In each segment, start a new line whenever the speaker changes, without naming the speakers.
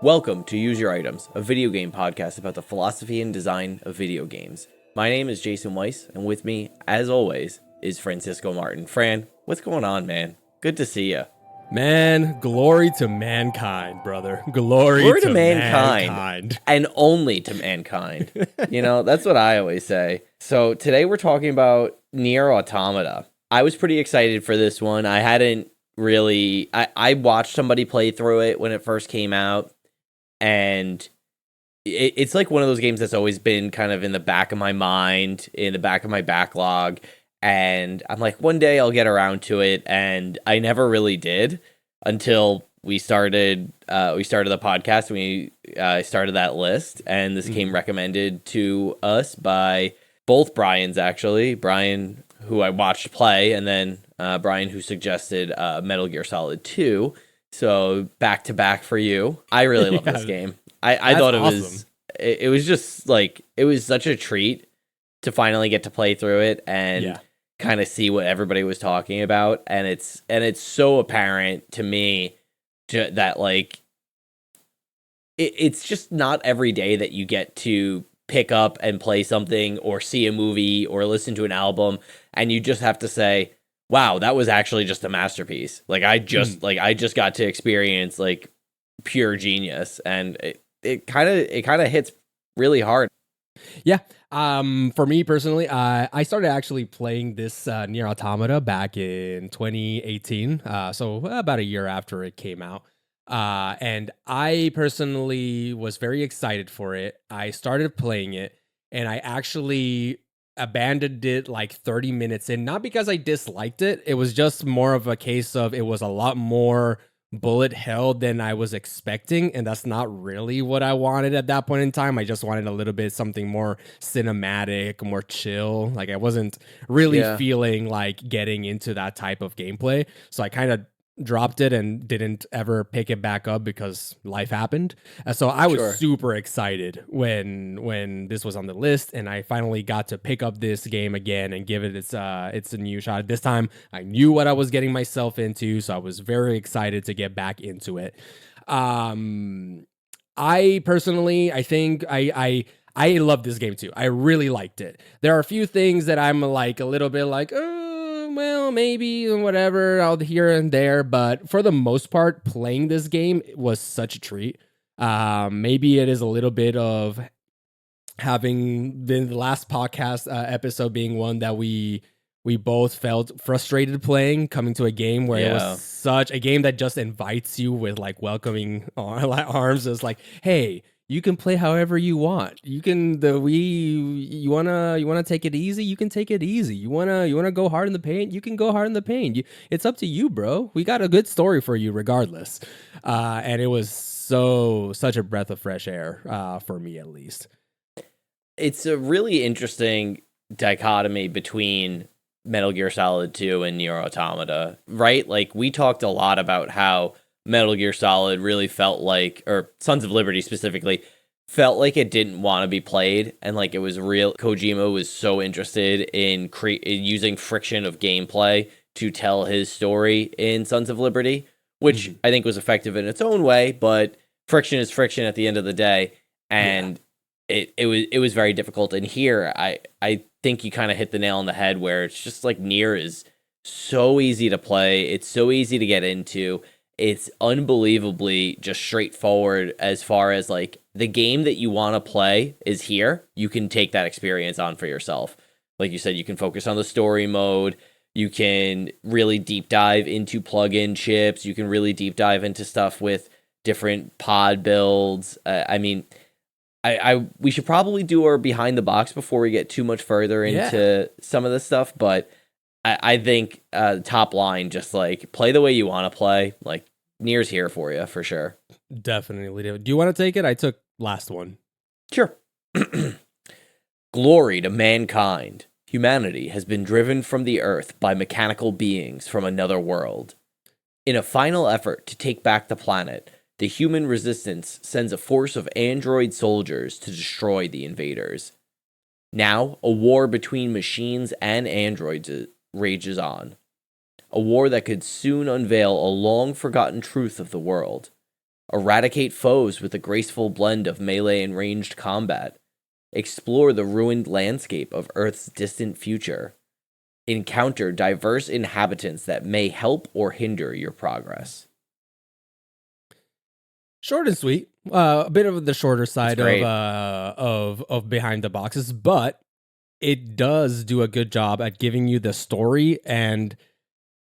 Welcome to Use Your Items, a video game podcast about the philosophy and design of video games. My name is Jason Weiss, and with me, as always, is Francisco Martin. Fran, what's going on, man? Good to see you.
Man, glory to mankind, brother. Glory to mankind.
And only to mankind. That's what I always say. So today we're talking about Nier Automata. I was pretty excited for this one. I hadn't really... I watched somebody play through it when it first came out, and it's like one of those games that's always been kind of in the back of my mind, in the back of my backlog, and I'm like, one day I'll get around to it, and I never really did until we started the podcast. We started that list, and this came recommended to us by both Brians, actually. Brian, who I watched play, and then Brian, who suggested Metal Gear Solid 2. So back to back for you. I really love this game. I thought it
awesome.
it was just like, it was such a treat to finally get to play through it and kind of see what everybody was talking about. And it's so apparent to me that like it's just not every day that you get to pick up and play something or see a movie or listen to an album and you just have to say, wow, that was actually just a masterpiece. Like I just got to experience like pure genius, and it kind of hits really hard.
Yeah. For me personally, I started actually playing this Nier Automata back in 2018. So about a year after it came out. And I personally was very excited for it. I started playing it, and I actually abandoned it like 30 minutes in, not because I disliked it. It was just more of a case of it was a lot more bullet hell than I was expecting, and that's not really what I wanted at that point in time. I just wanted a little bit something more cinematic, more chill. Like I wasn't really feeling like getting into that type of gameplay, so I kind of dropped it and didn't ever pick it back up because life happened. So I was super excited when this was on the list, and I finally got to pick up this game again and give it its a new shot. This time I knew what I was getting myself into, so I was very excited to get back into it. I personally, I think I love this game too. I really liked it. There are a few things that I'm like a little bit like, well, maybe whatever, out here and there, but for the most part, playing this game was such a treat. Maybe it is a little bit of having the last podcast episode being one that we both felt frustrated playing, coming to a game where it was such a game that just invites you with like welcoming arms. It's like, hey, you can play however you want. You can you wanna take it easy. You can take it easy. You wanna go hard in the paint. You can go hard in the paint. It's up to you, bro. We got a good story for you, regardless. And it was such a breath of fresh air for me, at least.
It's a really interesting dichotomy between Metal Gear Solid 2 and Nier Automata, right? Like we talked a lot about how Metal Gear Solid really felt like, or Sons of Liberty specifically, felt like it didn't want to be played, and like it was real. Kojima was so interested in using friction of gameplay to tell his story in Sons of Liberty, which I think was effective in its own way, but friction is friction at the end of the day, and it was very difficult. And here, I think you kind of hit the nail on the head, where it's just like Nier is so easy to play, it's so easy to get into. It's unbelievably just straightforward as far as like the game that you want to play is here. You can take that experience on for yourself. Like you said, you can focus on the story mode. You can really deep dive into plug-in chips. You can really deep dive into stuff with different pod builds. We should probably do our behind the box before we get too much further into some of this stuff, but I think top line, just like play the way you want to play. Like Nier's here for you for sure.
Definitely. Do you want to take it? I took last one.
Sure. Glory to mankind. Humanity has been driven from the earth by mechanical beings from another world. In a final effort to take back the planet, the human resistance sends a force of android soldiers to destroy the invaders. Now, a war between machines and androids rages on. A war that could soon unveil a long-forgotten truth of the world. Eradicate foes with a graceful blend of melee and ranged combat. Explore the ruined landscape of Earth's distant future. Encounter diverse inhabitants that may help or hinder your progress.
Short and sweet. A bit of the shorter side
great.
of behind the boxes, but it does do a good job at giving you the story, and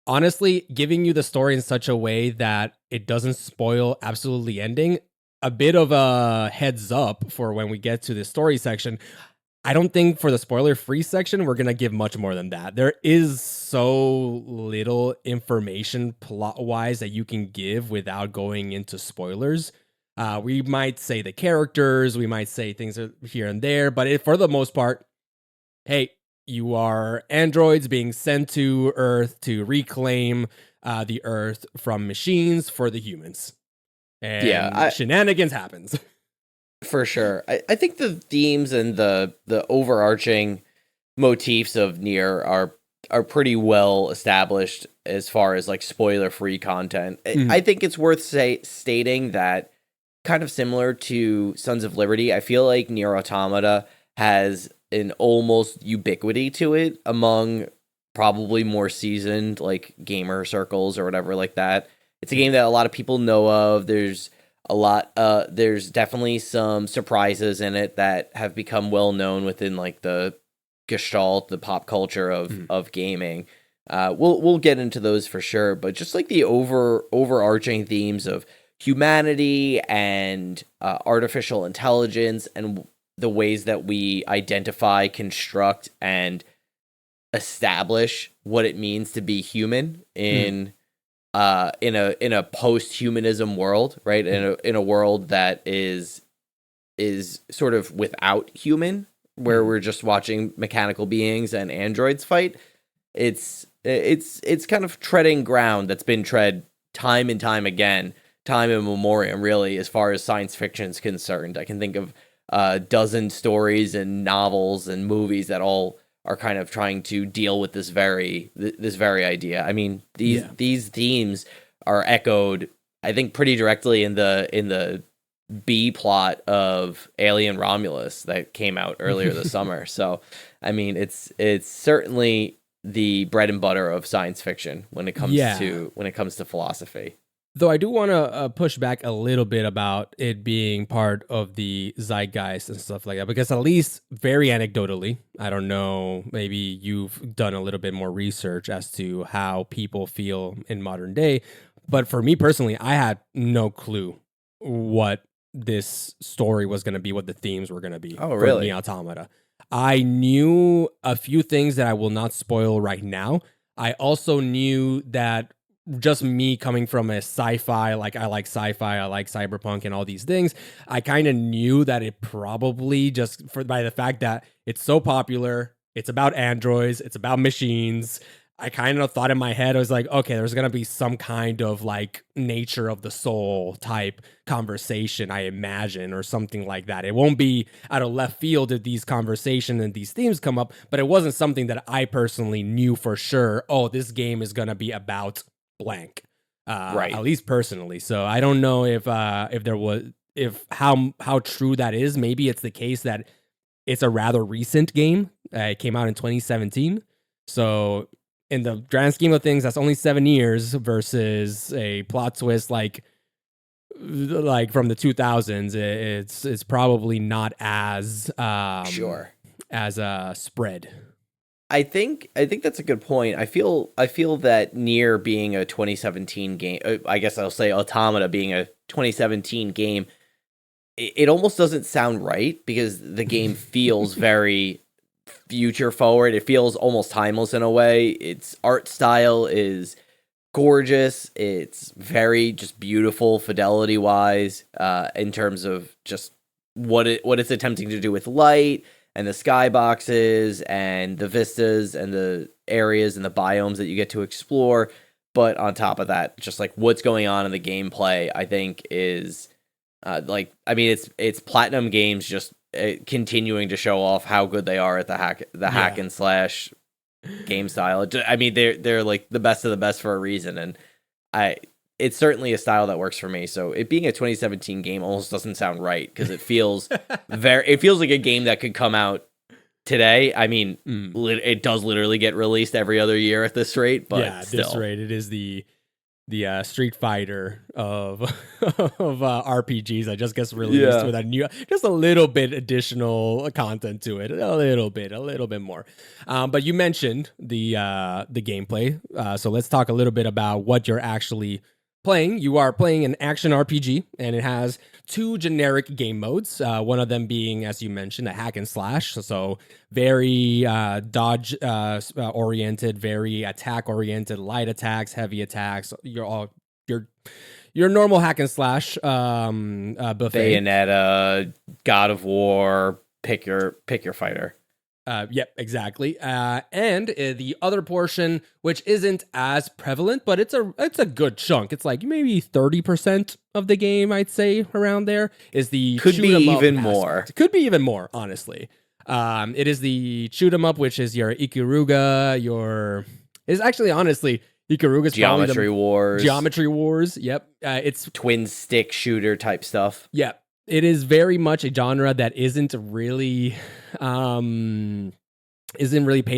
honestly giving you the story in such a way that it doesn't spoil absolutely ending. A bit of a heads up for when we get to the story section. I don't think for the spoiler free section we're gonna give much more than that. There is so little information plot wise that you can give without going into spoilers. We might say the characters, we might say things here and there, but for the most part, hey, you are androids being sent to Earth to reclaim the Earth from machines for the humans. And shenanigans happens.
For sure. I think the themes and the overarching motifs of Nier are pretty well established as far as like spoiler-free content. I think it's worth stating that, kind of similar to Sons of Liberty, I feel like Nier Automata has an almost ubiquity to it among probably more seasoned like gamer circles or whatever like that. It's a game that a lot of people know of. There's definitely some surprises in it that have become well known within like the gestalt, the pop culture of gaming. We'll get into those for sure, but just like the overarching themes of humanity and artificial intelligence and the ways that we identify, construct, and establish what it means to be human in a post-humanism world, right? In a world that is sort of without human, where we're just watching mechanical beings and androids fight. It's kind of treading ground that's been tread time and time again, time in memoriam, really, as far as science fiction is concerned. I can think of a dozen stories and novels and movies that all are kind of trying to deal with this very idea. I mean, these themes are echoed, I think, pretty directly in the B plot of Alien Romulus that came out earlier this summer. So, I mean, it's certainly the bread and butter of science fiction when it comes to philosophy.
Though I do want to push back a little bit about it being part of the zeitgeist and stuff like that, because at least very anecdotally, I don't know, maybe you've done a little bit more research as to how people feel in modern day, but for me personally, I had no clue what this story was going to be, what the themes were going to be.
Oh, really?
For Nier Automata. I knew a few things that I will not spoil right now. I also knew that just me coming from a sci-fi, like I like sci-fi, I like cyberpunk and all these things, I kind of knew that it probably just by the fact that it's so popular, it's about androids, it's about machines. I kind of thought in my head, I was like, okay, there's going to be some kind of like nature of the soul type conversation, I imagine, or something like that. It won't be out of left field if these conversations and these themes come up, but it wasn't something that I personally knew for sure. Oh, this game is going to be about blank, right? At least personally. So I don't know if how true that is. Maybe it's the case that it's a rather recent game. It came out in 2017. So in the grand scheme of things, that's only 7 years versus a plot twist like from the 2000s. It's probably not as
sure
as a spread.
I think that's a good point. I feel that Nier being a 2017 game, I guess I'll say Automata being a 2017 game, it almost doesn't sound right because the game feels very future forward. It feels almost timeless in a way. Its art style is gorgeous. It's very just beautiful fidelity wise, in terms of just what it's attempting to do with light and the skyboxes and the vistas and the areas and the biomes that you get to explore. But on top of that, just like what's going on in the gameplay, I think is it's Platinum Games just continuing to show off how good they are at the hack and slash game style. I mean, they're like the best of the best for a reason, and it's certainly a style that works for me. So it being a 2017 game almost doesn't sound right because it feels it feels like a game that could come out today. I mean, it does literally get released every other year at this rate, but
yeah,
still.
this rate, it is the Street Fighter of of RPGs that just gets released with a new, just a little bit additional content to it, a little bit more. But you mentioned the gameplay, so let's talk a little bit about what you're actually playing. You are playing an action RPG, and it has two generic game modes. One of them being, as you mentioned, a hack and slash. So very dodge oriented, very attack oriented, light attacks, heavy attacks. Your normal hack and slash buffet.
Bayonetta, God of War, pick your fighter.
Yep, exactly. And the other portion, which isn't as prevalent, but it's a good chunk. It's like maybe 30% of the game, I'd say, around there, is the
could be even more.
Aspect. Could be even more, honestly. It is the shoot 'em up, which is your Ikuruga, is actually honestly Ikuruga's
Geometry Wars.
Geometry Wars. Yep. It's
twin stick shooter type stuff.
Yep. It is very much a genre that isn't really paid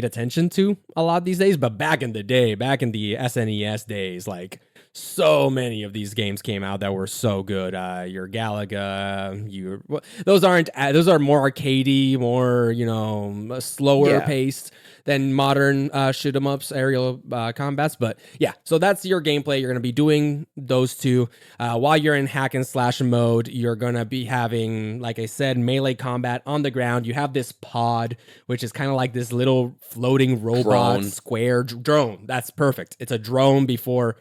attention to a lot these days, but back in the day, back in the SNES days, like so many of these games came out that were so good. Your Galaga, those are more arcadey, more slower paced than modern shoot 'em ups, aerial combats. But yeah, so that's your gameplay. You're going to be doing those two. While you're in hack and slash mode, you're going to be having, like I said, melee combat on the ground. You have this pod, which is kind of like this little floating robot square drone. That's perfect. It's a drone before.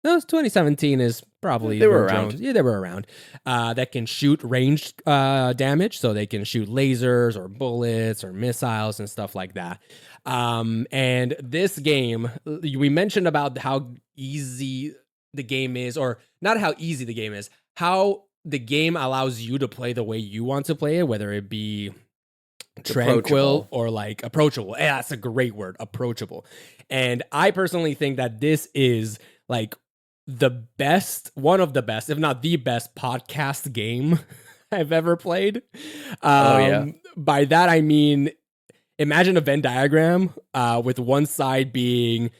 No, 2017 is probably
they were around.
Drones. Yeah, they were around. That can shoot ranged damage, so they can shoot lasers or bullets or missiles and stuff like that. And this game, we mentioned about how easy the game is, or not how easy the game is, how the game allows you to play the way you want to play it, whether it be tranquil or like approachable. Yeah, that's a great word, approachable. And I personally think that this is like one of the best, if not the best podcast game I've ever played. By that, I mean, imagine a Venn diagram with one side being,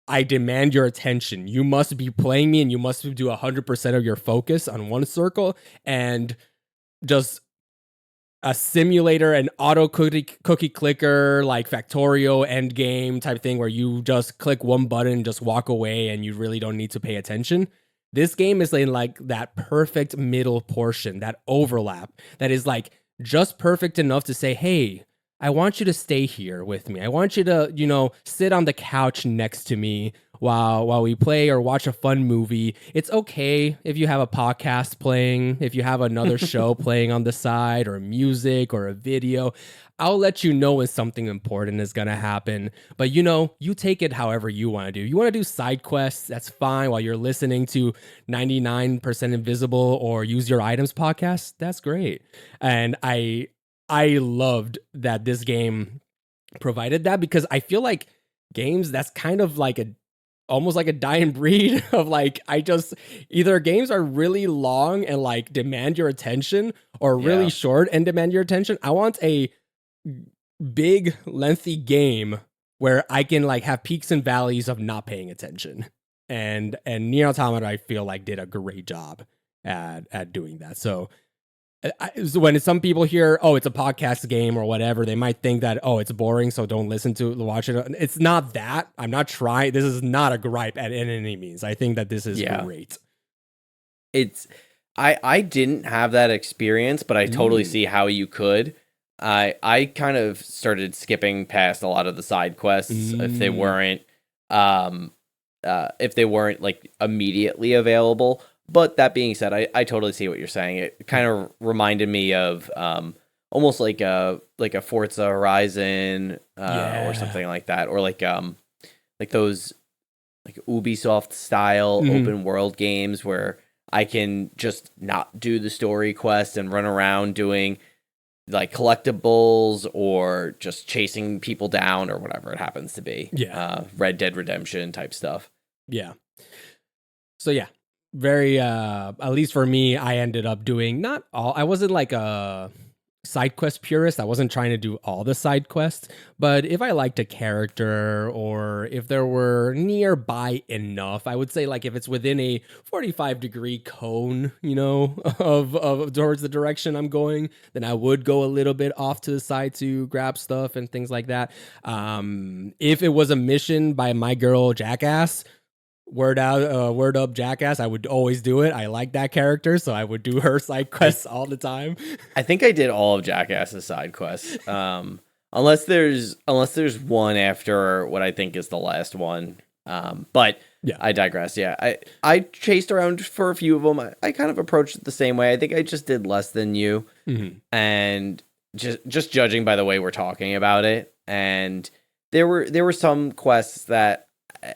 I demand your attention. You must be playing me and you must do 100% of your focus on one circle, and just a simulator, an auto cookie clicker, like Factorio end game type thing where you just click one button and just walk away and you really don't need to pay attention. This game is in like that perfect middle portion, that overlap that is like just perfect enough to say, hey, I want you to stay here with me. I want you to, sit on the couch next to me while we play or watch a fun movie. It's okay if you have a podcast playing, if you have another show playing on the side, or music or a video. I'll let you know when something important is going to happen. But, you take it however you want to do. You want to do side quests, that's fine. While you're listening to 99% Invisible or Use Your Items podcast, that's great. And I loved that this game provided that, because I feel like games, that's kind of like almost like a dying breed of like, either games are really long and like demand your attention, or really short and demand your attention. I want a big, lengthy game where I can like have peaks and valleys of not paying attention. And Nier Automata, I feel like, did a great job at doing that. So when some people hear, oh, it's a podcast game or whatever, they might think that, oh, it's boring, so don't watch it. It's not that. I'm not trying. This is not a gripe in any means. I think that this is great.
I didn't have that experience, but I totally see how you could. I kind of started skipping past a lot of the side quests if they weren't like immediately available. But that being said, I totally see what you're saying. It kind of reminded me of almost like a Forza Horizon or something like that, or like those like Ubisoft style open world games where I can just not do the story quest and run around doing like collectibles or just chasing people down or whatever it happens to be.
Yeah,
Red Dead Redemption type stuff.
Yeah. So yeah. very at least for me, I ended up doing not all. I wasn't like a side quest purist. I wasn't trying to do all the side quests, but if I liked a character or if there were nearby enough, I would say like if it's within a 45-degree cone, of towards the direction I'm going, then I would go a little bit off to the side to grab stuff and things like that. If it was a mission by my girl Jackass, word up Jackass, I would always do it. I like that character, so I would do her side quests all the time.
I think I did all of Jackass's side quests. Unless there's one after what I think is the last one. But
Yeah.
I digress. Yeah, I chased around for a few of them. I kind of approached it the same way. I think I just did less than you, and just judging by the way we're talking about it, and there were some quests that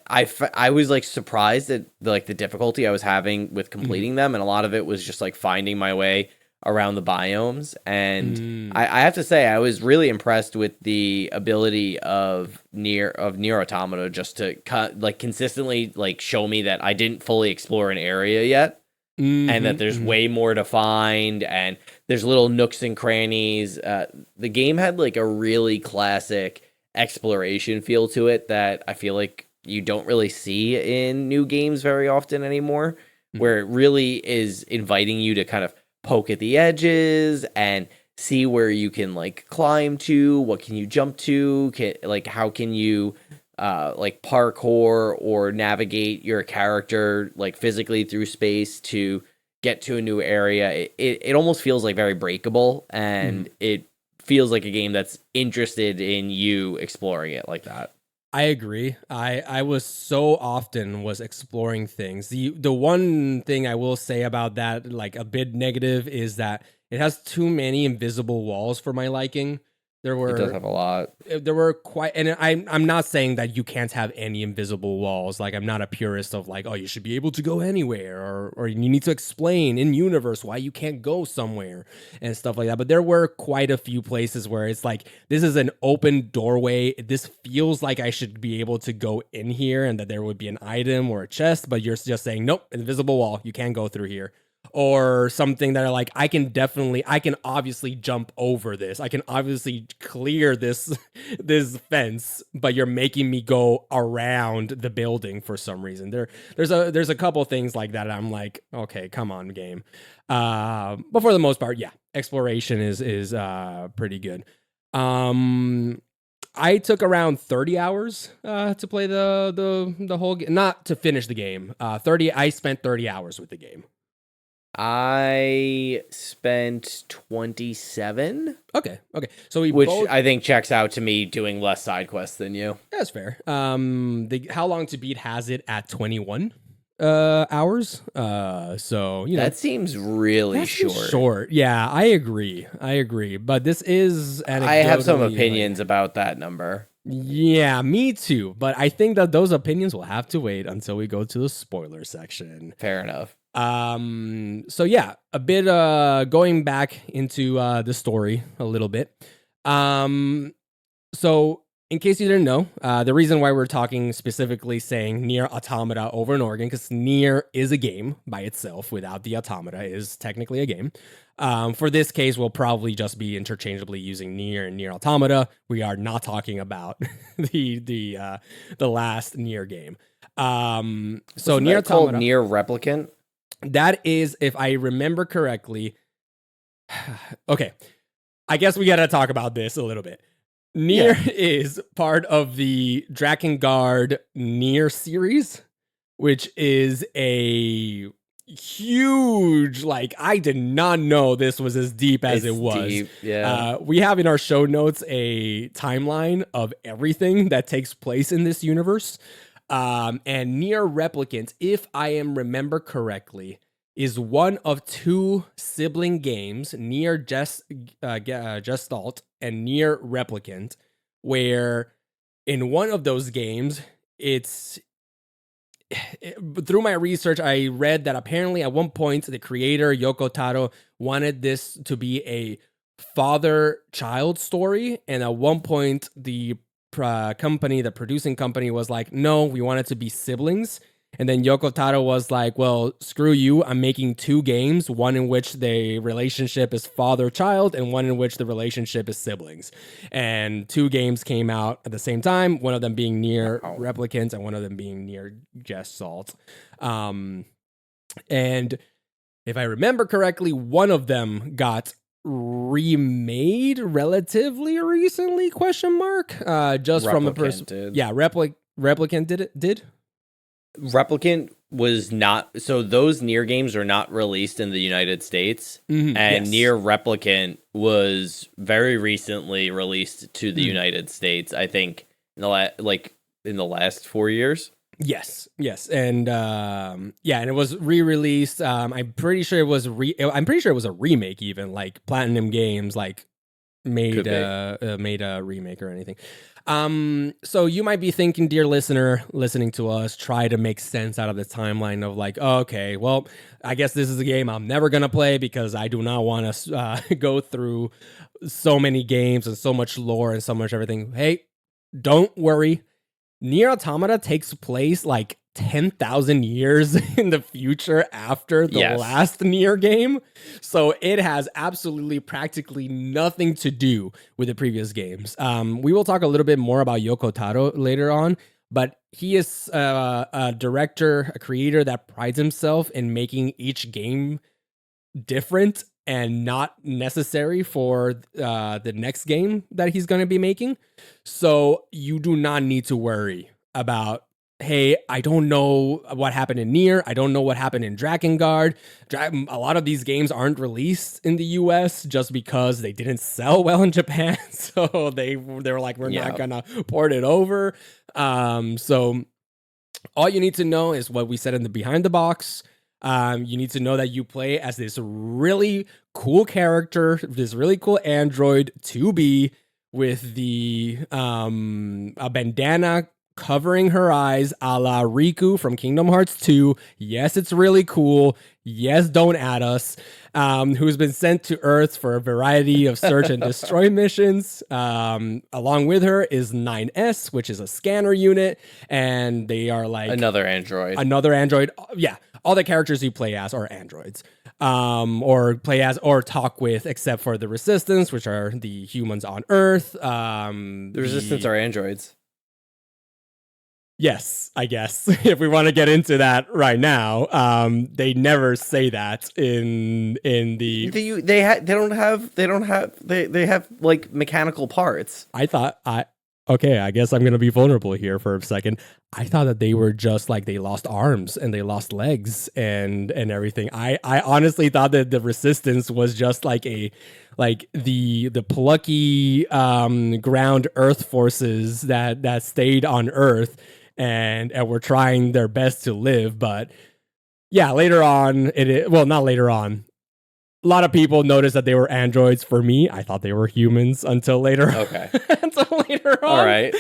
I was like surprised at the difficulty I was having with completing them, and a lot of it was just like finding my way around the biomes. And I have to say I was really impressed with the ability of Nier Automata just to consistently show me that I didn't fully explore an area yet, and that there's way more to find, and there's little nooks and crannies. The game had like a really classic exploration feel to it that I feel like you don't really see in new games very often anymore, where it really is inviting you to kind of poke at the edges and see where you can like climb to, what can you jump to, how can you parkour or navigate your character like physically through space to get to a new area. It almost feels like very breakable, and it feels like a game that's interested in you exploring it like that.
I agree. I was so often was exploring things. The one thing I will say about that, like a bit negative, is that it has too many invisible walls for my liking.
It does have a lot.
There were quite, and I'm not saying that you can't have any invisible walls. Like, I'm not a purist of like, oh, you should be able to go anywhere, or you need to explain in universe why you can't go somewhere and stuff like that. But there were quite a few places where it's like, this is an open doorway. This feels like I should be able to go in here and that there would be an item or a chest, but you're just saying, nope, invisible wall. You can't go through here. Or something that are like, I can obviously jump over this. I can obviously clear this fence, but you're making me go around the building for some reason. There's a couple things like that. I'm like, okay, come on, game. But for the most part, yeah, exploration is pretty good. I took around 30 hours to play the whole game, not to finish the game. I spent 30 hours with the game.
I spent 27.
Okay. So
which I think checks out to me doing less side quests than you.
That's fair. How long to beat has it at 21 hours. So
that seems really short.
Short. Yeah, I agree. But this is
I have some opinions about that number.
Yeah, me too. But I think that those opinions will have to wait until we go to the spoiler section.
Fair enough.
So yeah, a bit going back into the story a little bit. So in case you didn't know, the reason why we're talking specifically saying Nier Automata over and over again, because Nier is a game by itself without the automata is technically a game. For this case, we'll probably just be interchangeably using Nier and Nier Automata. We are not talking about the last Nier game. So Nier Automata,
Nier Replicant.
That is, if I remember correctly. Okay, I guess we got to talk about this a little bit. Nier is part of the Drakengard Nier series, which is a huge, like, I did not know this was as deep as it was.
Deep, yeah.
We have in our show notes a timeline of everything that takes place in this universe. And Nier Replicant, if I remember correctly, is one of two sibling games, Nier Gestalt and Nier Replicant, where in one of those games, through my research, I read that apparently at one point the creator, Yoko Taro, wanted this to be a father-child story, and at one point the producing company was like, no, we want it to be siblings. And then Yoko Taro was like, well, screw you. I'm making 2 games, one in which the relationship is father-child and one in which the relationship is siblings. And 2 games came out at the same time, one of them being Nier Replicant and one of them being Nier Just Salt. And if I remember correctly, one of them got remade relatively recently, question mark, just from the person. Yeah, Replicant did.
Replicant was not, so those Nier games are not released in the United States, and yes. Nier Replicant was very recently released to the United States, I think in the last 4 years.
Yes, and and it was re-released. I'm pretty sure it was a remake, even like Platinum Games like made a remake or anything. So you might be thinking, dear listener, listening to us, try to make sense out of the timeline of like, oh, okay, well, I guess this is a game I'm never gonna play because I do not want to go through so many games and so much lore and so much everything. Hey, don't worry. Nier Automata takes place like 10,000 years in the future after the last Nier game. So it has absolutely practically nothing to do with the previous games. We will talk a little bit more about Yoko Taro later on, but he is a director, a creator that prides himself in making each game different and not necessary for the next game that he's going to be making. So you do not need to worry about, hey, I don't know what happened in Nier. I don't know what happened in Drakengard. A lot of these games aren't released in the US just because they didn't sell well in Japan. So they were like, we're not going to port it over. So all you need to know is what we said in the behind the box. You need to know that you play as this really cool character, this really cool android 2B with the a bandana covering her eyes a la Riku from Kingdom Hearts 2. Yes, it's really cool. Yes, don't add us. Who's been sent to Earth for a variety of search and destroy missions. Along with her is 9S, which is a scanner unit, and they are like
another android.
Yeah, all the characters you play as are androids. Or play as or talk with, except for the Resistance, which are the humans on Earth.
The Resistance are androids.
Yes, I guess if we want to get into that right now, they never say that in the.
They have like mechanical parts.
Okay, I guess I'm gonna be vulnerable here for a second. I thought that they were just like they lost arms and they lost legs and everything. I honestly thought that the Resistance was just like the plucky ground Earth forces that stayed on Earth and were trying their best to live. But yeah, later on, not later on. A lot of people noticed that they were androids. For me, I thought they were humans until later.
Okay.
Until later on.
All right.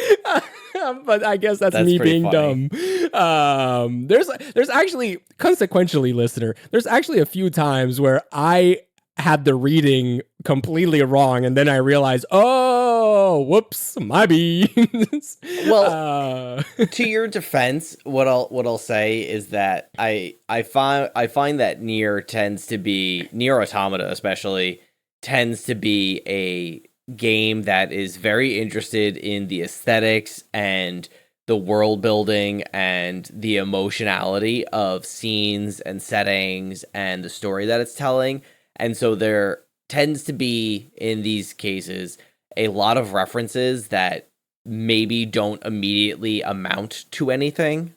But I guess that's me being
funny.
Dumb. There's actually, consequentially, listener, there's actually a few times where I had the reading completely wrong, and then I realized, oh, whoops, my beans.
Well, to your defense, what I'll say is that I find that Nier Automata especially tends to be a game that is very interested in the aesthetics and the world building and the emotionality of scenes and settings and the story that it's telling. And so there tends to be, in these cases, a lot of references that maybe don't immediately amount to anything,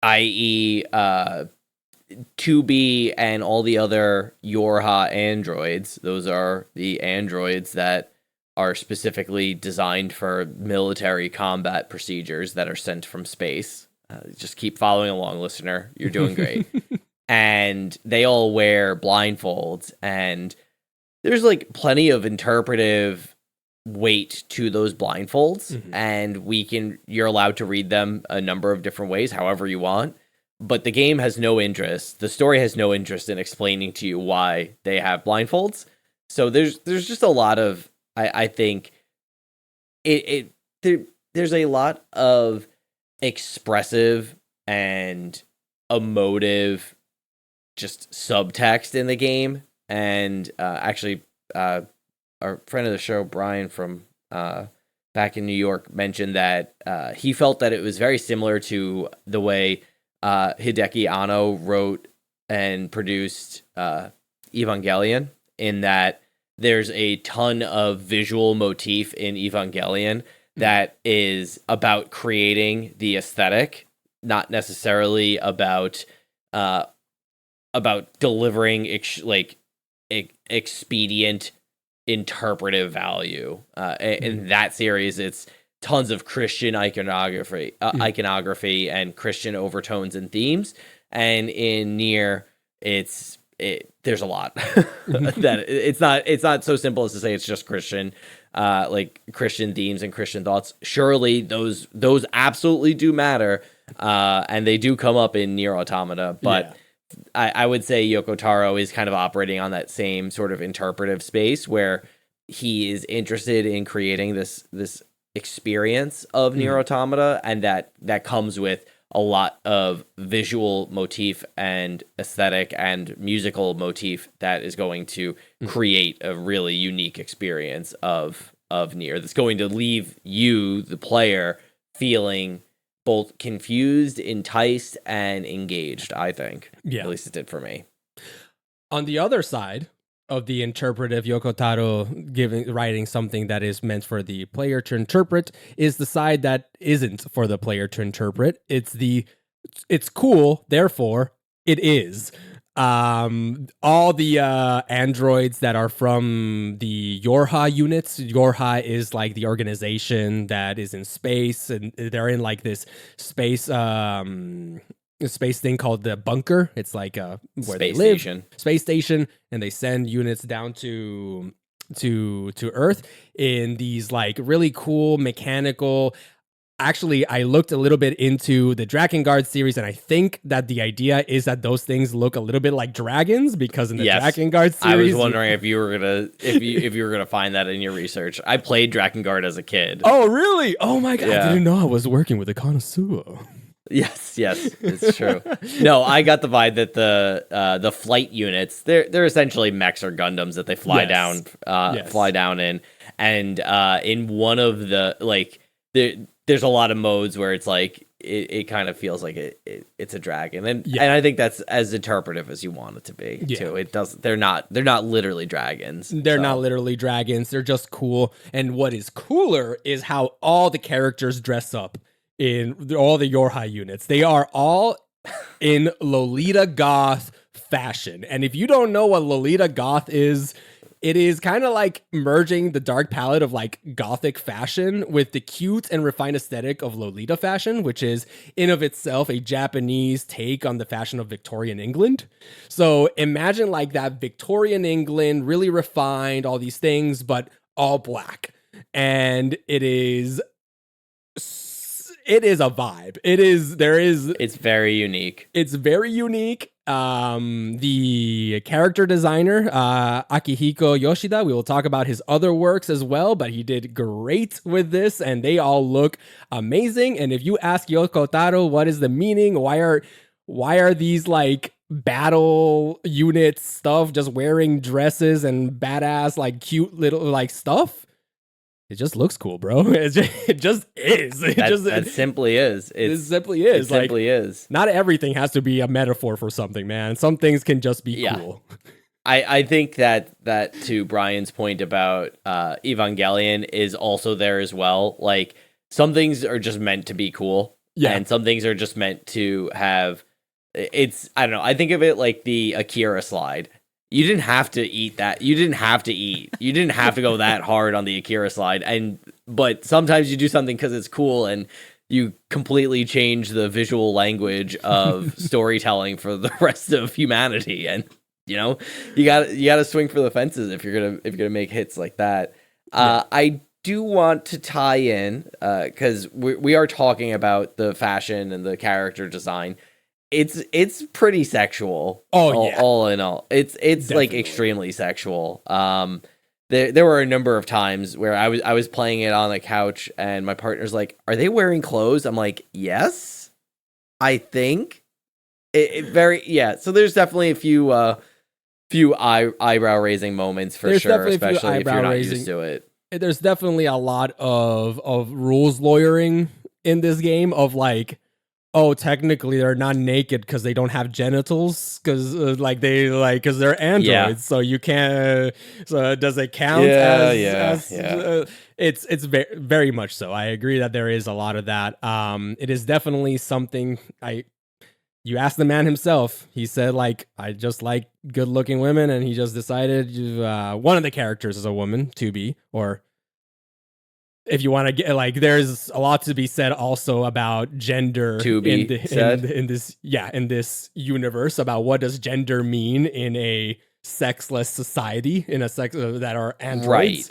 i.e. 2B and all the other Yorha androids. Those are the androids that are specifically designed for military combat procedures that are sent from space. Just keep following along, listener. You're doing great. And they all wear blindfolds, and there's like plenty of interpretive weight to those blindfolds, and you're allowed to read them a number of different ways, however you want. But the game has no interest. The story has no interest in explaining to you why they have blindfolds. So there's just a lot of, I think there's a lot of expressive and emotive just subtext in the game. And actually, our friend of the show, Brian from back in New York, mentioned that he felt that it was very similar to the way Hideki Anno wrote and produced Evangelion, in that there's a ton of visual motif in Evangelion that is about creating the aesthetic, not necessarily about delivering expedient interpretive value. In that series, it's tons of Christian iconography and Christian overtones and themes. And in Nier, there's a lot that it's not so simple as to say it's just Christian, like Christian themes and Christian thoughts. Surely those absolutely do matter, and they do come up in Nier Automata, but I would say Yoko Taro is kind of operating on that same sort of interpretive space where he is interested in creating this experience of Nier Automata, and that comes with a lot of visual motif and aesthetic and musical motif that is going to create a really unique experience of Nier that's going to leave you, the player, feeling both confused, enticed, and engaged, I think. Yeah. At least it did for me.
On the other side of the interpretive, Yoko Taro writing something that is meant for the player to interpret is the side that isn't for the player to interpret. It's cool, therefore it is. All the androids that are from the Yorha units. Yorha is like the organization that is in space, and they're in like this space thing called the bunker. It's like where space they live, space station, and they send units down to Earth in these like really cool mechanical. Actually, I looked a little bit into the Drakengard series, and I think that the idea is that those things look a little bit like dragons, because in the Drakengard series,
I was wondering if you were gonna find that in your research. I played Drakengard as a kid.
Oh, really? Oh my god! Yeah. I didn't know I was working with a connoisseur.
Yes, it's true. No, I got the vibe that the flight units, they're essentially mechs or Gundams that they fly down in, and in one of the there's a lot of modes where it's like it kind of feels like it's a dragon, and I think that's as interpretive as you want it to be too. It doesn't. They're not literally dragons.
They're not literally dragons. They're just cool. And what is cooler is how all the characters dress up in all the Yorha units. They are all in Lolita Goth fashion. And if you don't know what Lolita Goth is, it is kind of like merging the dark palette of like gothic fashion with the cute and refined aesthetic of Lolita fashion, which is in of itself a Japanese take on the fashion of Victorian England. So imagine like that Victorian England, really refined, all these things, but all black. And it is a vibe. It's
very unique.
It's very unique. The character designer, Akihiko Yoshida, we will talk about his other works as well, but he did great with this, and they all look amazing. And if you ask Yoko Taro what is the meaning, why are these like battle units stuff just wearing dresses and badass like cute little like stuff? It just looks cool, bro. It just is.
It simply is.
It simply is.
It simply is.
Not everything has to be a metaphor for something, man. Some things can just be cool.
I think that to Brian's point about Evangelion is also there as well. Like, some things are just meant to be cool. Yeah. And some things are just meant to have... I don't know. I think of it like the Akira slide. You didn't have to eat that. You didn't have to eat. You didn't have to go that hard on the Akira slide. But sometimes you do something because it's cool, and you completely change the visual language of storytelling for the rest of humanity. And you gotta swing for the fences if you're gonna make hits like that. I do want to tie in because we are talking about the fashion and the character design. It's pretty sexual. All in all, it's definitely. Like extremely sexual. There were a number of times where I was playing it on the couch, and my partner's like, "Are they wearing clothes?" I'm like, "Yes, I think so there's definitely a few eyebrow raising moments for sure, especially if you're not used to it.
There's definitely a lot of rules lawyering in this game of like, oh, technically they're not naked because they don't have genitals because because they're androids, so you can't. So does it count it's very, very much so. I agree that there is a lot of that. It is definitely something you ask the man himself. He said, like, I just like good looking women, and he just decided one of the characters is a woman to be, or if you want to get like, there's a lot to be said also about gender in this universe, about what does gender mean in a sexless society, in a sex that are androids.
Right.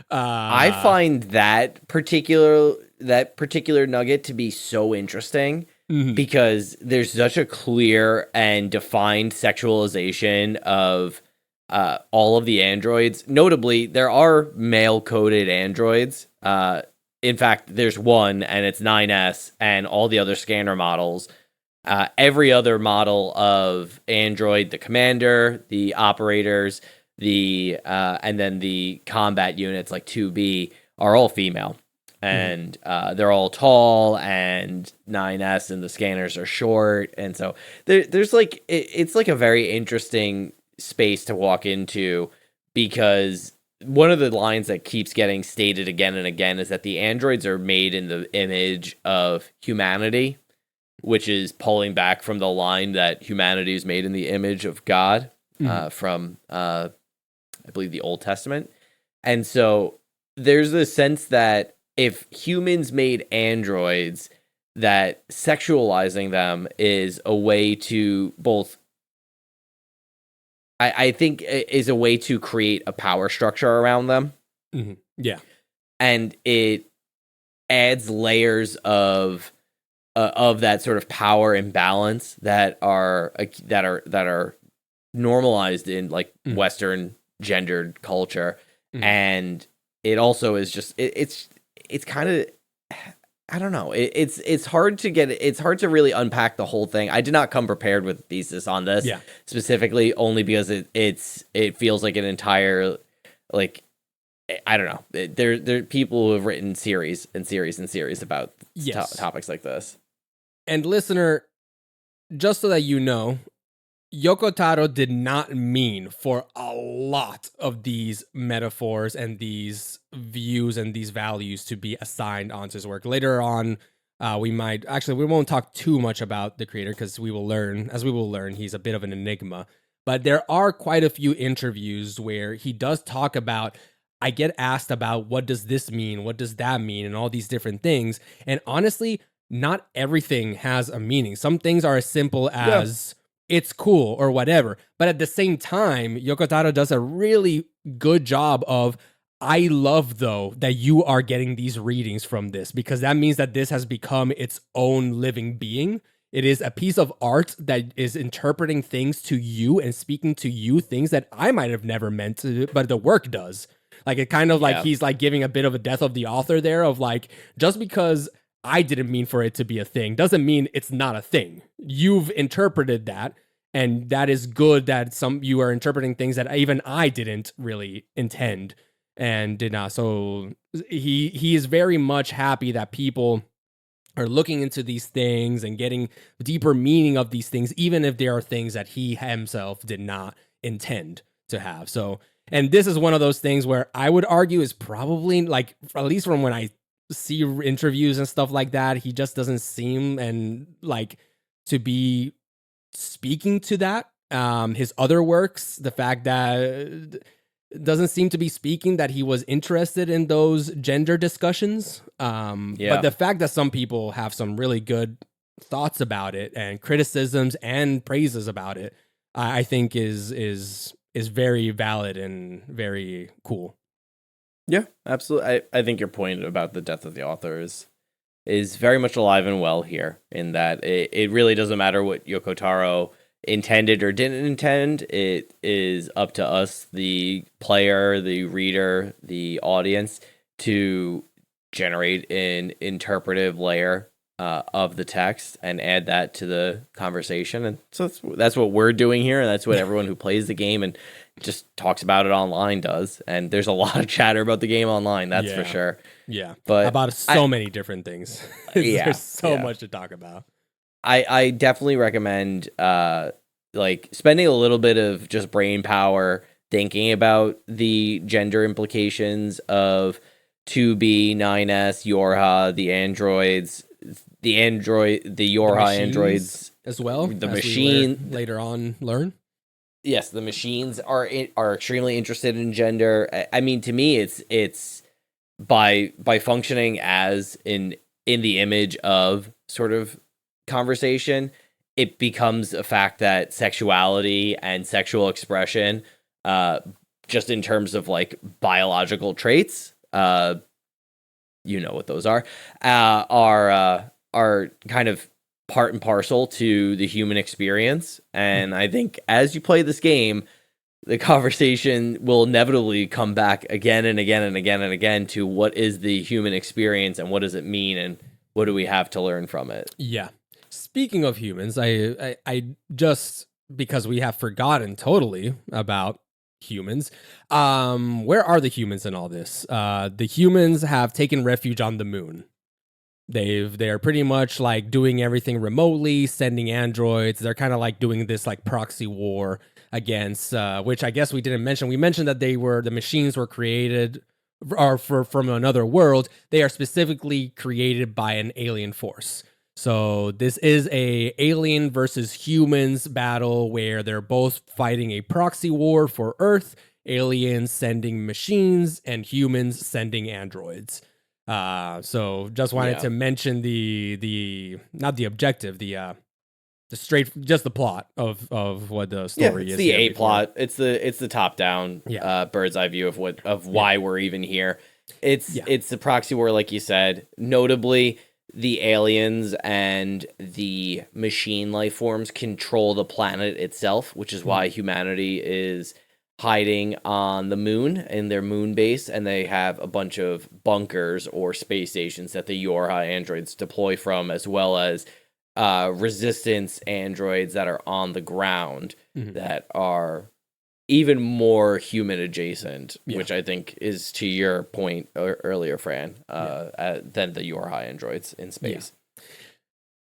I find that particular nugget to be so interesting because there's such a clear and defined sexualization of all of the androids. Notably, there are male-coded androids. In fact, there's one, and it's 9S, and all the other scanner models. Every other model of android, the commander, the operators, and then the combat units like 2B are all female. And they're all tall, and 9S and the scanners are short. And so there's like, it's like a very interesting space to walk into, because one of the lines that keeps getting stated again and again is that the androids are made in the image of humanity, which is pulling back from the line that humanity is made in the image of God from, I believe, the Old Testament. And so there's a sense that if humans made androids, that sexualizing them is a way to both, I think, is a way to create a power structure around them.
Yeah.
And it adds layers of that sort of power imbalance that are normalized in like Western gendered culture. And it also is just it's kind of, I don't know. It's hard to really unpack the whole thing. I did not come prepared with a thesis on this specifically, only because it feels like an entire, like, I don't know. There are people who have written series and series and series about topics like this.
And listener, just so that you know, Yoko Taro did not mean for a lot of these metaphors and these views and these values to be assigned onto his work. Later on, we won't talk too much about the creator, because we will learn, he's a bit of an enigma. But there are quite a few interviews where he does talk about, I get asked about what does this mean, what does that mean, and all these different things. And honestly, not everything has a meaning. Some things are as simple as it's cool or whatever. But at the same time, Yoko Taro does a really good job of, I love, though, that you are getting these readings from this, because that means that this has become its own living being. It is a piece of art that is interpreting things to you and speaking to you, things that I might have never meant to, but the work does. Like, it kind of like he's like giving a bit of a death of the author there, of like, just because I didn't mean for it to be a thing doesn't mean it's not a thing. You've interpreted that, and that is good that you are interpreting things that even I didn't really intend and did not. So he is very much happy that people are looking into these things and getting deeper meaning of these things, even if there are things that he himself did not intend to have. So, and this is one of those things where I would argue is probably, like, at least from when I see interviews and stuff like that, he just doesn't seem and like to be speaking to that. His other works, the fact that doesn't seem to be speaking that he was interested in those gender discussions. But the fact that some people have some really good thoughts about it and criticisms and praises about it, I think is very valid and very cool.
Yeah, absolutely. I think your point about the death of the author is very much alive and well here, in that it really doesn't matter what Yoko Taro intended or didn't intend. It is up to us, the player, the reader, the audience, to generate an interpretive layer of the text and add that to the conversation. And so that's what we're doing here, and that's what everyone who plays the game and just talks about it online does. And there's a lot of chatter about the game online, that's for sure.
Yeah,
but
about so many different things. There's so much to talk about.
I definitely recommend like spending a little bit of just brain power thinking about the gender implications of 2B, 9S, Yorha, the androids, the Yorha androids
as well.
The machine
later on learn.
Yes, the machines are extremely interested in gender. I mean, to me, it's by functioning as in the image of sort of conversation, it becomes a fact that sexuality and sexual expression, just in terms of like biological traits, you know what those are kind of part and parcel to the human experience. And I think as you play this game, the conversation will inevitably come back again and again and again and again to what is the human experience and what does it mean and what do we have to learn from it.
Yeah. Speaking of humans, I just, because we have forgotten totally about humans, where are the humans in all this? The humans have taken refuge on the moon. They're pretty much like doing everything remotely, sending androids. They're kind of like doing this like proxy war against, which I guess we didn't mention. We mentioned that the machines were created from another world. They are specifically created by an alien force. So this is a alien versus humans battle where they're both fighting a proxy war for Earth, aliens sending machines and humans sending androids. So just wanted to mention the not the objective, the just the plot of what the story is.
The A plot. It's the top down bird's eye view of why we're even here. It's the proxy war, like you said. Notably, the aliens and the machine life forms control the planet itself, which is why humanity is hiding on the moon in their moon base, and they have a bunch of bunkers or space stations that the Yorha androids deploy from, as well as resistance androids that are on the ground that are even more human adjacent, which I think is to your point earlier, Fran, than the Yorha androids in space.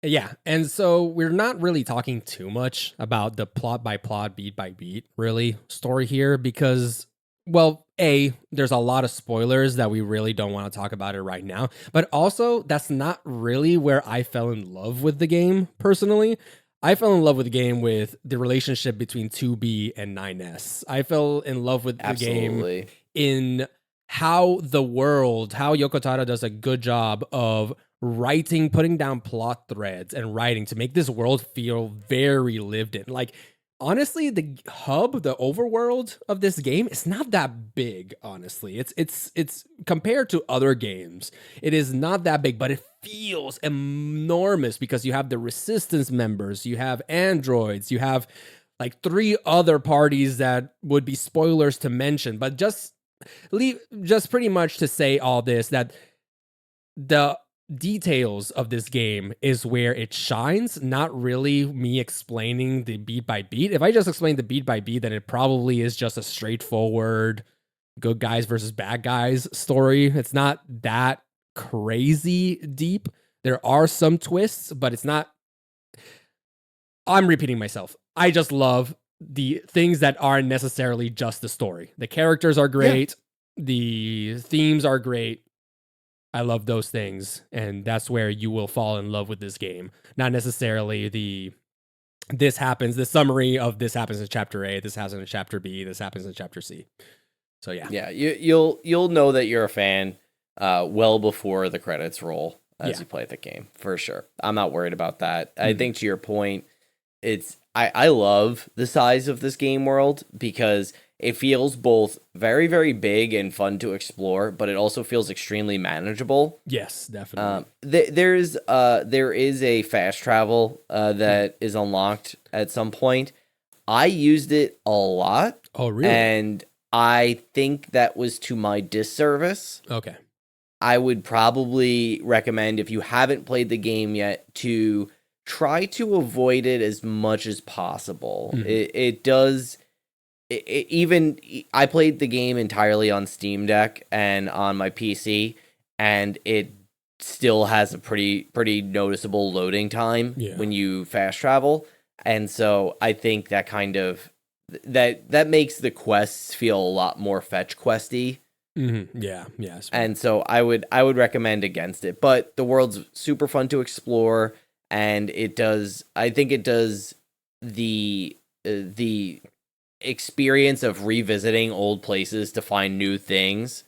Yeah, and so we're not really talking too much about the plot by plot, beat by beat, really, story here because, well, there's a lot of spoilers that we really don't want to talk about it right now, but also that's not really where I fell in love with the game, personally. I fell in love with the game with the relationship between 2B and 9S. I fell in love with the game in how Yoko Taro does a good job of writing, putting down plot threads and writing to make this world feel very lived in. Like, honestly, the overworld of this game is not that big, honestly. It's compared to other games, it is not that big, but it feels enormous because you have the resistance members, you have androids, you have like 3 other parties that would be spoilers to mention, but just pretty much to say all this, that the details of this game is where it shines, not really me explaining the beat by beat. If I just explain the beat by beat, then it probably is just a straightforward good guys versus bad guys story. It's not that crazy deep. There are some twists, but it's not. I'm repeating myself. I just love the things that aren't necessarily just the story. The characters are great. The themes are great. I love those things, and that's where you will fall in love with this game. Not necessarily the summary of this happens in chapter A, this happens in chapter B, this happens in chapter C. So yeah,
you'll know that you're a fan well before the credits roll as you play the game, for sure. I'm not worried about that. I think to your point, I love the size of this game world because it feels both very, very big and fun to explore, but it also feels extremely manageable.
Yes, definitely.
There is a fast travel that is unlocked at some point. I used it a lot.
Oh, really?
And I think that was to my disservice.
Okay.
I would probably recommend, if you haven't played the game yet, to try to avoid it as much as possible. It does. Even I played the game entirely on Steam Deck and on my PC, and it still has a pretty noticeable loading time when you fast travel. And so I think that kind of that makes the quests feel a lot more fetch questy.
Yeah.
And so I would recommend against it. But the world's super fun to explore, and I think it does the experience of revisiting old places to find new things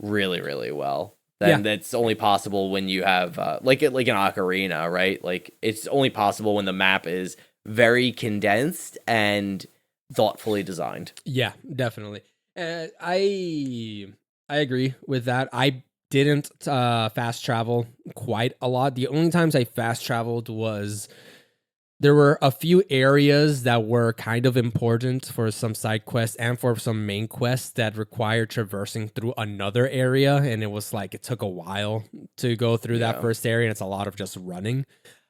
really, really well. That's only possible when you have like an ocarina, right? Like, it's only possible when the map is very condensed and thoughtfully designed.
Yeah, definitely. I agree with that. I didn't fast travel quite a lot. The only times I fast traveled was there were a few areas that were kind of important for some side quests and for some main quests that required traversing through another area. And it was like, it took a while to go through that first area, and it's a lot of just running.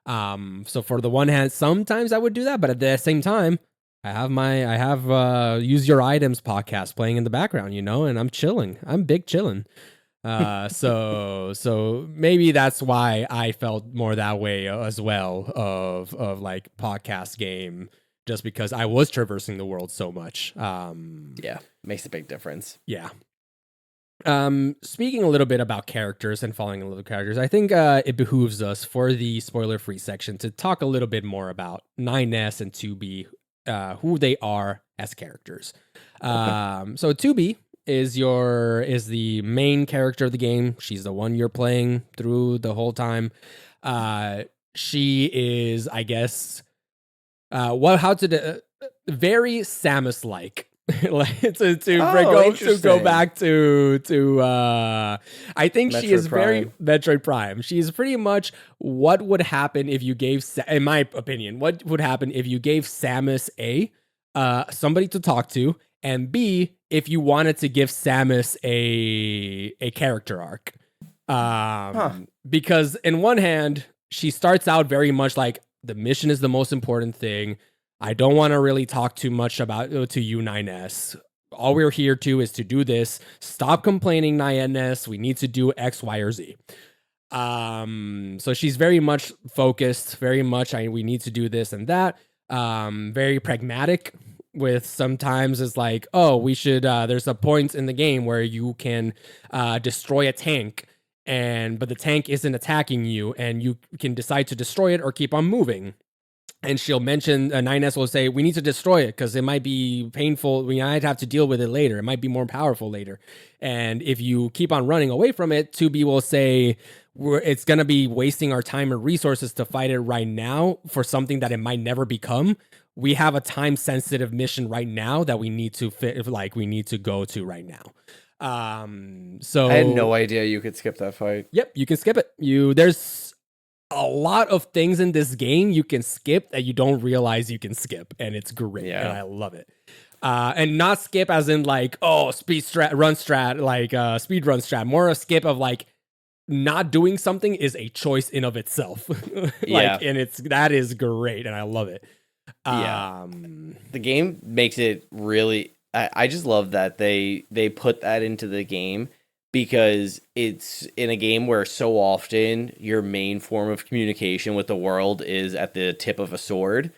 So for the one hand, sometimes I would do that, but at the same time, I have Use Your Items podcast playing in the background, and I'm chilling. I'm big chilling. So maybe that's why I felt more that way as well of like podcast game, just because I was traversing the world so much.
Makes a big difference.
Yeah. Speaking a little bit about characters and following a little characters, I think it behooves us for the spoiler-free section to talk a little bit more about 9S and 2B, who they are as characters. So 2B is the main character of the game. She's the one you're playing through the whole time. She is, I guess, very Samus-like. Like to go back to I think
Metroid
she is
Prime.
very Metroid Prime. She is pretty much what would happen if you gave, in my opinion, what would happen if you gave Samus somebody to talk to, and B, if you wanted to give Samus a character arc. Because in one hand, she starts out very much like, the mission is the most important thing. I don't want to really talk too much to you, 9S. All we're here to is to do this. Stop complaining, 9S. We need to do X, Y, or Z. So she's very much focused, very much, we need to do this and that. Very pragmatic, with sometimes it's like, oh, we should, there's a point in the game where you can destroy a tank, but the tank isn't attacking you, and you can decide to destroy it or keep on moving. And she'll mention, 9S will say, we need to destroy it because it might be painful. We might have to deal with it later. It might be more powerful later. And if you keep on running away from it, 2B will say, it's going to be wasting our time and resources to fight it right now for something that it might never become. We have a time-sensitive mission right now that we need to we need to go to right now. So
I had no idea you could skip that fight.
Yep, you can skip it. There's a lot of things in this game you can skip that you don't realize you can skip, and it's great. And I love it. And not skip as in like, oh, speed run strat, like speed run strat. More a skip of like, not doing something is a choice in of itself. And that is great, and I love it.
The game makes it really. I just love that they put that into the game, because it's in a game where so often your main form of communication with the world is at the tip of a sword.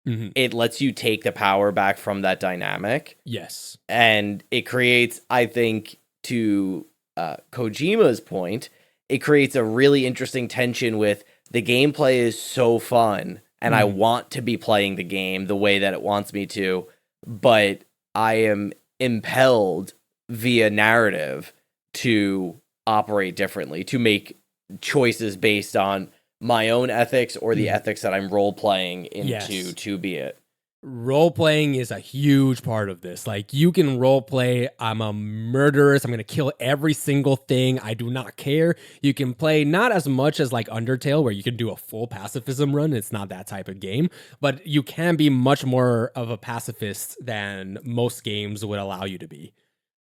It lets you take the power back from that dynamic.
Yes.
And it creates, I think, to Kojima's point, it creates a really interesting tension with, the gameplay is so fun, and I want to be playing the game the way that it wants me to, but I am impelled via narrative to operate differently, to make choices based on my own ethics or the ethics that I'm role playing into to be it.
Role playing is a huge part of this. Like, you can role play, I'm a murderess, I'm going to kill every single thing, I do not care. You can play not as much as like Undertale, where you can do a full pacifism run. It's not that type of game, but you can be much more of a pacifist than most games would allow you to be.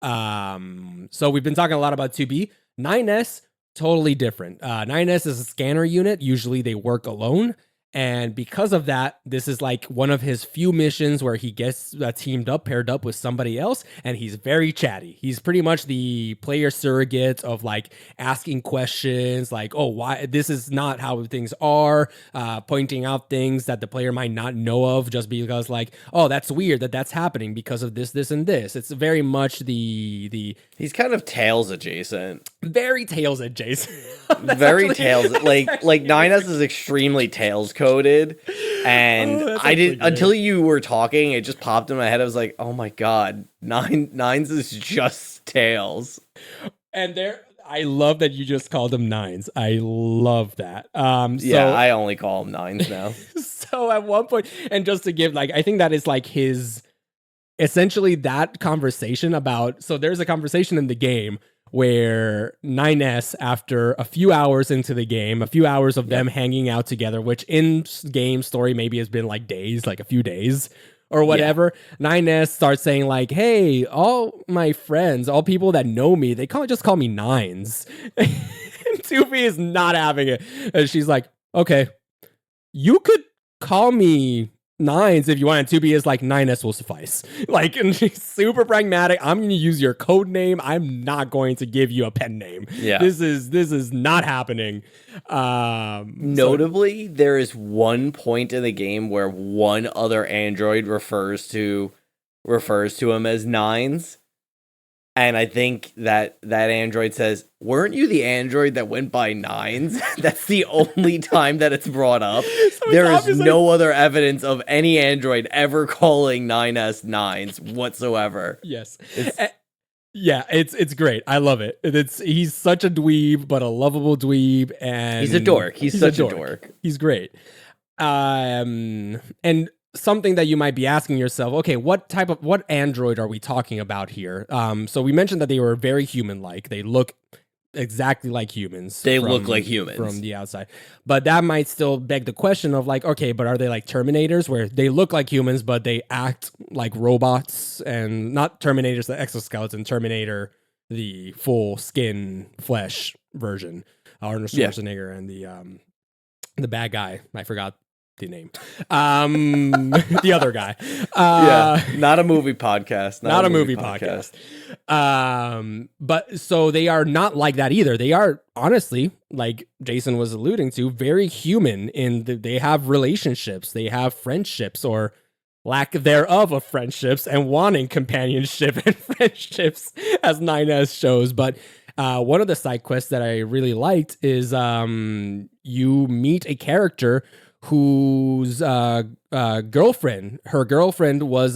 So we've been talking a lot about 2B. 9S, totally different. 9S is a scanner unit. Usually they work alone. And because of that, this is like one of his few missions where he gets paired up with somebody else, and he's very chatty. He's pretty much the player surrogate of like asking questions like, oh, why this is not how things are, pointing out things that the player might not know of just because like, oh, that's weird that that's happening because of this, and this. It's very much the
He's kind of Tails adjacent.
very Tails adjacent.
Very Tails. Like 9S is extremely Tails coded. And I didn't until you were talking, it just popped in my head. I was like, oh my god, Nines is just Tails.
And I love that you just called them Nines. I love that.
Yeah, I only call them Nines now.
So at one point, and just to give like, I think that is like his essentially that conversation about. So there's a conversation in the game where 9S, after a few hours into the game, a few hours of them hanging out together, which in game story maybe has been like days, like a few days or whatever, 9S starts saying like, hey, all my friends, all people that know me, they just call me Nines. And 2B is not having it. And she's like, okay, you could call me Nines if you want. 2B is like, 9S will suffice. Like, and she's super pragmatic. I'm going to use your code name. I'm not going to give you a pen name.
Yeah.
This is not happening.
Notably, there is one point in the game where one other android refers to him as Nines. And I think that android says, weren't you the android that went by Nines? That's the only time that it's brought up. So there is no other evidence of any android ever calling 9S Nines whatsoever.
Yes. It's great. I love it. He's such a dweeb, but a lovable dweeb, and
he's a dork. He's such a dork.
He's great. And something that you might be asking yourself, okay, what android are we talking about here? So we mentioned that they were very human-like. They look exactly like humans.
They look like humans
from the outside. But that might still beg the question of like, okay, but are they like Terminators where they look like humans, but they act like robots? And not Terminators, the exoskeleton, Terminator, the full skin flesh version. Arnold Schwarzenegger and the bad guy. I forgot the name. The other guy.
Not a movie podcast.
Not a movie podcast. But so they are not like that either. They are honestly, like Jason was alluding to, very human they have relationships, they have friendships or lack thereof of friendships, and wanting companionship and friendships, as 9S shows. But one of the side quests that I really liked is you meet a character whose girlfriend was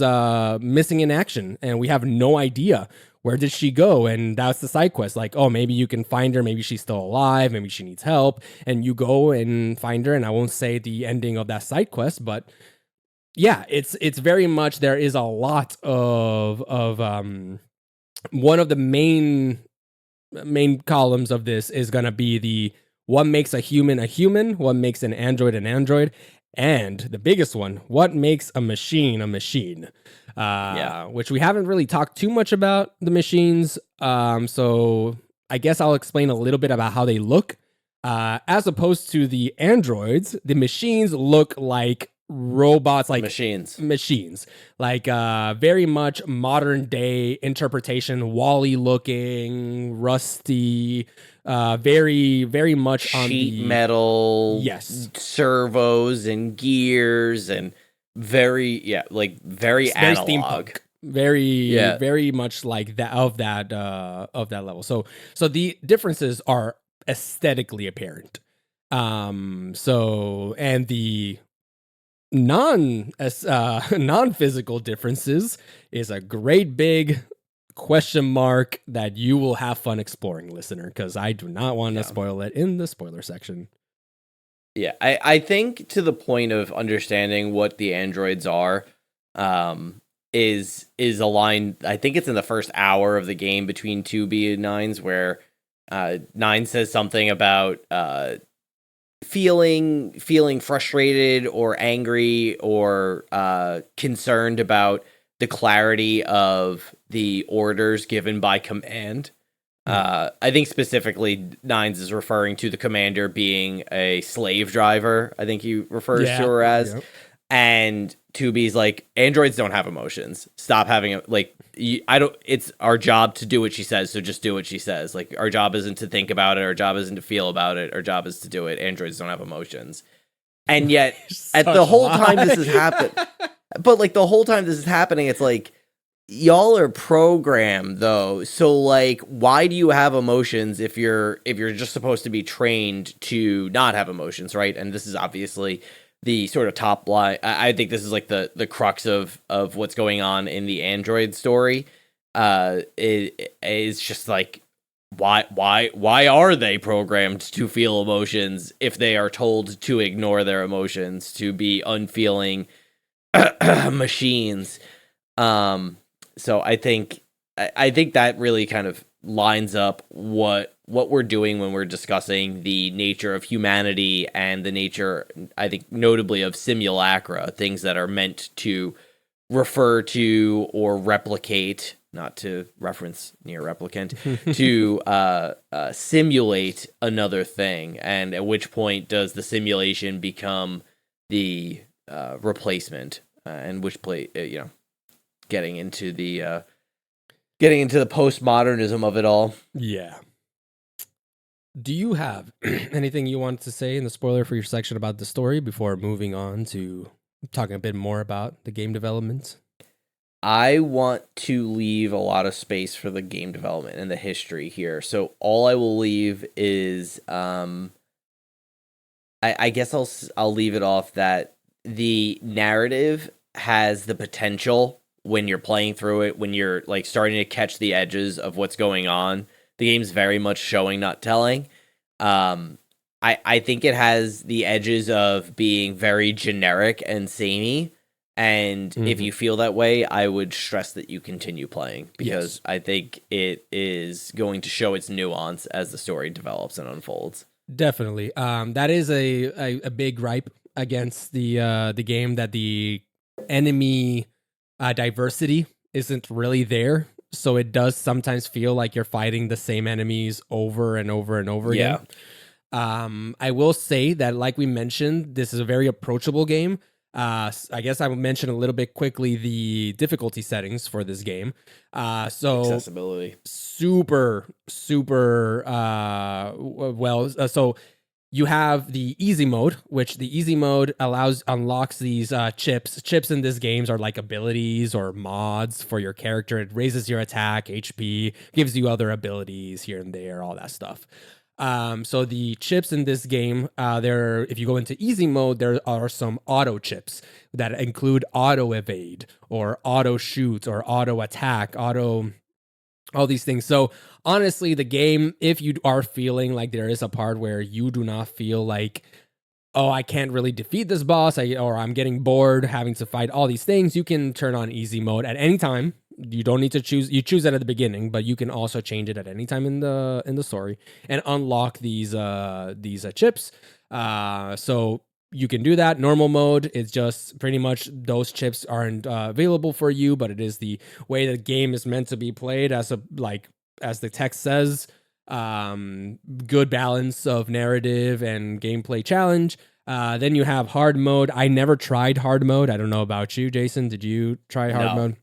missing in action, and we have no idea where did she go. And that's the side quest, like, oh, maybe you can find her, maybe she's still alive, maybe she needs help, and you go and find her. And I won't say the ending of that side quest, but yeah, it's very much, there is a lot of one of the main columns of this is going to be the what makes a human, what makes an android, and the biggest one, what makes a machine, which we haven't really talked too much about the machines. So I guess I'll explain a little bit about how they look. As opposed to the androids, the machines look like robots, like machines, like very much modern day interpretation, Wall-E looking, rusty, very, very much on
sheet metal, servos and gears, and very analog,
very much like that of that level. So the differences are aesthetically apparent. So, and the non-physical differences is a great big question mark that you will have fun exploring, listener, because I do not want to spoil it in the spoiler section.
Yeah, I think to the point of understanding what the androids are, is a line, I think it's in the first hour of the game between 2B and 9's, where 9 says something about feeling frustrated or angry or concerned about the clarity of the orders given by command. I think specifically Nines is referring to the commander being a slave driver. I think he refers to her as.
Yep.
And 2B's like, androids don't have emotions. Stop having I don't. It's our job to do what she says, so just do what she says. Like, our job isn't to think about it. Our job isn't to feel about it. Our job is to do it. Androids don't have emotions. And yet, at the whole time this has happened, but like the whole time this is happening, it's like, y'all are programmed though. So like, why do you have emotions if you're just supposed to be trained to not have emotions, right? And this is obviously the sort of top line. I think this is like the crux of what's going on in the Android story. It is just like, why are they programmed to feel emotions if they are told to ignore their emotions, to be unfeeling machines? So I think that really kind of lines up what we're doing when we're discussing the nature of humanity and the nature, I think, notably of simulacra, things that are meant to refer to or replicate, not to reference Nier Replicant, to simulate another thing, and at which point does the simulation become the replacement, and which getting into the postmodernism of it all.
Yeah. Do you have anything you want to say in the spoiler for your section about the story before moving on to talking a bit more about the game development?
I want to leave a lot of space for the game development and the history here. So all I will leave is, I guess I'll leave it off that the narrative has the potential, when you're playing through it, when you're like starting to catch the edges of what's going on. The game's very much showing, not telling. I think it has the edges of being very generic and samey. And if you feel that way, I would stress that you continue playing, because I think it is going to show its nuance as the story develops and unfolds.
Definitely. That is a big gripe against the game, that the enemy diversity isn't really there. So it does sometimes feel like you're fighting the same enemies over and over and over again. I will say that, like we mentioned, this is a very approachable game. I guess I will mention a little bit quickly the difficulty settings for this game. So
accessibility,
super well. So you have the easy mode, which the easy mode unlocks these chips. Chips in this games are like abilities or mods for your character. It raises your attack, HP, gives you other abilities here and there, all that stuff. So the chips in this game, if you go into easy mode, there are some auto chips that include auto evade or auto shoot or auto attack, all these things. So honestly, the game, if you are feeling like there is a part where you do not feel like, oh, I can't really defeat this boss, or I'm getting bored having to fight all these things, you can turn on easy mode at any time. You don't need to choose. You choose it at the beginning, but you can also change it at any time in the story and unlock these chips. So you can do that. Normal mode is just pretty much those chips aren't available for you, but it is the way the game is meant to be played, as the text says. Good balance of narrative and gameplay challenge. Then you have hard mode. I never tried hard mode. I don't know about you, Jason. Did you try hard mode?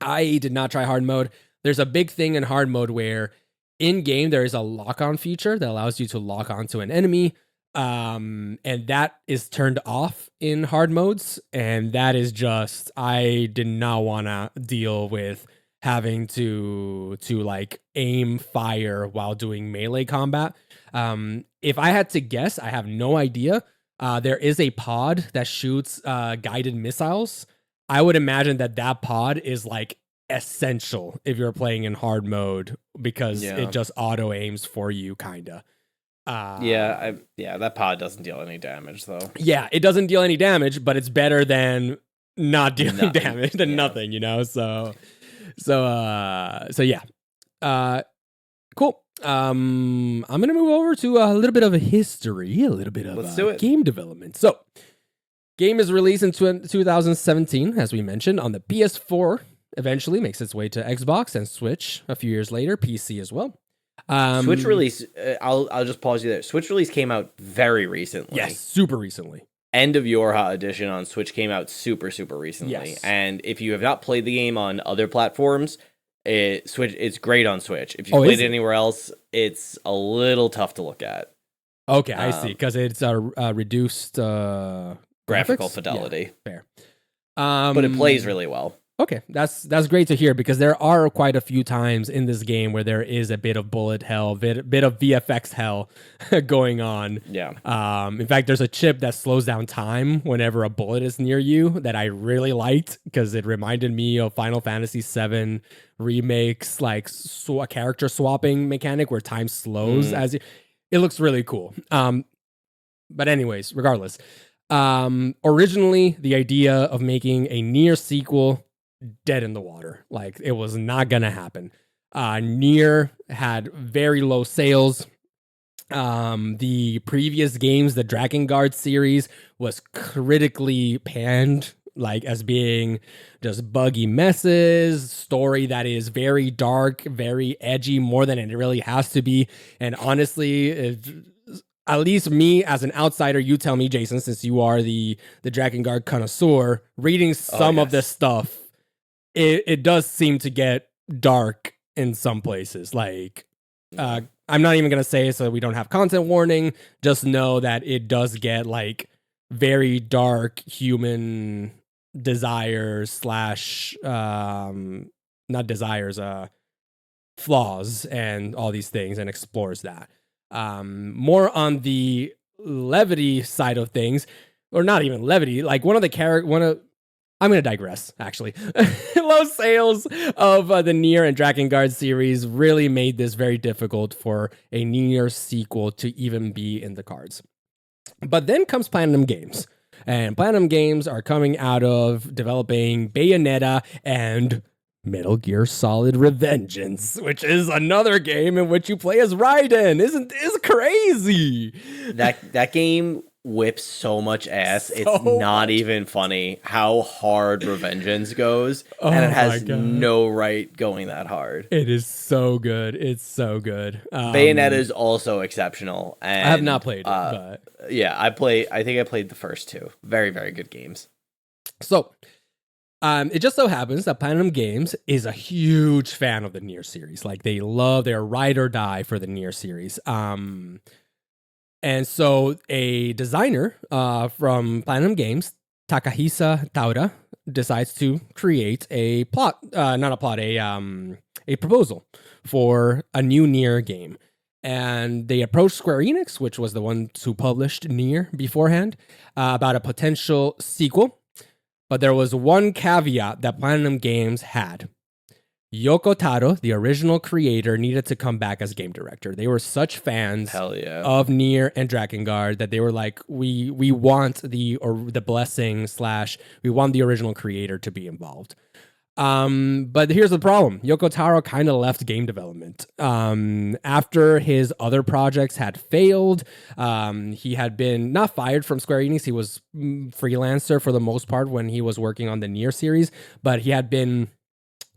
I did not try hard mode. There's a big thing in hard mode where in game there is a lock-on feature that allows you to lock onto an enemy. And that is turned off in hard modes. And that is just, I did not want to deal with having to like aim fire while doing melee combat. If I had to guess, I have no idea. There is a pod that shoots guided missiles. I would imagine that pod is like essential if you're playing in hard mode, because it just auto aims for you, kinda.
That pod doesn't deal any damage though.
Yeah, it doesn't deal any damage, but it's better than not dealing damage than nothing, you know. So yeah. Cool. I'm gonna move over to a little bit of a history, a little bit of game development. So, game is released in 2017, as we mentioned, on the PS4. Eventually makes its way to Xbox and Switch a few years later, PC as well.
Switch release. I'll just pause you there. Switch release came out very recently.
Yes, super recently.
End of Yorha edition on Switch came out super recently.
Yes.
And if you have not played the game on other platforms, it's great on Switch. If you played it anywhere else, it's a little tough to look at.
Okay, I see, because it's a reduced
graphical
graphics?
fidelity.
Yeah, fair.
But it plays really well.
Okay, that's great to hear, because there are quite a few times in this game where there is a bit of bullet hell, bit of VFX hell going on.
Yeah.
In fact, there's a chip that slows down time whenever a bullet is near you that I really liked, because it reminded me of Final Fantasy VII remakes, like a character swapping mechanic where time slows as it looks really cool. But anyways, regardless, originally the idea of making a Nier sequel, dead in the water. Like, it was not gonna happen. Nier had very low sales. The previous games, the Drakengard series, was critically panned, like as being just buggy messes, story that is very dark, very edgy, more than it really has to be. And honestly, at least me as an outsider, you tell me, Jason, since you are the Drakengard connoisseur, reading some of this stuff, it does seem to get dark in some places. Like, I'm not even going to say it so we don't have content warning. Just know that it does get like very dark human desires slash, not desires, flaws and all these things, and explores that. More on the levity side of things, or not even levity, like I'm going to digress, actually. Low sales of the Nier and Drakengard series really made this very difficult for a Nier sequel to even be in the cards. But then comes Platinum Games. And Platinum Games are coming out of developing Bayonetta and Metal Gear Solid Revengeance, which is another game in which you play as Raiden. It's crazy.
That game whips so much ass. It's not even funny how hard Revengeance goes, and it has no right going that hard.
It is so good. It's so good.
Bayonetta is also exceptional. And,
I have not played it, but
yeah, I think I played the first two. Very, very good games.
So, it just so happens that Platinum Games is a huge fan of the Nier series. Like, they're ride or die for the Nier series. And so a designer from Platinum Games, Takahisa Taura, decides to create a proposal for a new Nier game. And they approached Square Enix, which was the one who published Nier beforehand, about a potential sequel. But there was one caveat that Platinum Games had. Yoko Taro, the original creator, needed to come back as game director. They were such fans of Nier and Drakengard that they were like, we want the blessing / we want the original creator to be involved. But here's the problem. Yoko Taro kind of left game development. After his other projects had failed, he had been not fired from Square Enix. He was freelancer for the most part when he was working on the Nier series, but he had been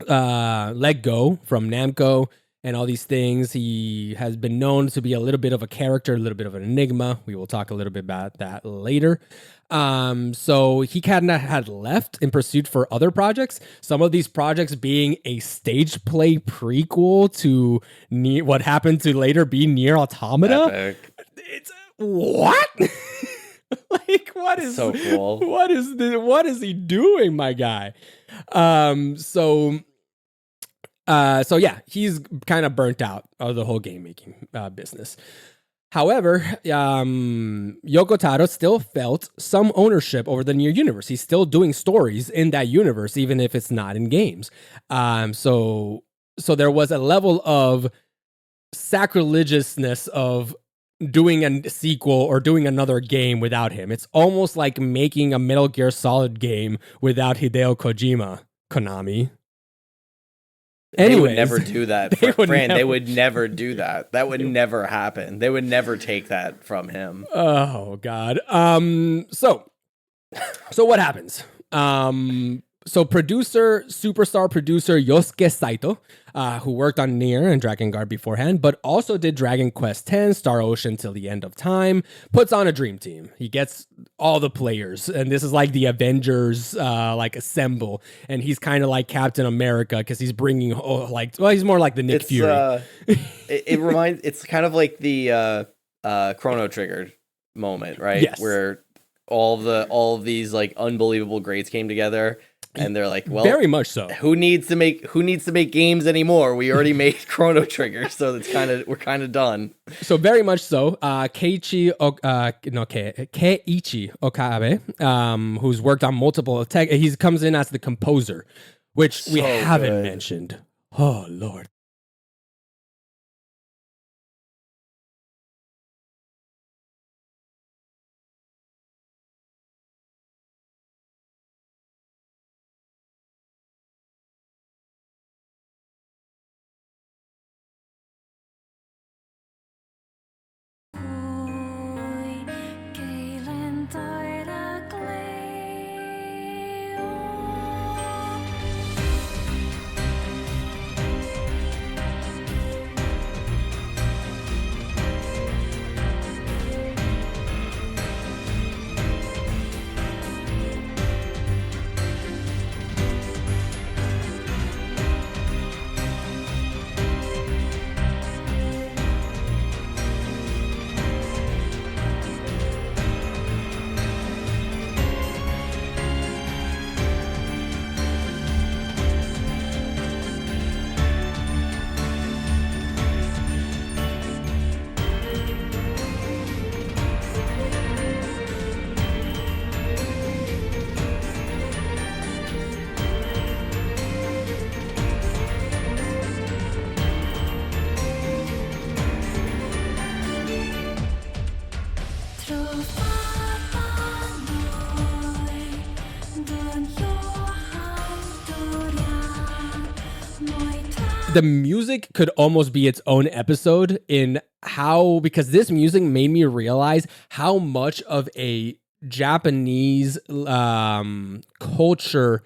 let go from Namco and all these things. He has been known to be a little bit of a character, a little bit of an enigma. We will talk a little bit about that later. So he kind of had left in pursuit for other projects. Some of these projects being a stage play prequel to what happened to later be Nier Automata.
Epic.
It's what? Like, what is
so cool?
What is he doing, my guy? So yeah, he's kind of burnt out of the whole game making business. However, Yoko Taro still felt some ownership over the Nier universe. He's still doing stories in that universe, even if it's not in games. So there was a level of sacrilegiousness of doing a sequel or doing another game without him. It's almost like making a Metal Gear Solid game without Hideo Kojima, Konami.
Anyways, they would never do that. Fran, they would never do that. That would never happen. They would never take that from him.
Oh, God. So what happens? So superstar producer Yosuke Saito, who worked on Nier and Dragon Guard beforehand, but also did Dragon Quest X, Star Ocean Till the End of Time, puts on a dream team. He gets all the players, and this is like the Avengers like assemble, and he's kind of like Captain America because he's bringing he's more like the Nick Fury.
It reminds, it's kind of like the Chrono Trigger moment, right?
Yes.
Where all of these like unbelievable greats came together. And they're like, well,
very much so.
Who needs to make games anymore? We already made Chrono Trigger, so we're kind of done.
So very much so. Keiichi Okabe, who's worked on multiple tech. He comes in as the composer, which we haven't mentioned. Oh Lord. The music could almost be its own episode in how, because this music made me realize how much of a Japanese culture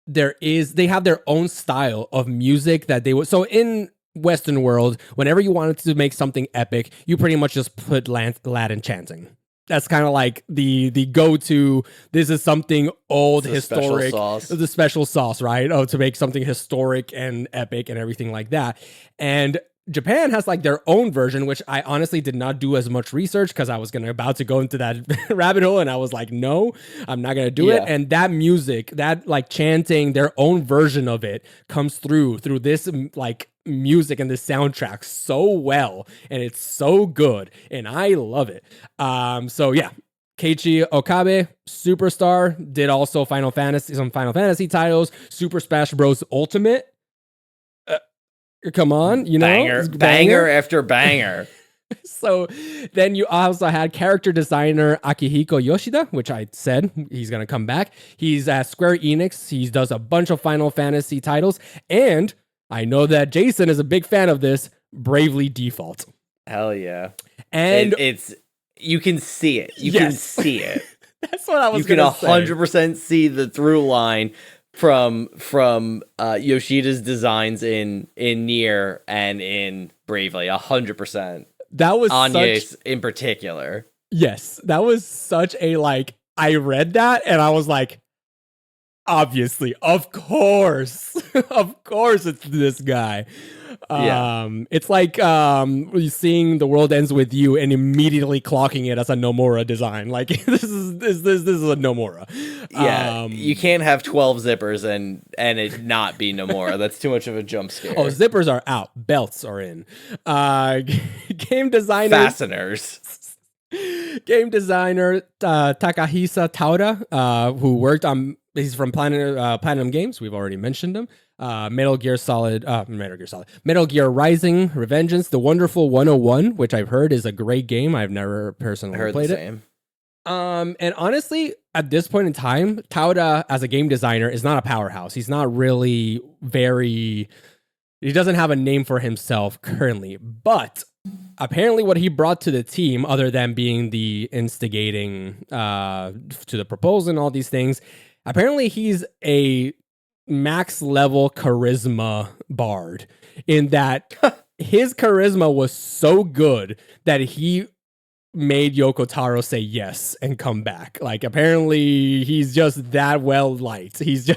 there is. They have their own style of music that they would. So in Western world, whenever you wanted to make something epic, you pretty much just put Latin chanting. That's kind of like the go-to. This is something old, historic. The special sauce, right? Oh, to make something historic and epic and everything like that. And Japan has like their own version, which I honestly did not do as much research because I was about to go into that rabbit hole, and I was like, no, I'm not gonna do it. And that music, that like chanting, their own version of it comes through this like music and the soundtrack so well, and it's so good, and I love it. So yeah, Keiichi Okabe, superstar, did also some Final Fantasy titles, Super Smash Bros. Ultimate. Come on, you know,
banger after banger.
So then you also had character designer Akihiko Yoshida, which I said he's going to come back. He's at Square Enix. He does a bunch of Final Fantasy titles. And I know that Jason is a big fan of this, Bravely Default.
Hell yeah.
And
you can see it. You can see it.
That's what I was going to say.
You can 100% see the through line from Yoshida's designs in Nier and in Bravely. 100%.
That was
Anya's in particular.
Yes, that was such a like. I read that and I was like, obviously, of course, it's this guy. It's like seeing The World Ends With You and immediately clocking it as a Nomura design. Like this is a Nomura.
Yeah, you can't have 12 zippers and it not be Nomura. That's too much of a jump scare.
Oh, zippers are out, belts are in. Game designer
fasteners.
Game designer Takahisa Taura, who worked on. He's from Platinum Games. We've already mentioned him. Metal Gear Rising, Revengeance, The Wonderful 101, which I've heard is a great game. I've never personally played it. And honestly, at this point in time, Taura as a game designer is not a powerhouse. He's not really he doesn't have a name for himself currently, but apparently what he brought to the team, other than being the instigating to the proposal and all these things, Apparently, he's a max level charisma bard in that his charisma was so good that he made Yoko Taro say yes and come back. Like, apparently he's just that well liked. He's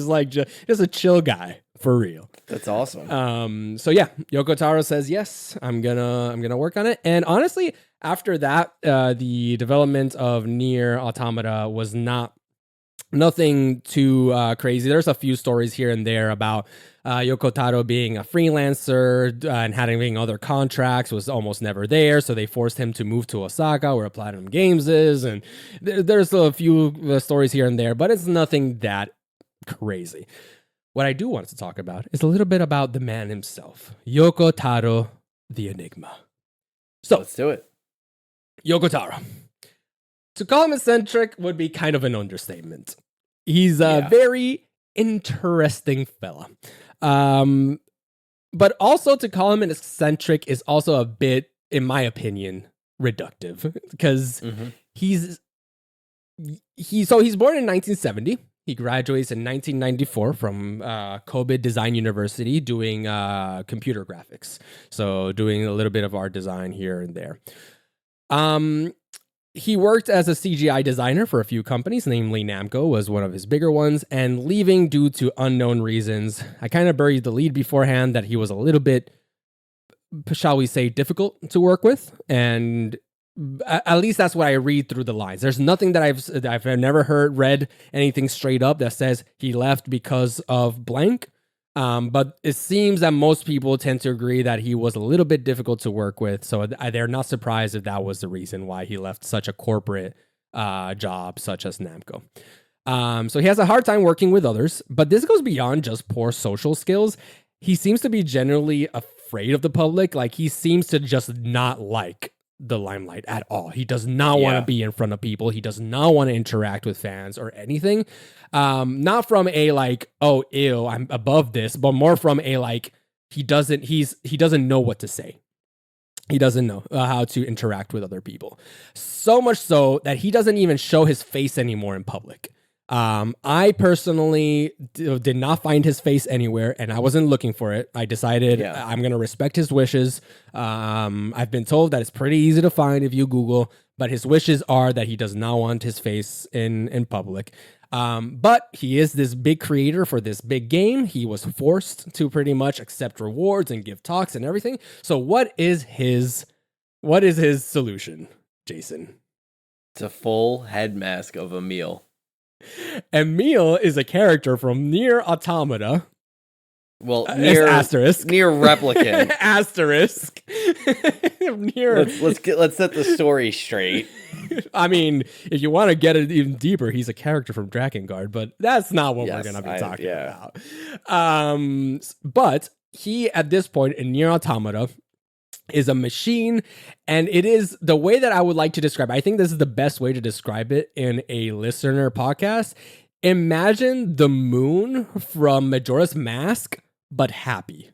like just a chill guy for real.
That's awesome.
So yeah, Yoko Taro says yes. I'm gonna work on it. And honestly, after that, the development of Nier Automata was nothing too crazy. There's a few stories here and there about Yoko Taro being a freelancer and having other contracts, was almost never there. So they forced him to move to Osaka, where Platinum Games is. And there's a few stories here and there, but it's nothing that crazy. What I do want to talk about is a little bit about the man himself, Yoko Taro, the Enigma. So
let's do it.
Yoko Taro. To call him eccentric would be kind of an understatement. He's a very interesting fella. But also to call him an eccentric is also a bit, in my opinion, reductive. Because he's born in 1970. He graduates in 1994 from Kobe Design University doing computer graphics. So doing a little bit of art design here and there. He worked as a CGI designer for a few companies, namely Namco was one of his bigger ones, and leaving due to unknown reasons. I kind of buried the lead beforehand that he was a little bit, shall we say, difficult to work with, and at least that's what I read through the lines. There's nothing that I've never read anything straight up that says he left because of blank. But it seems that most people tend to agree that he was a little bit difficult to work with. So they're not surprised if that was the reason why he left such a corporate job such as Namco. So he has a hard time working with others, but this goes beyond just poor social skills. He seems to be generally afraid of the public. Like, he seems to just not like the limelight at all. He does not want to be in front of people. He does not want to interact with fans or anything. Not from a like, oh, ew, I'm above this, but more from a like, he doesn't know what to say. He doesn't know how to interact with other people. So much so that he doesn't even show his face anymore in public. I personally did not find his face anywhere, and I wasn't looking for it. I decided I'm going to respect his wishes. I've been told that it's pretty easy to find if you Google, but his wishes are that he does not want his face in public. But he is this big creator for this big game. He was forced to pretty much accept rewards and give talks and everything. So what is his solution, Jason?
It's a full head mask of Emil.
Emil is a character from Nier Automata.
Well, Nier
asterisk.
Nier Replicant.
Asterisk. Nier.
Let's set the story straight.
I mean, if you want to get it even deeper, he's a character from Drakengard, but that's not what we're going to be talking about. But he, at this point in Nier Automata, is a machine, and it is the way that I would like to describe it. I think this is the best way to describe it in a listener podcast. Imagine the moon from Majora's Mask, but happy.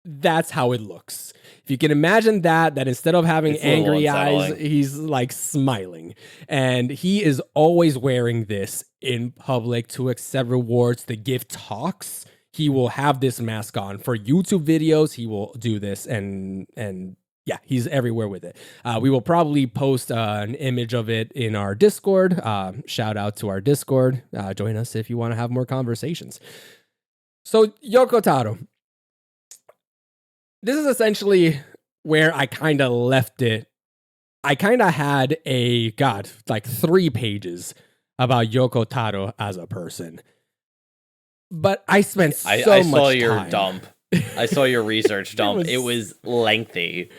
That's how it looks. If you can imagine that instead of having angry eyes, he's like smiling. And he is always wearing this in public to accept rewards, to give talks. He will have this mask on for YouTube videos. He will do this, and yeah, he's everywhere with it. We will probably post an image of it in our Discord. Shout out to our Discord. Join us if you want to have more conversations. So Yoko Taro, this is essentially where I kind of left it. I kind of had like 3 pages about Yoko Taro as a person. But I spent so much time. I
saw your dump. I saw your research dump. It was lengthy.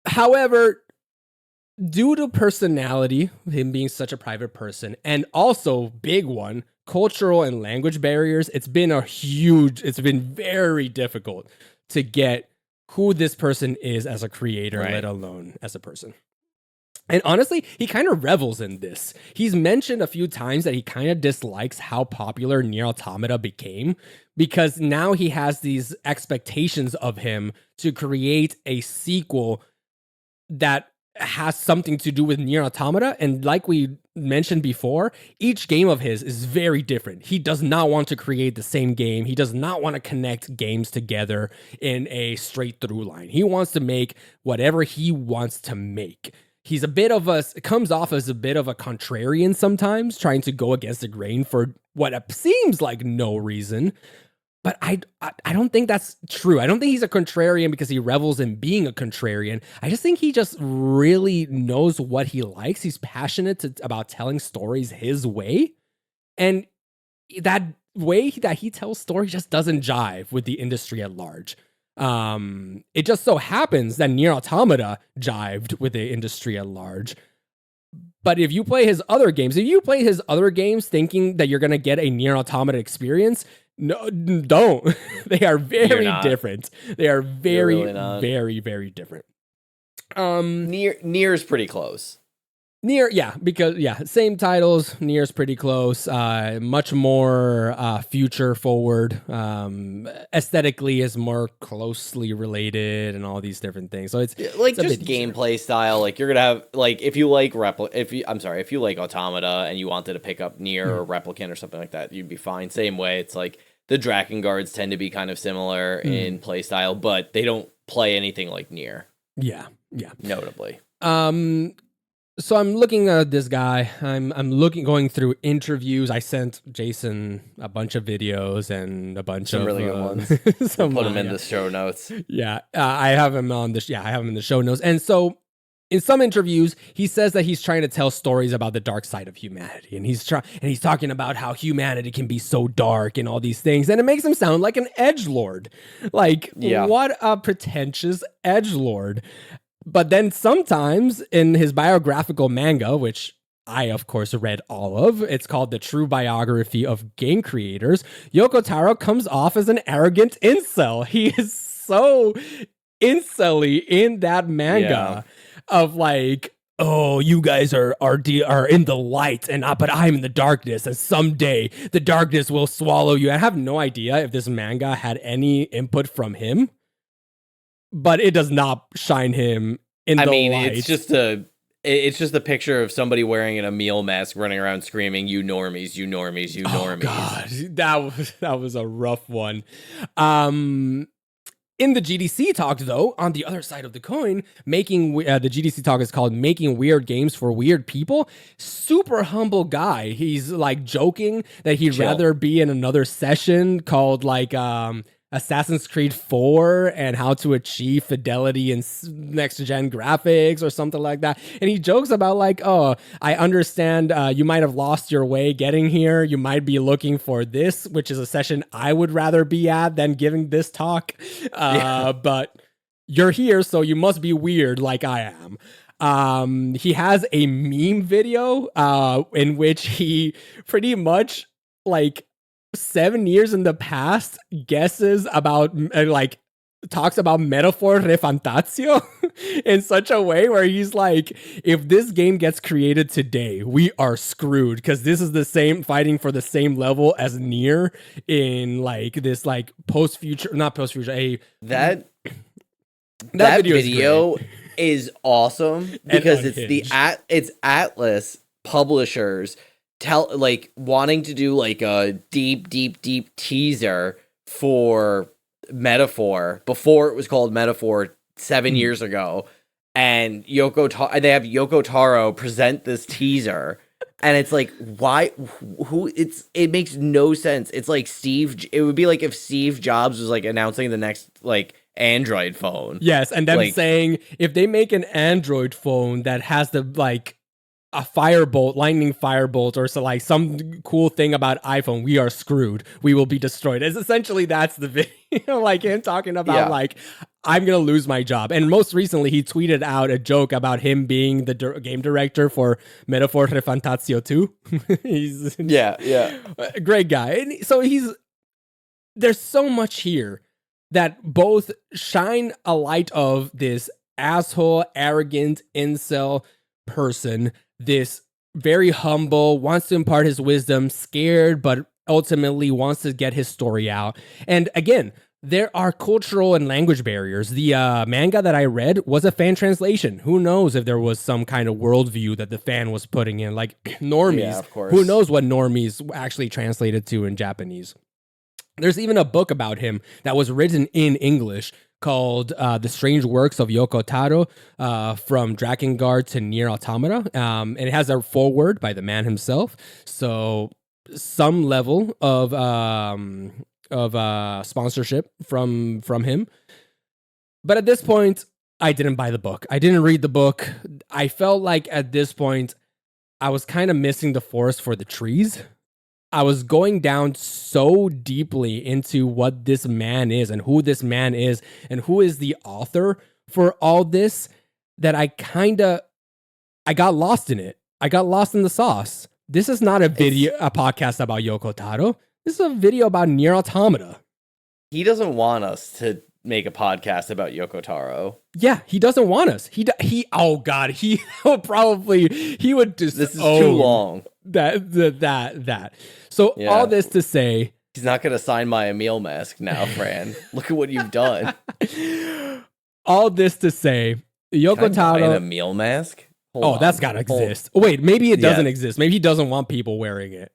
However, due to personality, him being such a private person, and also big one, cultural and language barriers, it's been very difficult to get who this person is as a creator, let alone as a person. And honestly, he kind of revels in this. He's mentioned a few times that he kind of dislikes how popular Nier Automata became, because now he has these expectations of him to create a sequel that has something to do with Nier Automata. And like we mentioned before, each game of his is very different. He does not want to create the same game. He does not want to connect games together in a straight through line. He wants to make whatever he wants to make. He's a bit of comes off as a bit of a contrarian sometimes, trying to go against the grain for what seems like no reason. But I don't think that's true. I don't think he's a contrarian because he revels in being a contrarian. I just think he just really knows what he likes. He's passionate about telling stories his way. And that way that he tells stories just doesn't jive with the industry at large. It just so happens that Nier Automata jived with the industry at large. But if you play his other games, thinking that you're going to get a Nier Automata experience, no, don't. They are very different. They are very, really very, very different.
Nier is pretty close.
Nier, because same titles. Nier's pretty close. Much more future forward. Aesthetically is more closely related, and all these different things. So it's
like just gameplay style. Like you're gonna have like if you like if you like Automata and you wanted to pick up Nier or Replicant or something like that, you'd be fine. Same way, it's like the Drakengard's tend to be kind of similar in play style, but they don't play anything like Nier.
Yeah.
Notably.
So I'm looking at this guy. I'm going through interviews. I sent Jason a bunch of videos and a bunch of
really good ones. We'll put them in the show notes.
Yeah, I have him on the. I have him in the show notes. And so, in some interviews, he says that he's trying to tell stories about the dark side of humanity, and he's talking about how humanity can be so dark and all these things, and it makes him sound like an edgelord. Like, what a pretentious edgelord. But then sometimes in his biographical manga, which I, of course, read all of, it's called The True Biography of Game Creators, Yoko Taro comes off as an arrogant incel. He is so incel-y in that manga of like, oh, you guys are in the light, but I'm in the darkness, and someday the darkness will swallow you. I have no idea if this manga had any input from him, but it does not shine him in the light.
It's just a picture of somebody wearing an Emil mask running around screaming, "You normies, you normies, you normies."
Oh God, that was a rough one. In the GDC talk, though, on the other side of the coin, the GDC talk is called "Making Weird Games for Weird People." Super humble guy. He's like joking that he'd rather be in another session called like Assassin's Creed 4 and how to achieve fidelity in next-gen graphics or something like that. And he jokes about like, oh, I understand you might have lost your way getting here. You might be looking for this, which is a session I would rather be at than giving this talk. But you're here, so you must be weird like I am. He has a meme video in which he pretty much like 7 years in the past guesses about talks about metaphor refantatio in such a way where he's like, if this game gets created today, we are screwed because this is the same fighting for the same level as Nier in like this like that
video is awesome because it's Atlas publishers wanting to do like a deep teaser for Metaphor before it was called Metaphor 7 years ago, and they have Yoko Taro present this teaser, and it's like, why? It makes no sense. It's like it would be like if Steve Jobs was like announcing the next like Android phone.
Yes, and them saying if they make an Android phone that has the like a lightning firebolt, or so like some cool thing about iPhone, we are screwed. We will be destroyed. It's essentially that's the video, like him talking about like, I'm gonna lose my job. And most recently, he tweeted out a joke about him being the game director for Metaphor Refantatio 2. He's a great guy. And so there's so much here that both shine a light of this asshole, arrogant incel person, this very humble, wants to impart his wisdom, scared, but ultimately wants to get his story out. And again, there are cultural and language barriers. The manga that I read was a fan translation. Who knows if there was some kind of worldview that the fan was putting in, like normies.
Yeah, of course.
Who knows what normies actually translated to in Japanese? There's even a book about him that was written in English called The Strange Works of Yoko Taro, from Drakengard to Nier Automata. And it has a foreword by the man himself. So some level of sponsorship from him. But at this point, I didn't buy the book. I didn't read the book. I felt like at this point, I was kind of missing the forest for the trees. I was going down so deeply into what this man is and who this man is and who is the author for all this that I got lost in it. I got lost in the sauce. This is not a podcast about Yoko Taro. This is a video about Nier Automata.
He doesn't want us to make a podcast about Yoko Taro.
Yeah, he doesn't want us. Oh God, he would just.
This is too long.
That. So all this to say,
he's not going to sign my Emil mask now, Fran. Look at what you've done.
All this to say, Yoko Taro.
An Emil mask?
That's gotta exist. Wait, maybe it doesn't exist. Maybe he doesn't want people wearing it.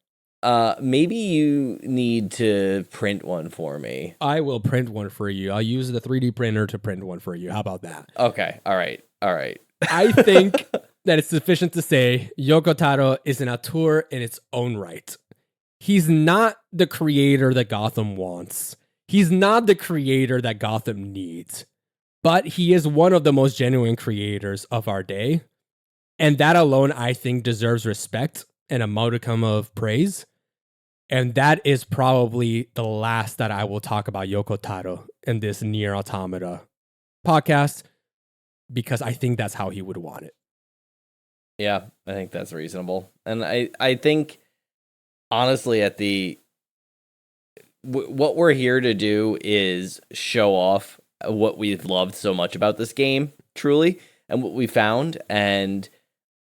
Maybe you need to print one for me.
I will print one for you. I'll use the 3D printer to print one for you. How about that?
Okay. All right.
I think that it's sufficient to say Yoko Taro is an auteur in its own right. He's not the creator that Gotham wants. He's not the creator that Gotham needs. But he is one of the most genuine creators of our day. And that alone, I think, deserves respect and a modicum of praise. And that is probably the last that I will talk about Yoko Taro in this Nier Automata podcast, because I think that's how he would want it.
Yeah, I think that's reasonable. And I think, honestly, what we're here to do is show off what we've loved so much about this game, truly, and what we found. And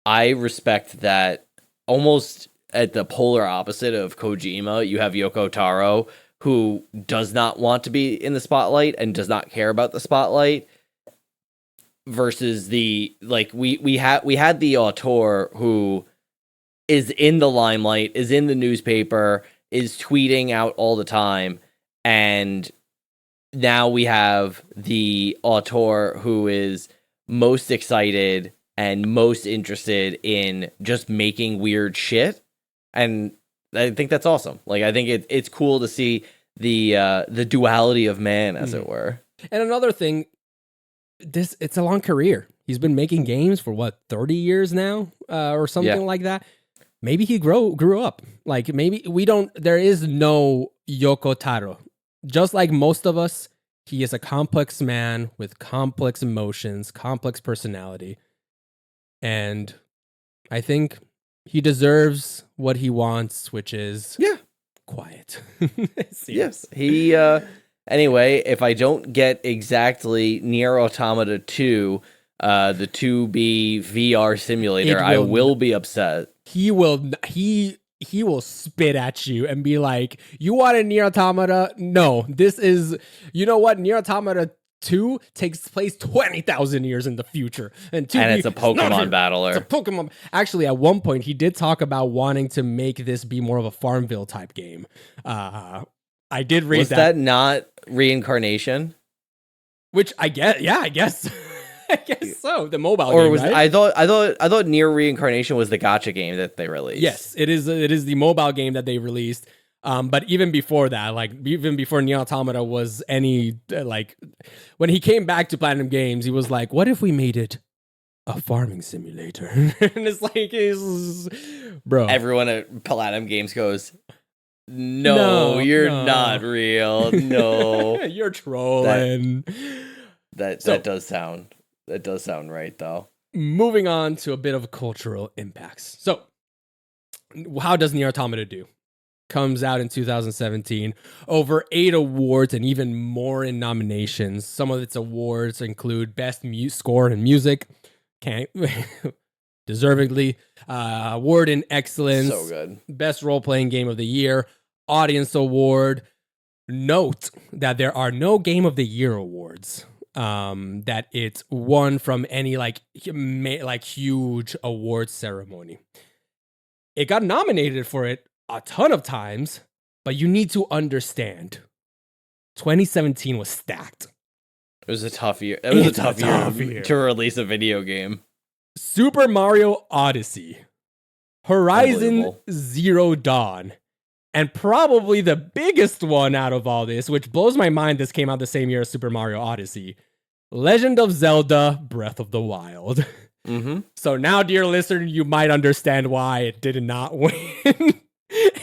I respect that. Almost at the polar opposite of Kojima, you have Yoko Taro, who does not want to be in the spotlight and does not care about the spotlight, versus we had the auteur who is in the limelight, is in the newspaper, is tweeting out all the time, and now we have the auteur who is most excited and most interested in just making weird shit. And I think that's awesome. Like, I think it's cool to see the duality of man, as it were.
And another thing, it's a long career. He's been making games for 30 years now, or something like that. Maybe he grew up. Like, maybe there is no Yoko Taro. Just like most of us, he is a complex man with complex emotions, complex personality. And I think he deserves what he wants, which is quiet.
Yes. He anyway, if I don't get exactly Nier Automata 2, the 2B VR simulator, I will be upset.
He will spit at you and be like, "You want a Nier Automata? No, this is, you know what? Nier Automata 2 takes place 20,000 years in the future. And
it's a Pokemon battler.
It's a Pokemon. Actually, at one point, he did talk about wanting to make this be more of a Farmville type game. I did read that.
Was that not Reincarnation?
Which I guess, I guess so. The mobile
or
game,
was
right?
I thought Nier Reincarnation was the gacha game that they released.
Yes, it is. It is the mobile game that they released. But even before that, even before Nier Automata was any, when he came back to Platinum Games, he was like, what if we made it a farming simulator? And it's like, bro.
Everyone at Platinum Games goes, no, you're not real. No.
You're trolling.
That does sound right, though.
Moving on to a bit of cultural impacts. So, how does Nier Automata do? Comes out in 2017, over 8 awards and even more in nominations. Some of its awards include Best Score in Music, deservedly, Award in Excellence,
so good.
Best Role-Playing Game of the Year, Audience Award, Note that there are no Game of the Year awards. That it's won from any like huge award ceremony. It got nominated for it a ton of times, but you need to understand, 2017 was stacked.
It was a tough year. It was a tough year to release a video game.
Super Mario Odyssey, Horizon Zero Dawn, and probably the biggest one out of all this, which blows my mind this came out the same year as Super Mario Odyssey, Legend of Zelda Breath of the Wild.
Mm-hmm.
So now, dear listener, you might understand why it did not win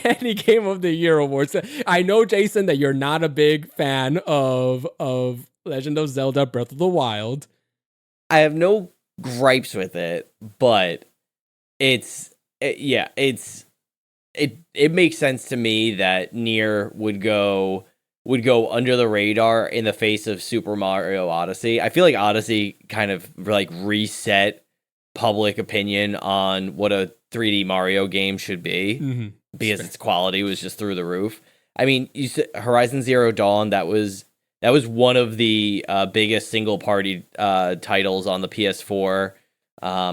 any Game of the Year awards. I know, Jason, that you're not a big fan of Legend of Zelda Breath of the Wild.
I have no gripes with it, but it makes sense to me that Nier would go under the radar in the face of Super Mario Odyssey. I feel like Odyssey kind of like reset public opinion on what a 3D Mario game should be, because its quality was just through the roof. I mean, you said Horizon Zero Dawn, that was one of the biggest single party titles on the PS4.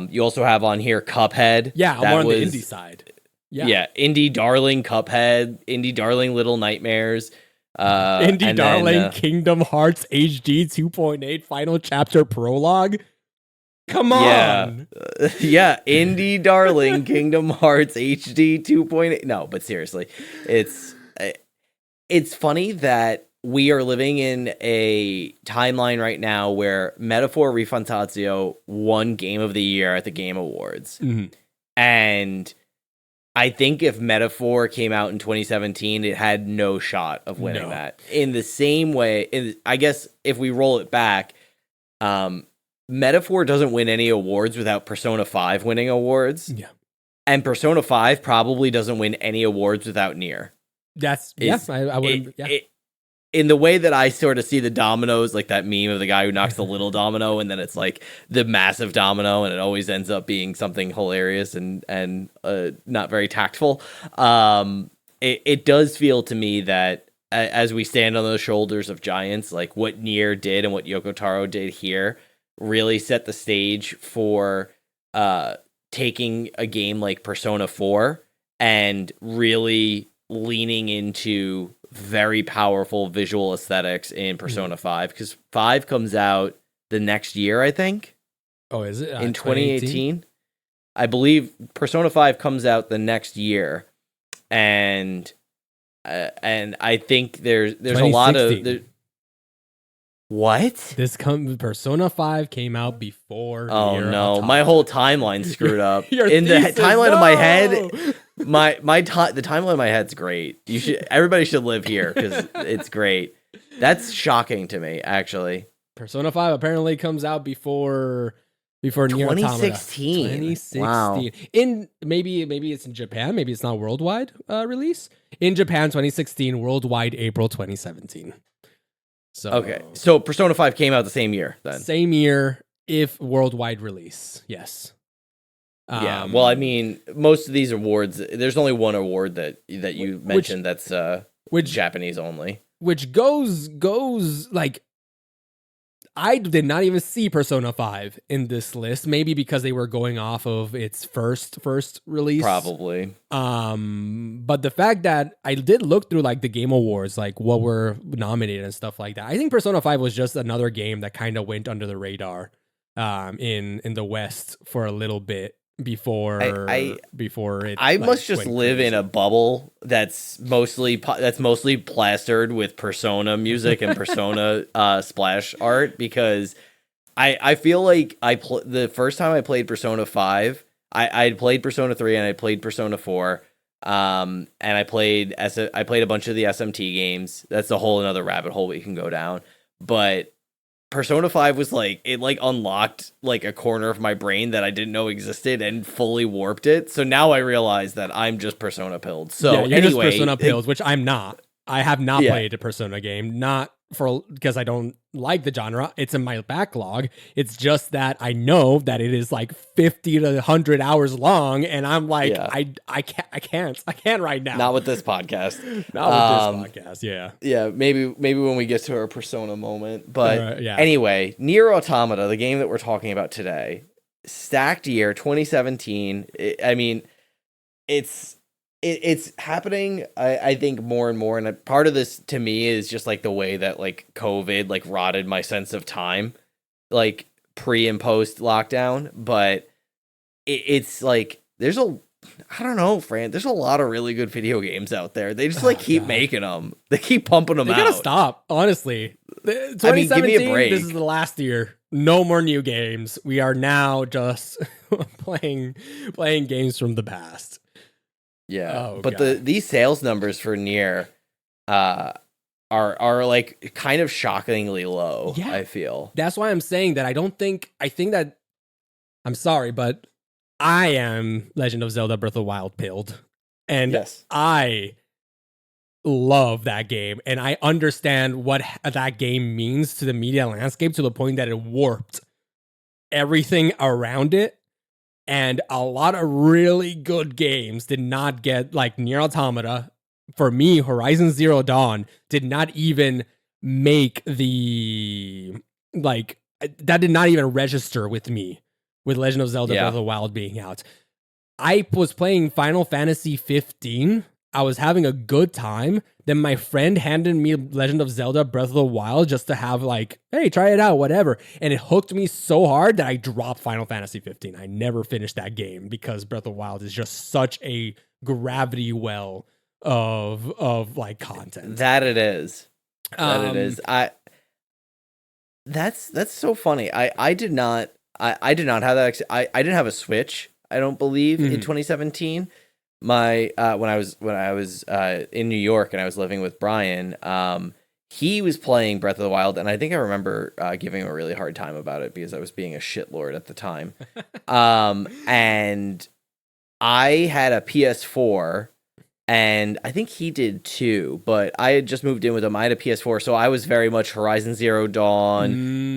You also have on here Cuphead.
Yeah, I'm on the indie side.
Yeah, indie darling Cuphead, indie darling Little Nightmares.
Indie darling Kingdom Hearts HD 2.8 Final Chapter Prologue. Come on.
Yeah, indie darling Kingdom Hearts HD 2.8. No, but seriously, it's funny that we are living in a timeline right now where Metaphor Refantatio won Game of the Year at the Game Awards.
Mm-hmm.
And I think if Metaphor came out in 2017, it had no shot of winning that. In the same way, I guess if we roll it back, Metaphor doesn't win any awards without Persona 5 winning awards.
Yeah.
And Persona 5 probably doesn't win any awards without Nier.
I would.
In the way that I sort of see the dominoes, like that meme of the guy who knocks the little domino, and then it's like the massive domino, and it always ends up being something hilarious and not very tactful. It does feel to me that as we stand on the shoulders of giants, like what Nier did and what Yoko Taro did here really set the stage for taking a game like Persona 4 and really leaning into very powerful visual aesthetics in Persona 5, because 5 comes out the next year, I think.
Oh, is it?
In 2018? I believe Persona 5 comes out the next year, and I think there's a lot of... What?
Persona 5 came out before.
Oh
Nier
no,
Automata.
my whole timeline's screwed up.
In
the timeline of my head, the timeline of my head's great. Everybody should live here because it's great. That's shocking to me, actually.
Persona 5 apparently comes out before Nier Automata.
2016. Wow.
Maybe it's in Japan. Maybe it's not worldwide release. In Japan, 2016. Worldwide, April 2017. So,
okay, so Persona 5 came out the same year then.
Same year, if worldwide release, yes.
Yeah, well, I mean, most of these awards, there's only one award that you mentioned that's Japanese only.
Which goes like, I did not even see Persona 5 in this list, maybe because they were going off of its first release.
Probably.
But the fact that I did look through like the Game Awards, like what were nominated and stuff like that. I think Persona 5 was just another game that kind of went under the radar in the West for a little bit before it.
I must just live in a bubble that's mostly plastered with Persona music and Persona splash art, because I feel like the first time I played Persona 5, I had played Persona 3 and I played Persona 4, and I played a bunch of the SMT games. That's a whole another rabbit hole we can go down, but Persona 5 was like, it like unlocked like a corner of my brain that I didn't know existed and fully warped it. So now I realize that I'm just Persona pilled. So
yeah, you're
anyway,
just Persona pilled, which I'm not. I have not played a Persona game. Not because I don't like the genre. It's in my backlog. It's just that I know that it is like 50 to 100 hours long, and I'm like,
Yeah.
I can't right now.
Not with this podcast.
Not with this podcast. Yeah.
Yeah, maybe when we get to our Persona moment. But
Yeah.
anyway, Nier Automata, the game that we're talking about today, stacked year 2017. I mean, it's happening. I think more and more, and part of this to me is just like the way that like COVID like rotted my sense of time, like pre and post lockdown. But it's like I don't know, Fran. There's a lot of really good video games out there. They just like keep making them. They keep pumping them out.
They gotta stop. Honestly, 2017.
I mean, give me a break.
This is the last year. No more new games. We are now just playing games from the past.
Yeah, but these sales numbers for Nier are like kind of shockingly low. Yeah. I feel
that's why I'm saying that I think that I'm sorry, but I am Legend of Zelda Breath of the Wild pilled, and yes. I love that game, and I understand what that game means to the media landscape to the point that it warped everything around it. And a lot of really good games did not get, like Nier Automata. For me, Horizon Zero Dawn did not even make the, like, that did not even register with me, with Legend of Zelda Breath of the Wild being out. I was playing Final Fantasy 15. I was having a good time. Then my friend handed me Legend of Zelda Breath of the Wild just to have like, hey, try it out, whatever. And it hooked me so hard that I dropped Final Fantasy 15. I never finished that game because Breath of the Wild is just such a gravity well of like content.
That it is. It is. That's so funny. I did not have that. I didn't have a Switch, I don't believe, in 2017. My when I was in New York and I was living with Brian, he was playing Breath of the Wild, and I think I remember giving him a really hard time about it because I was being a shitlord at the time. And I had a PS4, and I think he did too, but I had just moved in with him. I had a PS4, so I was very much Horizon Zero Dawn,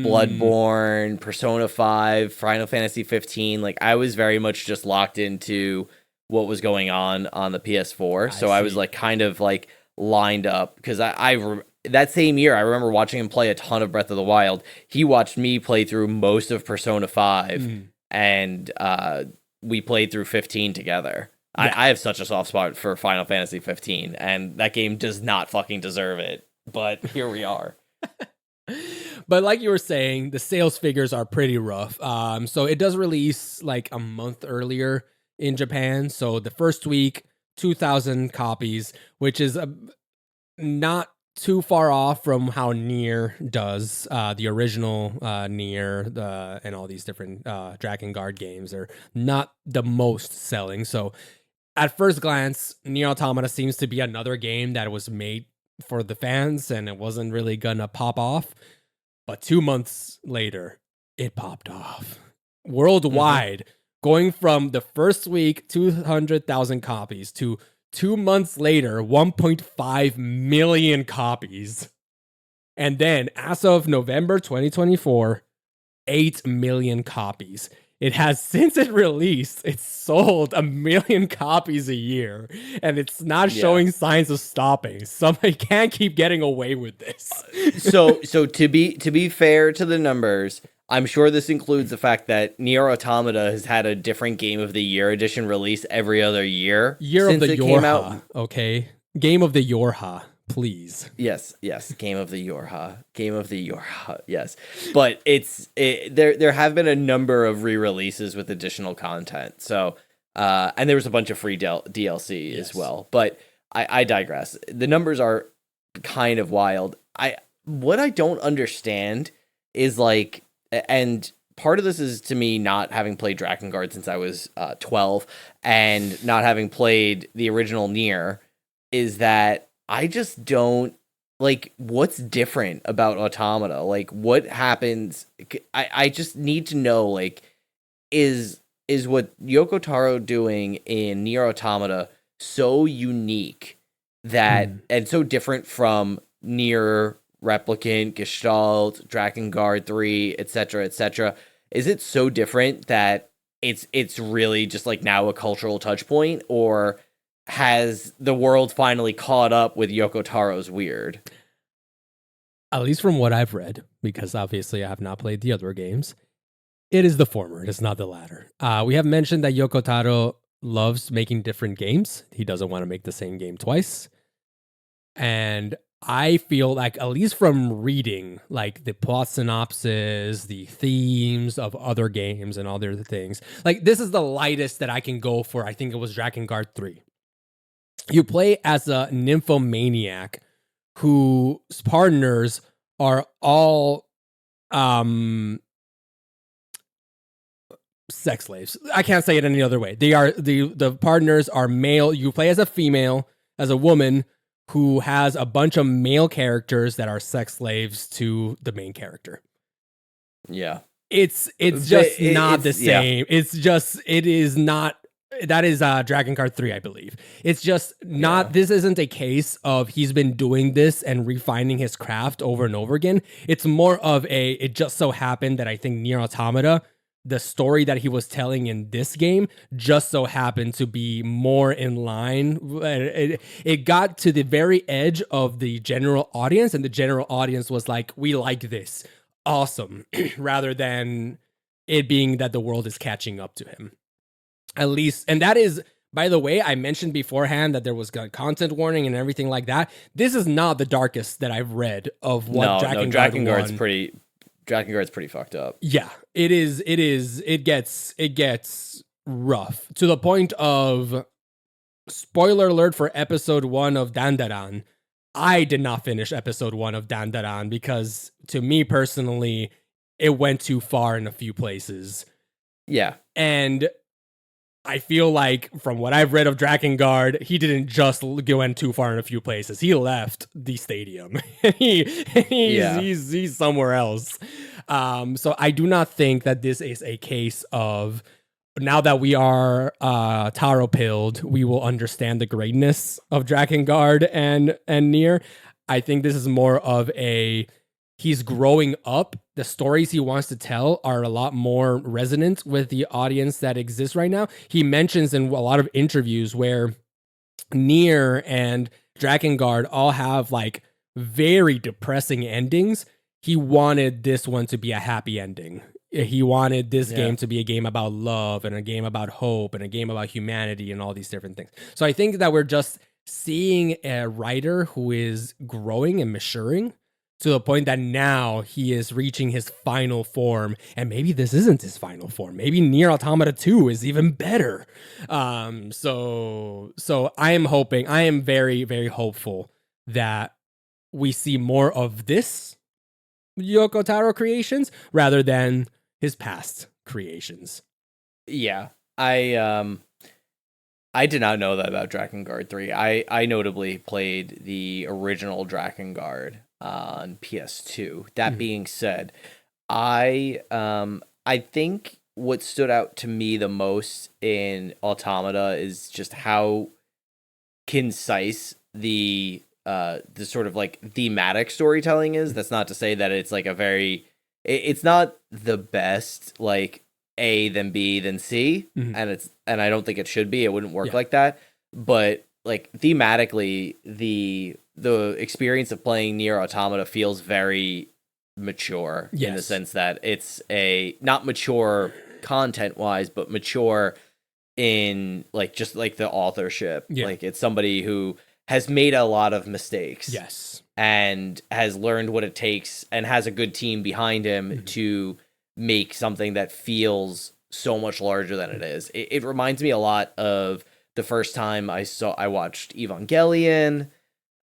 Bloodborne, Persona 5, Final Fantasy 15. Like, I was very much just locked into what was going on the PS4. So I was like kind of like lined up because that same year I remember watching him play a ton of Breath of the Wild. He watched me play through most of Persona 5 and we played through 15 together. Yeah. I have such a soft spot for Final Fantasy 15, and that game does not fucking deserve it, but here we are.
But like you were saying, the sales figures are pretty rough. So it does release like a month earlier in Japan. So the first week, 2,000 copies, which is not too far off from how Nier does. The original Nier and all these different Dragon Guard games are not the most selling. So at first glance, Nier Automata seems to be another game that was made for the fans and it wasn't really gonna pop off. But 2 months later, it popped off worldwide. Going from the first week, 200,000 copies to 2 months later, 1.5 million copies. And then, as of November 2024, 8 million copies. It has, since it released, it's sold 1 million copies a year. And it's not showing signs of stopping. Somebody can't keep getting away with this.
So to be fair to the numbers, I'm sure this includes the fact that Nier Automata has had a different Game of the Year edition release every other year.
Since it came out. Okay. Game of the Yorha, please.
Yes. Game of the Yorha. Yes. But there have been a number of re-releases with additional content. So, and there was a bunch of free DLC as well. But I digress. The numbers are kind of wild. What I don't understand is like, and part of this is to me not having played Dragon Guard since I was 12 and not having played the original Nier, is that I just don't like what's different about Automata. Like what happens? I just need to know, like, is what Yoko Taro doing in Nier Automata so unique that and so different from Nier Replicant, Gestalt, Drakengard 3, etc., etc. Is it so different that it's really just like now a cultural touch point, or has the world finally caught up with Yoko Taro's weird?
At least from what I've read, because obviously I have not played the other games, it is the former. It is not the latter. We have mentioned that Yoko Taro loves making different games. He doesn't want to make the same game twice. And I feel like, at least from reading, like the plot synopsis, the themes of other games and all the other things, like this is the lightest that I can go for. I think it was Drakengard 3. You play as a nymphomaniac whose partners are all sex slaves. I can't say it any other way. They are the partners are male. You play as a female, as a woman who has a bunch of male characters that are sex slaves to the main character.
Yeah.
It's just not the same. Yeah. It is not. That is Drakengard 3, I believe. It's just not, yeah. This isn't a case of he's been doing this and refining his craft over and over again. It's more of it just so happened that I think Nier Automata, the story that he was telling in this game, just so happened to be more in line. It got to the very edge of the general audience, and the general audience was like, we like this. Awesome. Rather than it being that the world is catching up to him. At least, and that is, by the way, I mentioned beforehand that there was content warning and everything like that. This is not the darkest that I've read of what
Drakengard's pretty fucked up.
Yeah, it is. It gets rough to the point of, spoiler alert for episode 1 of Dandadan. I did not finish episode 1 of Dandadan because, to me personally, it went too far in a few places.
Yeah,
and I feel like, from what I've read of Drakengard, he didn't just go in too far in a few places. He left the stadium. He's somewhere else. So I do not think that this is a case of, now that we are Taro pilled, we will understand the greatness of Drakengard and Nier. I think this is more of he's growing up. The stories he wants to tell are a lot more resonant with the audience that exists right now. He mentions in a lot of interviews where Nier and Drakengard all have like very depressing endings. He wanted this one to be a happy ending. He wanted this game to be a game about love and a game about hope and a game about humanity and all these different things. So I think that we're just seeing a writer who is growing and maturing to the point that now he is reaching his final form. And maybe this isn't his final form. Maybe Nier Automata 2 is even better. So I am very, very hopeful that we see more of this Yoko Taro creations rather than his past creations.
Yeah. I did not know that about Drakengard 3. I notably played the original Drakengard on PS2. That being said, I think what stood out to me the most in Automata is just how concise the sort of like thematic storytelling is. That's not to say that it's like it's not the best like A then B then C, and I don't think it should be. It wouldn't work like that. But like thematically, the experience of playing Nier Automata feels very mature in the sense that it's not mature content wise, but mature in like just like the authorship. Like it's somebody who has made a lot of mistakes.
Yes.
And has learned what it takes and has a good team behind him to make something that feels so much larger than it is. It reminds me a lot of the first time I watched Evangelion,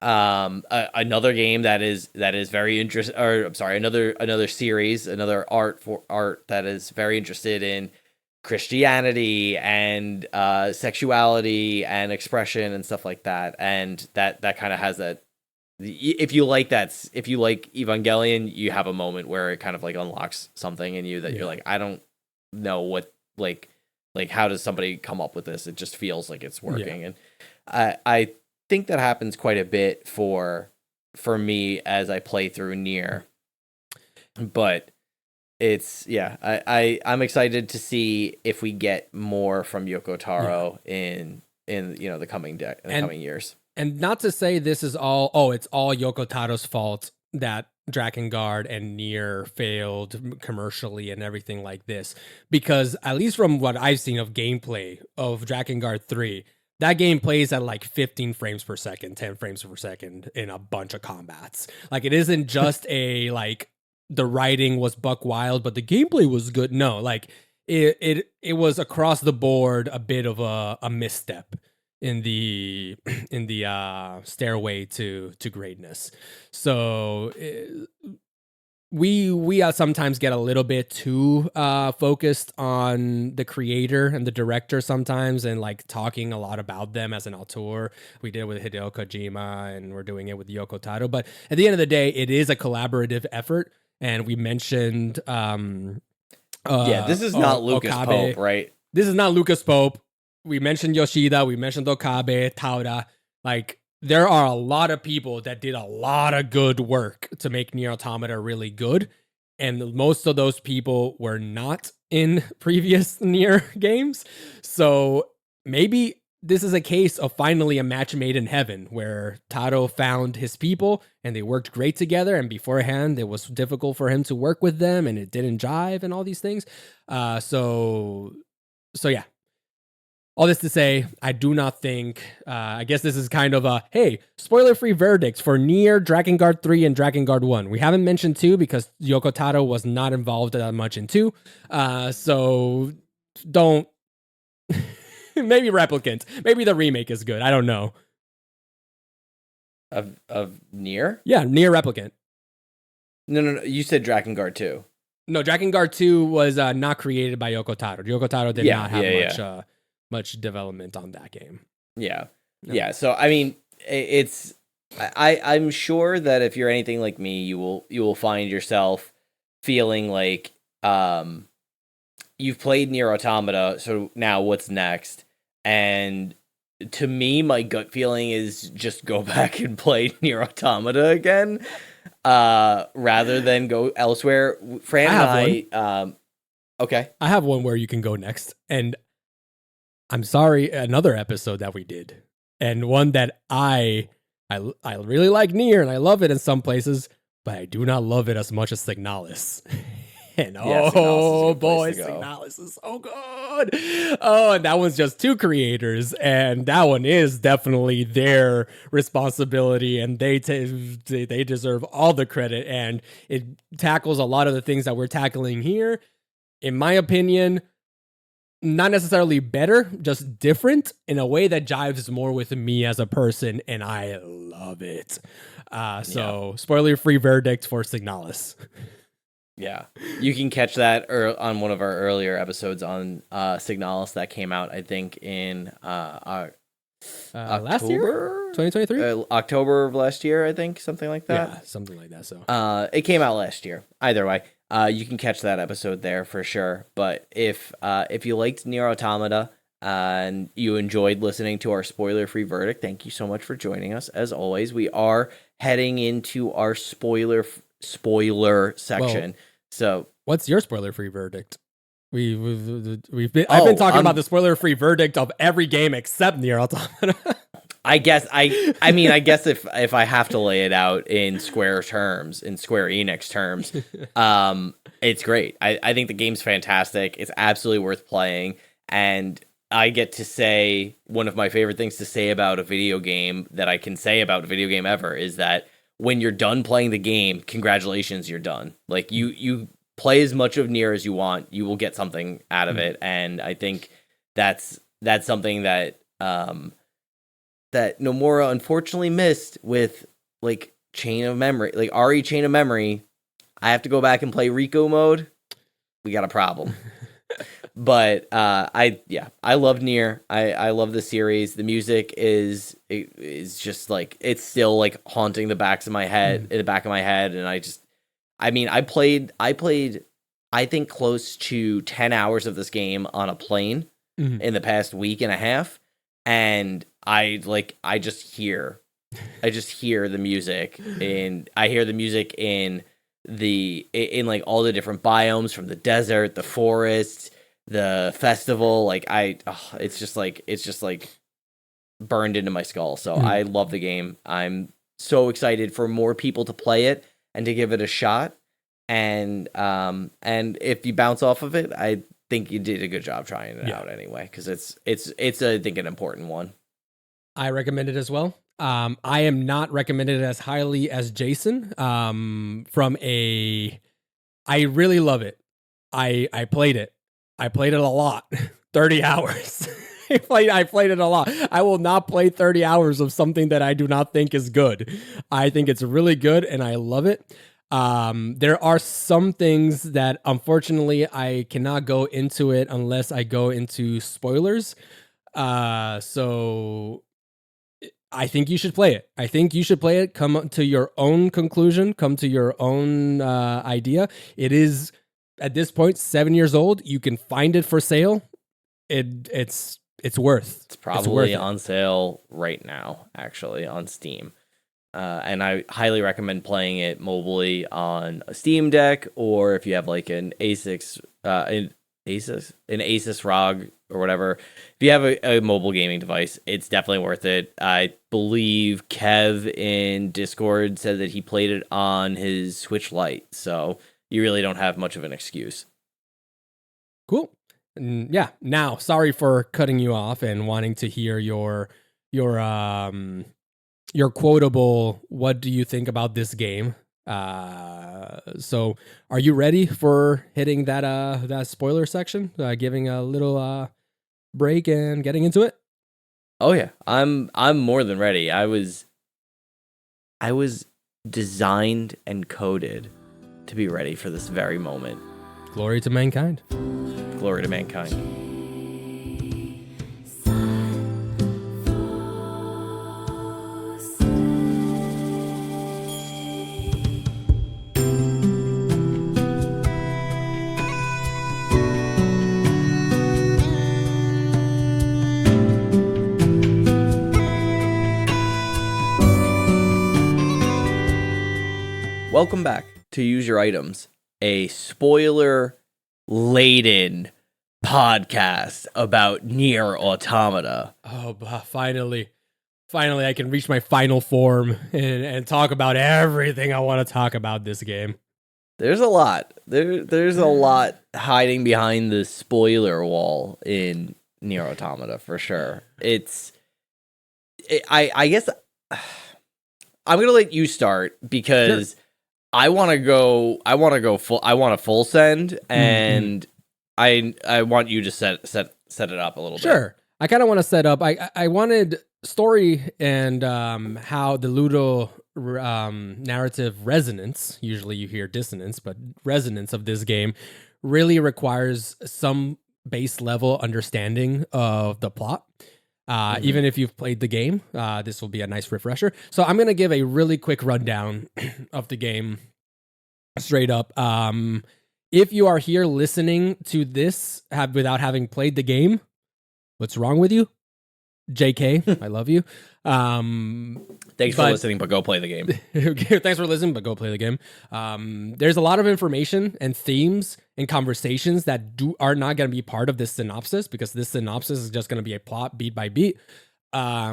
another game that is very interesting, or I'm sorry, another series, another art that is very interested in Christianity and sexuality and expression and stuff like that, and that kind of has that. If you like Evangelion, you have a moment where it kind of like unlocks something in you that you're like, I don't know what like how does somebody come up with this? It just feels like it's working, and I think that happens quite a bit for for me as I play through Nier. But it's I'm excited to see if we get more from Yoko Taro in the coming coming years.
And not to say this is all it's all Yoko Taro's fault that Drakengard and Nier failed commercially and everything like this, because at least from what I've seen of gameplay of Drakengard 3, that game plays at like 15 frames per second, 10 frames per second in a bunch of combats. Like, it isn't just a like the writing was buck wild, but the gameplay was good. No, like it was across the board a bit of a misstep in the stairway to greatness. So we sometimes get a little bit too focused on the creator and the director sometimes, and like talking a lot about them as an auteur. We did it with Hideo Kojima, and we're doing it with Yoko Taro. But at the end of the day, it is a collaborative effort. And we mentioned
this is not Lucas
Okabe.
Pope, right?
This is not Lucas Pope. We mentioned Yoshida, we mentioned Okabe, Tauda. Like, there are a lot of people that did a lot of good work to make Nier Automata really good. And most of those people were not in previous Nier games. So maybe this is a case of finally a match made in heaven, where Taro found his people and they worked great together. And beforehand, it was difficult for him to work with them and it didn't jive and all these things. So yeah. All this to say, I do not think, I guess this is kind of a, hey, spoiler-free verdict for Nier, Drakengard 3, and Drakengard 1. We haven't mentioned 2 because Yoko Taro was not involved that much in 2. So don't, maybe Replicant. Maybe the remake is good. I don't know.
Of Nier?
Yeah, Nier Replicant.
No. You said Drakengard 2.
No, Drakengard 2 was not created by Yoko Taro. Yoko Taro did not have much development on that game.
Yeah. So I mean, it's I'm sure that if you're anything like me, you will find yourself feeling like you've played Nier Automata, so now what's next? And to me, my gut feeling is just go back and play Nier Automata again, rather than go elsewhere. Fran and I okay.
I have one where you can go next, and I'm sorry, another episode that we did, and one that I really like Nier, and I love it in some places, but I do not love it as much as Signalis. And Signalis is so good. Oh, and that one's just 2 creators, and that one is definitely their responsibility, and they deserve all the credit, and it tackles a lot of the things that we're tackling here. In my opinion, not necessarily better, just different in a way that jives more with me as a person, and I love it. Spoiler-free verdict for Signalis.
Yeah, you can catch that on one of our earlier episodes on Signalis that came out, I think, in
last year, 2023,
October of last year, I think, something like that.
Yeah, something like that. So
it came out last year. Either way, you can catch that episode there for sure. But if you liked Nier Automata and you enjoyed listening to our spoiler-free verdict, thank you so much for joining us. As always, we are heading into our spoiler section.
Well,
so
what's your spoiler-free verdict? I've been talking about the spoiler-free verdict of every game except Nier Automata.
I guess if I have to lay it out in Square Enix terms, it's great. I think the game's fantastic. It's absolutely worth playing, and I get to say one of my favorite things to say about a video game that I can say about a video game ever is that when you're done playing the game, congratulations, you're done. Like, you play as much of Nier as you want, you will get something out of it, and I think that's something that that Nomura unfortunately missed with like Chain of Memory, like RE Chain of Memory. I have to go back and play Rico mode. We got a problem. But I love Nier. I love the series. The music is just like, it's still like haunting the back of my head, and I played I think close to 10 hours of this game on a plane in the past week and a half, and I just hear hear the music, and I hear the music in like all the different biomes, from the desert, the forest, the festival. Like it's just like burned into my skull. So I love the game. I'm so excited for more people to play it and to give it a shot. And if you bounce off of it, I think you did a good job trying it out anyway, because it's I think an important one.
I recommend it as well. I am not recommended as highly as Jason. I really love it. I played it. I played it a lot. 30 hours. I played it a lot. I will not play 30 hours of something that I do not think is good. I think it's really good and I love it. There are some things that unfortunately I cannot go into it unless I go into spoilers. So I think you should play it. I think you should play it. Come to your own conclusion. Come to your own idea. It is at this point 7 years old. You can find it for sale. It's worth.
It's probably on sale right now, actually, on Steam. And I highly recommend playing it mobilely on a Steam Deck, or if you have like an Asus ROG or whatever. If you have a mobile gaming device, it's definitely worth it. I believe Kev in Discord said that he played it on his Switch Lite, so you really don't have much of an excuse.
Cool. Yeah. Now, sorry for cutting you off and wanting to hear your quotable, what do you think about this game? So are you ready for hitting that spoiler section? Giving a little break and getting into it?
Oh yeah. I'm more than ready. I was designed and coded to be ready for this very moment.
Glory to mankind.
Glory to mankind. Welcome back to Use Your Items, a spoiler-laden podcast about Nier Automata.
Oh, finally I can reach my final form and talk about everything I want to talk about this game.
There's a lot. There's a lot hiding behind the spoiler wall in Nier Automata, for sure. I guess I'm gonna let you start, because sure. I want a full send, and I want you to set it up a little bit.
Sure. I kind of want to set up. I wanted story and how the Ludo narrative resonance. Usually you hear dissonance, but resonance of this game really requires some base level understanding of the plot. Even if you've played the game, this will be a nice refresher. So I'm going to give a really quick rundown of the game straight up. If you are here listening to this without having played the game, what's wrong with you? JK, I love you.
Thanks for listening, but go play the game.
Thanks for listening, but go play the game. There's a lot of information and themes and conversations that are not going to be part of this synopsis, because this synopsis is just going to be a plot beat by beat,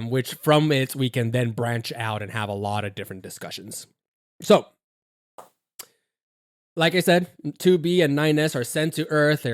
which from it we can then branch out and have a lot of different discussions. So, like I said, 2B and 9S are sent to Earth. They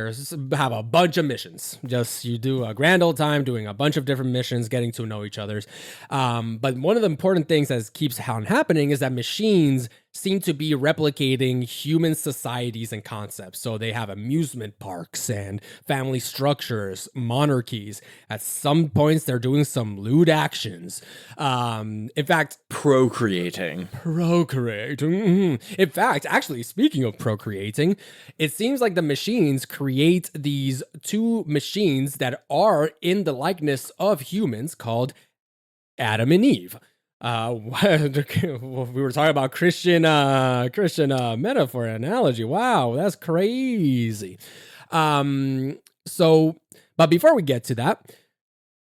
have a bunch of missions. Just you do a grand old time doing a bunch of different missions, getting to know each other's. But one of the important things that keeps on happening is that machines seem to be replicating human societies and concepts. So they have amusement parks and family structures, monarchies. At some points, they're doing some lewd actions. In fact,
procreating.
In fact, actually, speaking of procreating, it seems like the machines create these two machines that are in the likeness of humans called Adam and Eve. We were talking about Christian metaphor analogy. Wow, that's crazy. But before we get to that,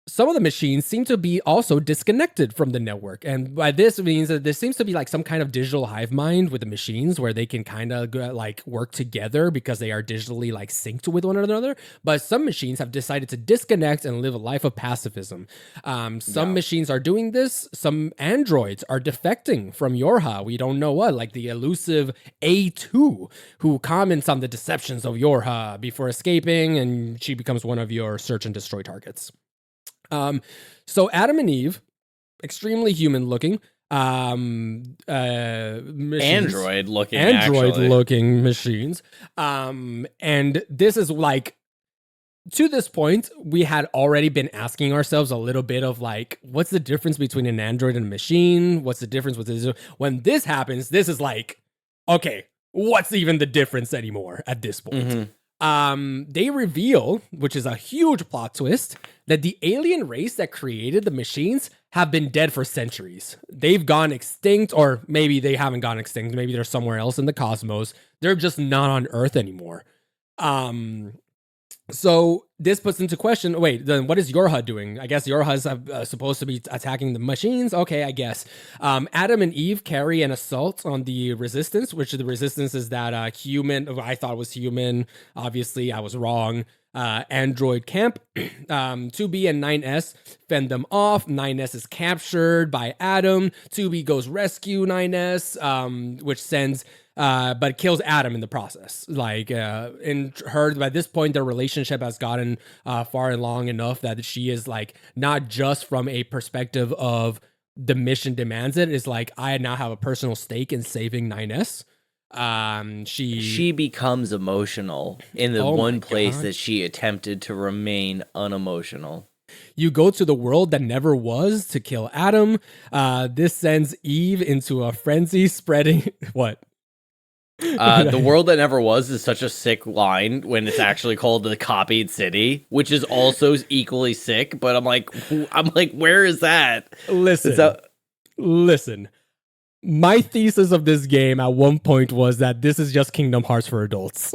some of the machines seem to be also disconnected from the network. And by this means that there seems to be like some kind of digital hive mind with the machines where they can kind of like work together because they are digitally like synced with one another. But some machines have decided to disconnect and live a life of pacifism. Some machines are doing this. Some androids are defecting from Yorha. We don't know what, like the elusive A2, who comments on the deceptions of Yorha before escaping, and she becomes one of your search and destroy targets. So Adam and Eve, extremely human looking,
Android
looking machines. And this is like, to this point, we had already been asking ourselves a little bit of like, what's the difference between an android and a machine? What's the difference with this? When this happens, this is like, okay, what's even the difference anymore at this point?
Mm-hmm.
They reveal, which is a huge plot twist, that the alien race that created the machines have been dead for centuries. They've gone extinct, or maybe they haven't gone extinct. Maybe they're somewhere else in the cosmos. They're just not on Earth anymore. So this puts into question, wait, then what is Yorha doing? I guess Yorha's supposed to be attacking the machines. Okay, I guess. Adam and Eve carry an assault on the Resistance, which the Resistance is that human, I thought was human. Obviously, I was wrong. Android camp. 2B and 9S fend them off. 9S is captured by Adam. 2B goes rescue 9S, which sends... but kills Adam in the process. Like, in her, by this point, their relationship has gotten far and long enough that she is like, not just from a perspective of the mission demands it, is like, I now have a personal stake in saving 9S. She
becomes emotional in the one place that she attempted to remain unemotional.
You go to the world that never was to kill Adam. This sends Eve into a frenzy, spreading what?
The world that never was is such a sick line when it's actually called the copied city, which is also equally sick. But I'm like, where is that?
Listen. My thesis of this game at one point was that this is just Kingdom Hearts for adults.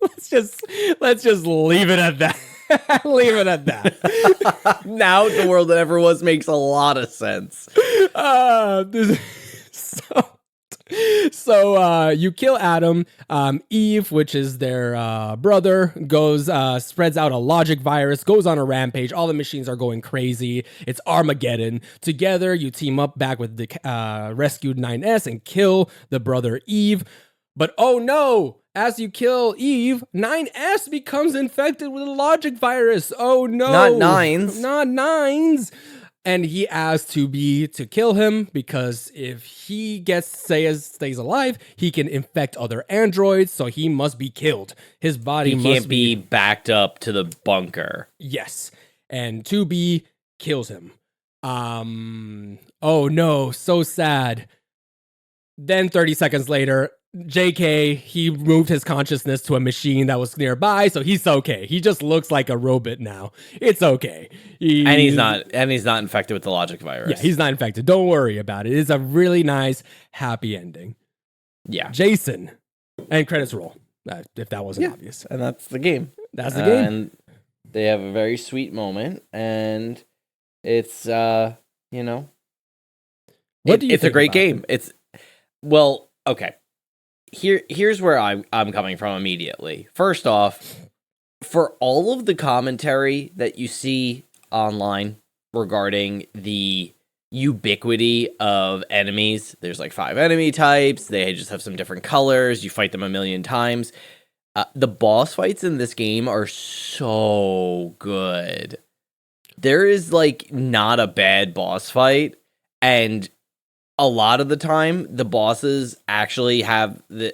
let's just leave it at that. Leave it at that.
Now the world that never was makes a lot of sense.
So you kill Adam. Eve, which is their brother, goes spreads out a logic virus, goes on a rampage. All the machines are going crazy. It's Armageddon. Together, you team up back with the rescued 9S and kill the brother Eve. But oh no! As you kill Eve, 9S becomes infected with a logic virus. Oh no! Not nines. And he asks 2B to kill him because if he stays alive, he can infect other androids, so he must be killed. His body
can't be backed up to the bunker.
Yes. And 2B kills him. Oh no, so sad. Then 30 seconds later, JK, he moved his consciousness to a machine that was nearby, so he's okay. He just looks like a robot now. It's okay.
And he's not infected with the logic virus.
Yeah, he's not infected. Don't worry about it. It's a really nice, happy ending.
Yeah.
Jason. And credits roll, if that wasn't obvious.
And that's the game.
That's the game.
And they have a very sweet moment, and it's, it's a great game. It's, well, okay. Here's where I'm coming from immediately. First off, for all of the commentary that you see online regarding the ubiquity of enemies, there's like 5 enemy types, they just have some different colors, you fight them a million times. The boss fights in this game are so good. There is like not a bad boss fight, and a lot of the time, the bosses actually the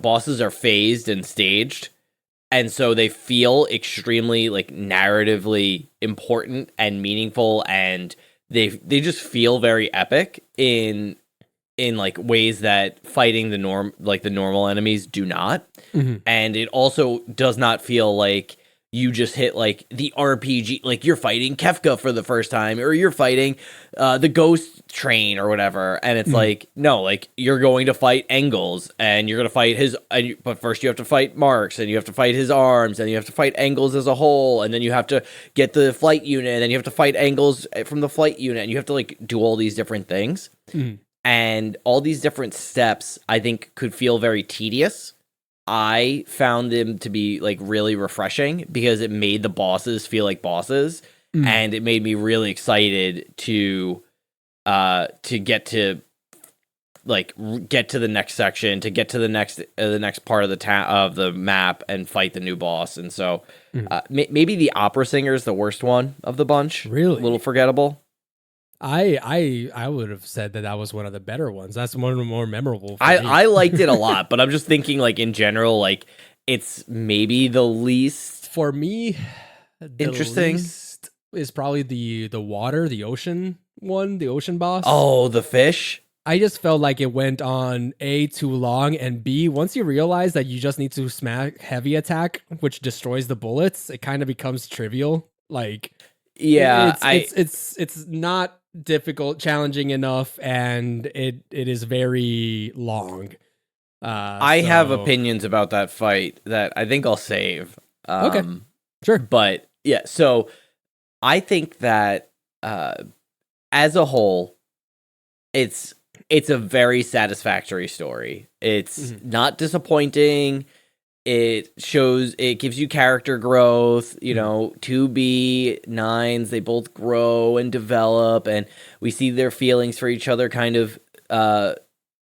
bosses are phased and staged, and so they feel extremely like narratively important and meaningful, and they just feel very epic in like ways that fighting the normal enemies do not.
Mm-hmm.
And it also does not feel like you just hit like the RPG, like you're fighting Kefka for the first time, or you're fighting the Ghost Train or whatever, and it's like, no, like you're going to fight Engels, and you're going to fight but first you have to fight Marks, and you have to fight his arms, and you have to fight Engels as a whole, and then you have to get the flight unit, and then you have to fight Engels from the flight unit, and you have to like do all these different things. And all these different steps, I think, could feel very tedious. I found them to be like really refreshing because it made the bosses feel like bosses, and it made me really excited to get to the next section, to get to the next part of the map and fight the new boss. And so maybe the opera singer is the worst one of the bunch.
Really,
a little forgettable.
I would have said that was one of the better ones. That's one of the more memorable.
I liked it a lot, but I'm just thinking like in general, like it's maybe the least
for me.
Interesting
is probably the ocean one, the ocean boss.
Oh, the fish.
I just felt like it went on A, too long, and B, once you realize that you just need to smack heavy attack, which destroys the bullets, it kind of becomes trivial. Like,
yeah,
it's not difficult, challenging enough, and it is very long.
I have opinions about that fight that I think I'll save.
Okay, sure.
But yeah, so I think that as a whole, it's a very satisfactory story. It's not disappointing. It gives you character growth, 2B, 9s, they both grow and develop, and we see their feelings for each other kind of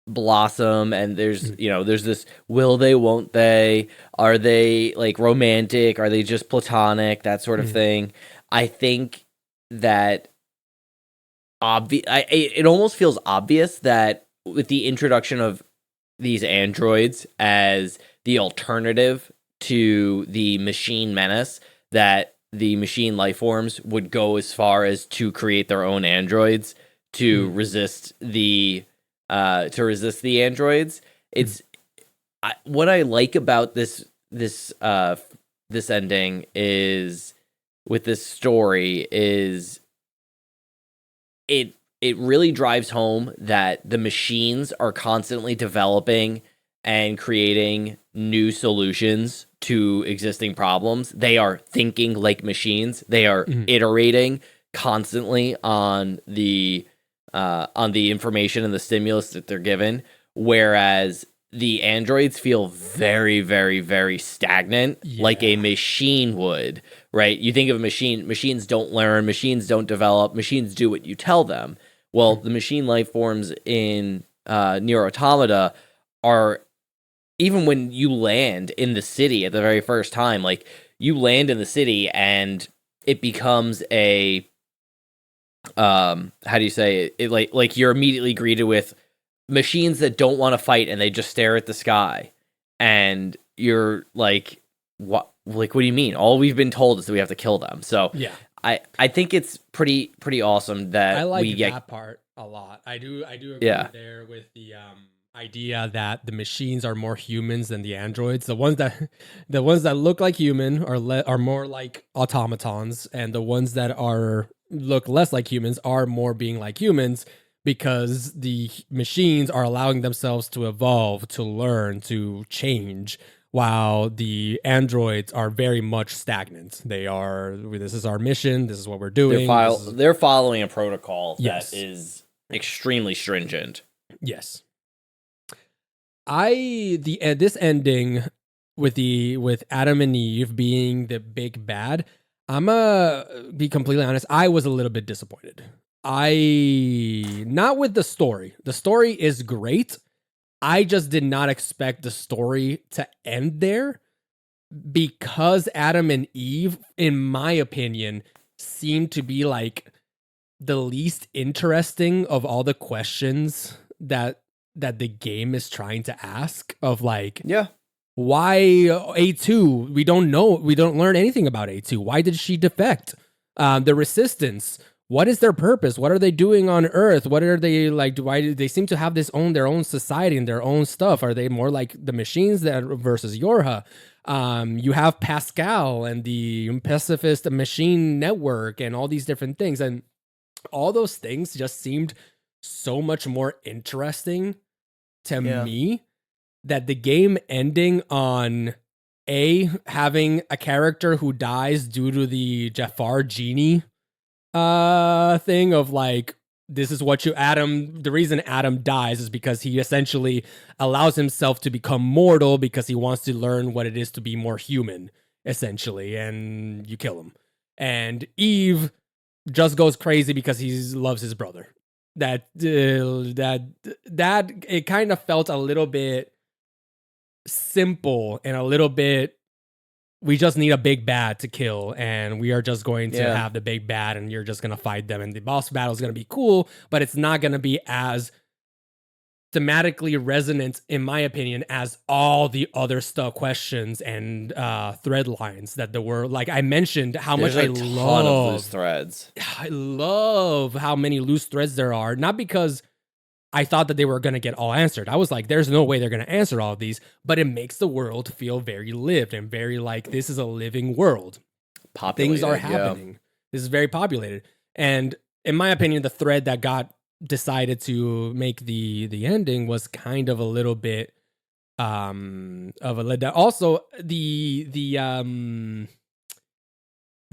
blossom, and there's this will they, won't they, are they like romantic, are they just platonic, that sort of thing. I think that it almost feels obvious that with the introduction of these androids as the alternative to the machine menace, that the machine life forms would go as far as to create their own androids to resist the androids. It's what I like about this ending is with this story is it really drives home that the machines are constantly developing and creating new solutions to existing problems. They are thinking like machines. They are iterating constantly on the information and the stimulus that they're given, whereas the androids feel very, very, very stagnant, like a machine would, right? You think of a machine, machines don't learn, machines don't develop, machines do what you tell them. Well, the machine life forms in Nier Automata are, even when you land in the city at the very first time, like you land in the city and it becomes a, how do you say it? Like you're immediately greeted with machines that don't want to fight and they just stare at the sky, and you're like, what? Like, what do you mean? All we've been told is that we have to kill them. So
yeah,
I think it's pretty awesome that
I like
we get
that part a lot. I do agree there with the idea that the machines are more humans than the androids. The ones that look like human are more like automatons, and the ones that look less like humans are more being like humans, because the machines are allowing themselves to evolve, to learn, to change, while the androids are very much stagnant. They are, this is our mission, this is what we're doing.
They're following a protocol that is extremely stringent.
Yes. This ending with Adam and Eve being the big bad, I'm be completely honest, I was a little bit disappointed. Not with the story. The story is great. I just did not expect the story to end there, because Adam and Eve, in my opinion, seem to be like the least interesting of all the questions that the game is trying to ask, of like, why A2? We don't know. We don't learn anything about A2. Why did she defect? The Resistance. What is their purpose? What are they doing on Earth? What are they like? Why do they seem to have their own society and their own stuff? Are they more like the machines versus Yorha? You have Pascal and the pacifist machine network and all these different things. And all those things just seemed so much more interesting to me that the game ending on having a character who dies due to the Jafar genie thing of like, this is what the reason Adam dies is because he essentially allows himself to become mortal because he wants to learn what it is to be more human, essentially, and you kill him. And Eve just goes crazy because he loves his brother. That it kind of felt a little bit simple and a little bit, we just need a big bad to kill, and we are just going to have the big bad, and you're just going to fight them, and the boss battle is going to be cool, but it's not going to be as thematically resonant, in my opinion, as all the other stuff, questions and thread lines that there were. Like I mentioned, how much I love
of loose threads.
I love how many loose threads there are, not because I thought that they were going to get all answered. I was like, there's no way they're going to answer all of these, but it makes the world feel very lived and very like this is a living world.
Populated,
things are happening. Yeah. This is very populated. And in my opinion, the thread that got decided to make the ending was kind of a little bit of a letdown. Also, the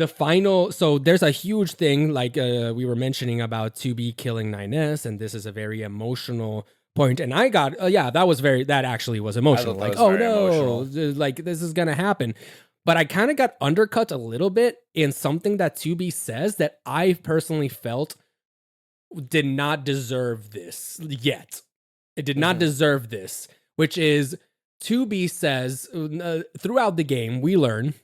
final, so there's a huge thing like we were mentioning about 2B killing 9S, and this is a very emotional point. And I got that actually was emotional. Like, oh no, like this is gonna happen. But I kind of got undercut a little bit in something that 2B says that I personally felt did not deserve this yet. It did not deserve this, which is 2B says throughout the game we learn,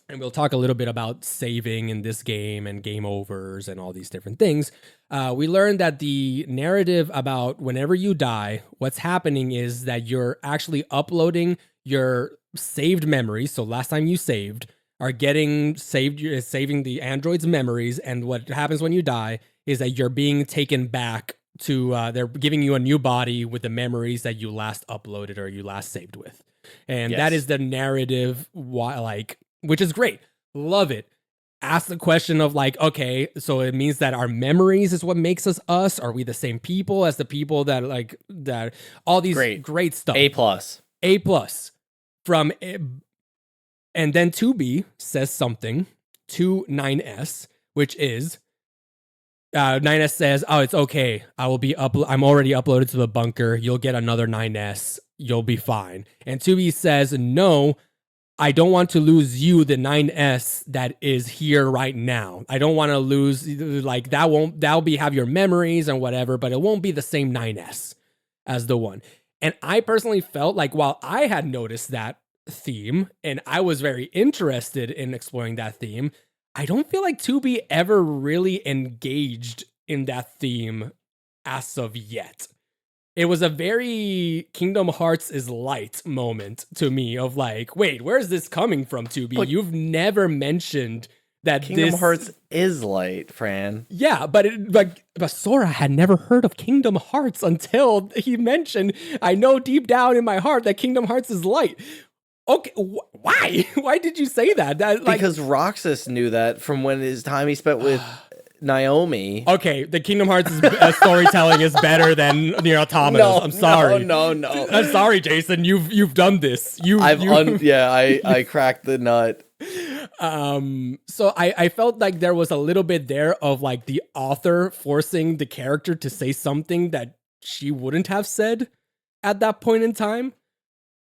and we'll talk a little bit about saving in this game and game overs and all these different things. We learned that the narrative about whenever you die, what's happening is that you're actually uploading your saved memories. So last time you saved are getting saved, you're saving the android's memories. And what happens when you die is that you're being taken back to, they're giving you a new body with the memories that you last uploaded or you last saved with. And that is the narrative, which is great. Love it. Ask the question of like, okay, so it means that our memories is what makes us us. Are we the same people as the people that like that? All these great stuff. A+ from, and then 2B says something to 9S, which is 9S says, "Oh, it's okay. I will be I'm already uploaded to the bunker. You'll get another 9S. You'll be fine." And 2B says, "No. I don't want to lose you, the 9S that is here right now. I don't want to lose, like, that'll have your memories and whatever, but it won't be the same 9S as the one." And I personally felt like while I had noticed that theme and I was very interested in exploring that theme, I don't feel like 2B ever really engaged in that theme as of yet. It was a very Kingdom Hearts is light moment to me of like, wait, where's this coming from, 2B? But you've never mentioned that
Kingdom Hearts is light, Fran.
Yeah, but Sora had never heard of Kingdom Hearts until he mentioned, I know deep down in my heart that Kingdom Hearts is light. Okay, why? Why did you say that?
Because Roxas knew that from when his time he spent with Naomi.
Okay, the Kingdom Hearts storytelling is better than Nier Automata.
No,
I'm sorry.
No.
I'm sorry, Jason. You've done this.
I cracked the nut.
So I felt like there was a little bit there of like the author forcing the character to say something that she wouldn't have said at that point in time.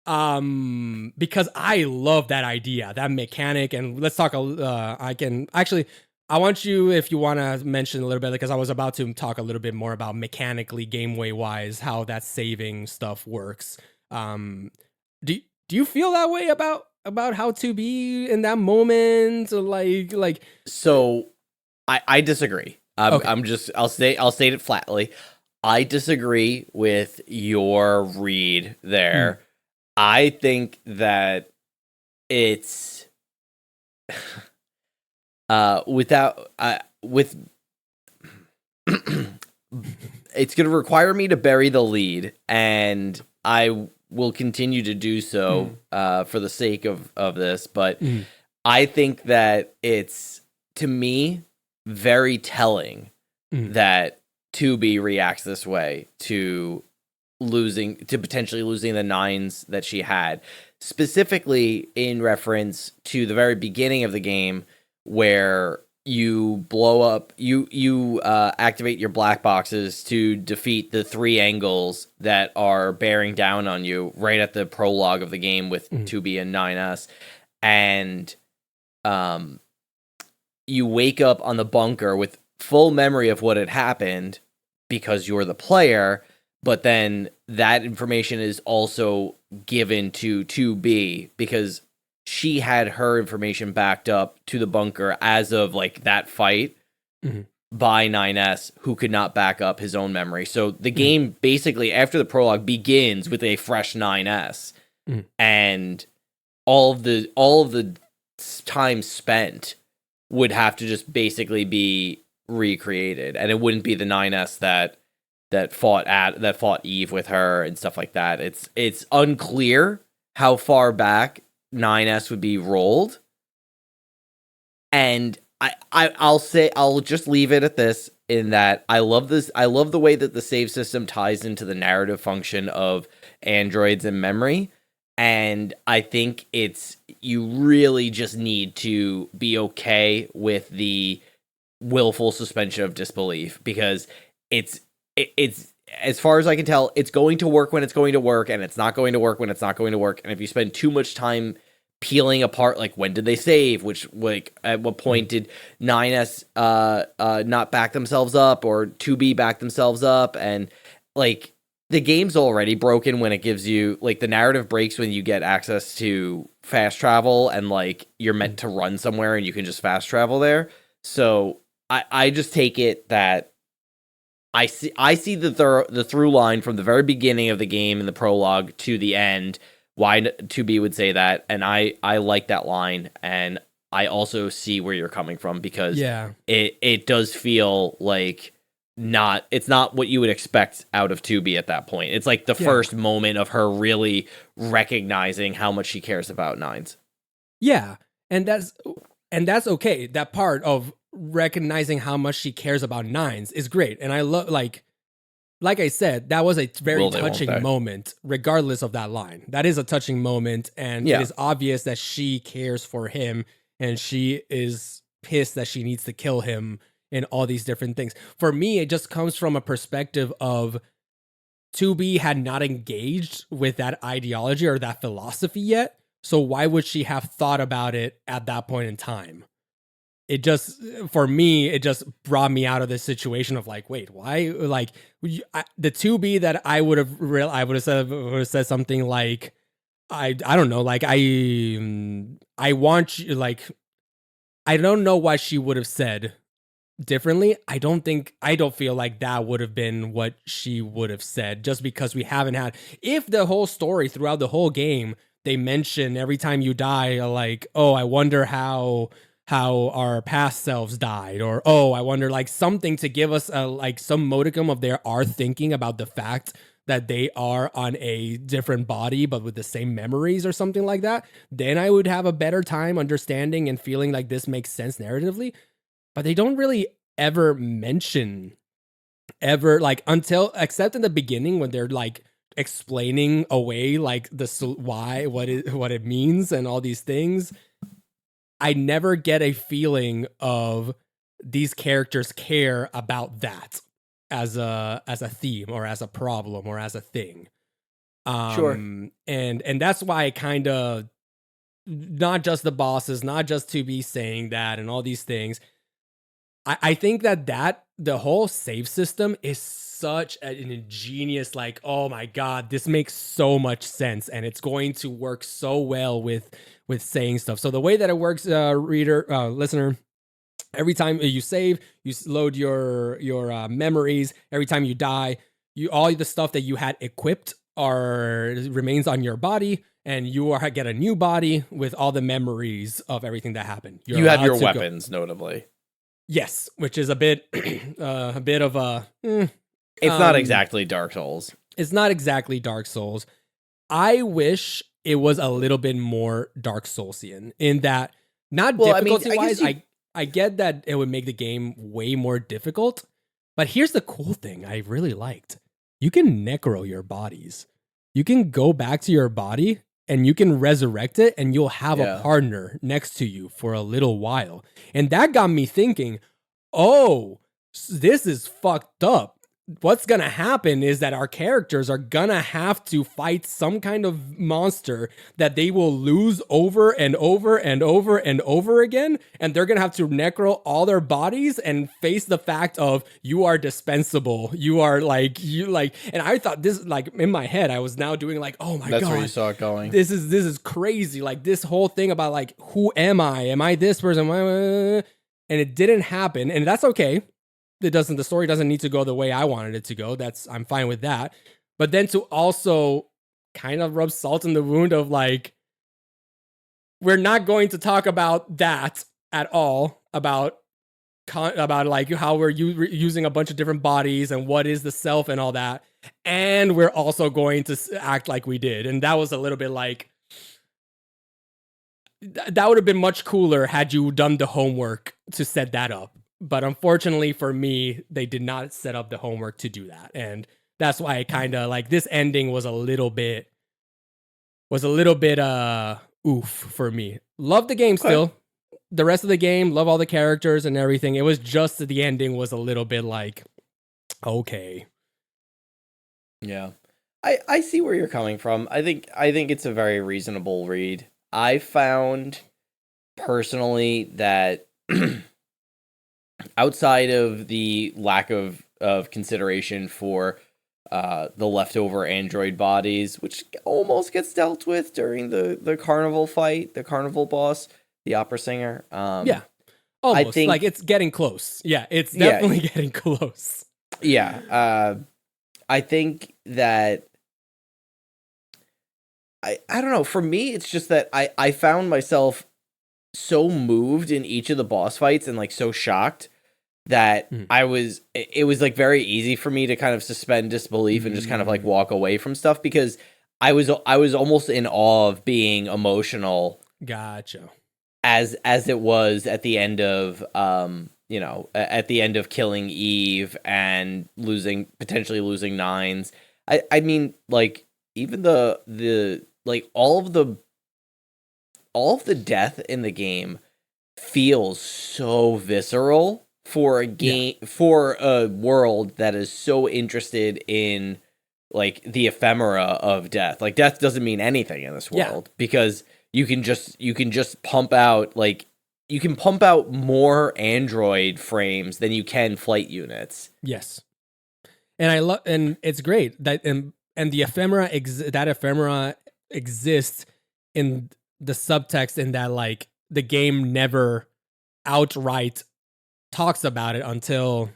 Because I love that idea, that mechanic, and let's talk. I want you, if you want to mention a little bit, because I was about to talk a little bit more about mechanically, gameway wise, how that saving stuff works. Do you feel that way about how to be in that moment? Like.
So, I disagree.
Okay.
I'll state it flatly. I disagree with your read there. I think that it's with it's going to require me to bury the lead, and I will continue to do so for the sake of this, but
Mhm.
I think that it's, to me, very telling
Mhm.
that 2B reacts this way to potentially losing the nines that she had, specifically in reference to the very beginning of the game where you blow up, you activate your black boxes to defeat the three angles that are bearing down on you right at the prologue of the game with 2B and 9S, and you wake up on the bunker with full memory of what had happened because you're the player, but then that information is also given to 2B because she had her information backed up to the bunker as of like that fight by 9S, who could not back up his own memory. So the game basically, after the prologue, begins with a fresh 9S, and all of the time spent would have to just basically be recreated, and it wouldn't be the 9S that fought Eve with her and stuff like that. It's unclear how far back 9S would be rolled, and I'll just leave it at this, in that I love the way that the save system ties into the narrative function of androids and memory. And I think you really just need to be okay with the willful suspension of disbelief, because it's as far as I can tell, it's going to work when it's going to work, and it's not going to work when it's not going to work. And if you spend too much time peeling apart, like, when did they save, which, like, at what point did 9S not back themselves up, or 2B back themselves up, and like, the game's already broken when it gives you, like, the narrative breaks when you get access to fast travel, and like, you're meant to run somewhere and you can just fast travel there. So I just take it that I see the through line from the very beginning of the game in the prologue to the end, why 2B would say that, and I like that line, and I also see where you're coming from, because it does feel like it's not what you would expect out of 2B at that point. It's like the first moment of her really recognizing how much she cares about nines.
Yeah, and that's okay. That part of recognizing how much she cares about nines is great, and I love, like I said, that was a very touching moment, regardless of that line. That is a touching moment, and it is obvious that she cares for him, and she is pissed that she needs to kill him, and all these different things. For me, it just comes from a perspective of 2B had not engaged with that ideology or that philosophy yet, so why would she have thought about it at that point in time? It just, for me, it just brought me out of this situation of like, wait, why? Like, the 2B that I would have said something like, I don't know, like, I want you, like, I don't know why she would have said differently. I don't feel like that would have been what she would have said, just because we haven't had, if the whole story throughout the whole game, they mention every time you die, like, oh, I wonder how our past selves died, or oh, I wonder, like, something to give us like some modicum of their are thinking about the fact that they are on a different body but with the same memories or something like that, then I would have a better time understanding and feeling like this makes sense narratively. But they don't really ever mention, like, until, except in the beginning when they're like explaining away like why, what it means and all these things. I never get a feeling of these characters care about that as a theme, or as a problem, or as a thing. And that's why I kind of, not just the bosses, not just to be saying that and all these things, I think that the whole save system is such an ingenious, like, oh my god, this makes so much sense, and it's going to work so well with saying stuff. So the way that it works, listener, every time you save, you load your memories. Every time you die, all the stuff that you had equipped remains on your body, and you get a new body with all the memories of everything that happened.
You have your weapons, notably.
Yes, which is a bit of a.
It's not exactly Dark Souls.
It's not exactly Dark Souls. I wish it was a little bit more Dark Soulsian in that, not
Well, I mean,
difficulty wise. I get that it would make the game way more difficult, but here's the cool thing I really liked: you can necro your bodies. You can go back to your body and you can resurrect it, and you'll have a
Yeah.
partner next to you for a little while. And that got me thinking, oh, this is fucked up. What's gonna happen is that our characters are gonna have to fight some kind of monster that they will lose over and over and over and over again, and they're gonna have to necro all their bodies and face the fact of you are dispensable. You are like and I thought this, like, in my head, I was now doing like, oh my
That's
god,
where you saw it going.
this is crazy. Like, this whole thing about like, who am I? Am I this person? And it didn't happen, and that's okay. The story doesn't need to go the way I wanted it to go. I'm fine with that. But then to also kind of rub salt in the wound of like, we're not going to talk about that at all, about like how we're using a bunch of different bodies and what is the self and all that, and we're also going to act like we did. And that was a little bit like, that would have been much cooler had you done the homework to set that up. But unfortunately for me, they did not set up the homework to do that. And that's why I kind of like, this ending was a little bit oof for me. Love the game still. The rest of the game, love all the characters and everything. It was just that the ending was a little bit like, okay.
Yeah. I see where you're coming from. I think it's a very reasonable read. I found personally that outside of the lack of consideration for the leftover android bodies, which almost gets dealt with during the carnival fight, the carnival boss, the opera singer.
Yeah, almost. I think, like, it's getting close. Yeah, it's definitely getting close.
Yeah, I think that I don't know. For me, it's just that I found myself so moved in each of the boss fights and like so shocked that it was like very easy for me to kind of suspend disbelief and just kind of like walk away from stuff, because I was almost in awe of being emotional.
Gotcha.
As it was at the end of at the end of killing Eve and potentially losing Nines. I mean, like, even the like all of the death in the game feels so visceral for a game, for a world that is so interested in like the ephemera of death. Like, death doesn't mean anything in this world, because you can just pump out, like, you can pump out more android frames than you can flight units.
Yes. And I love, and it's great that and the ephemera exists in the subtext, in that, like, the game never outright talks about it until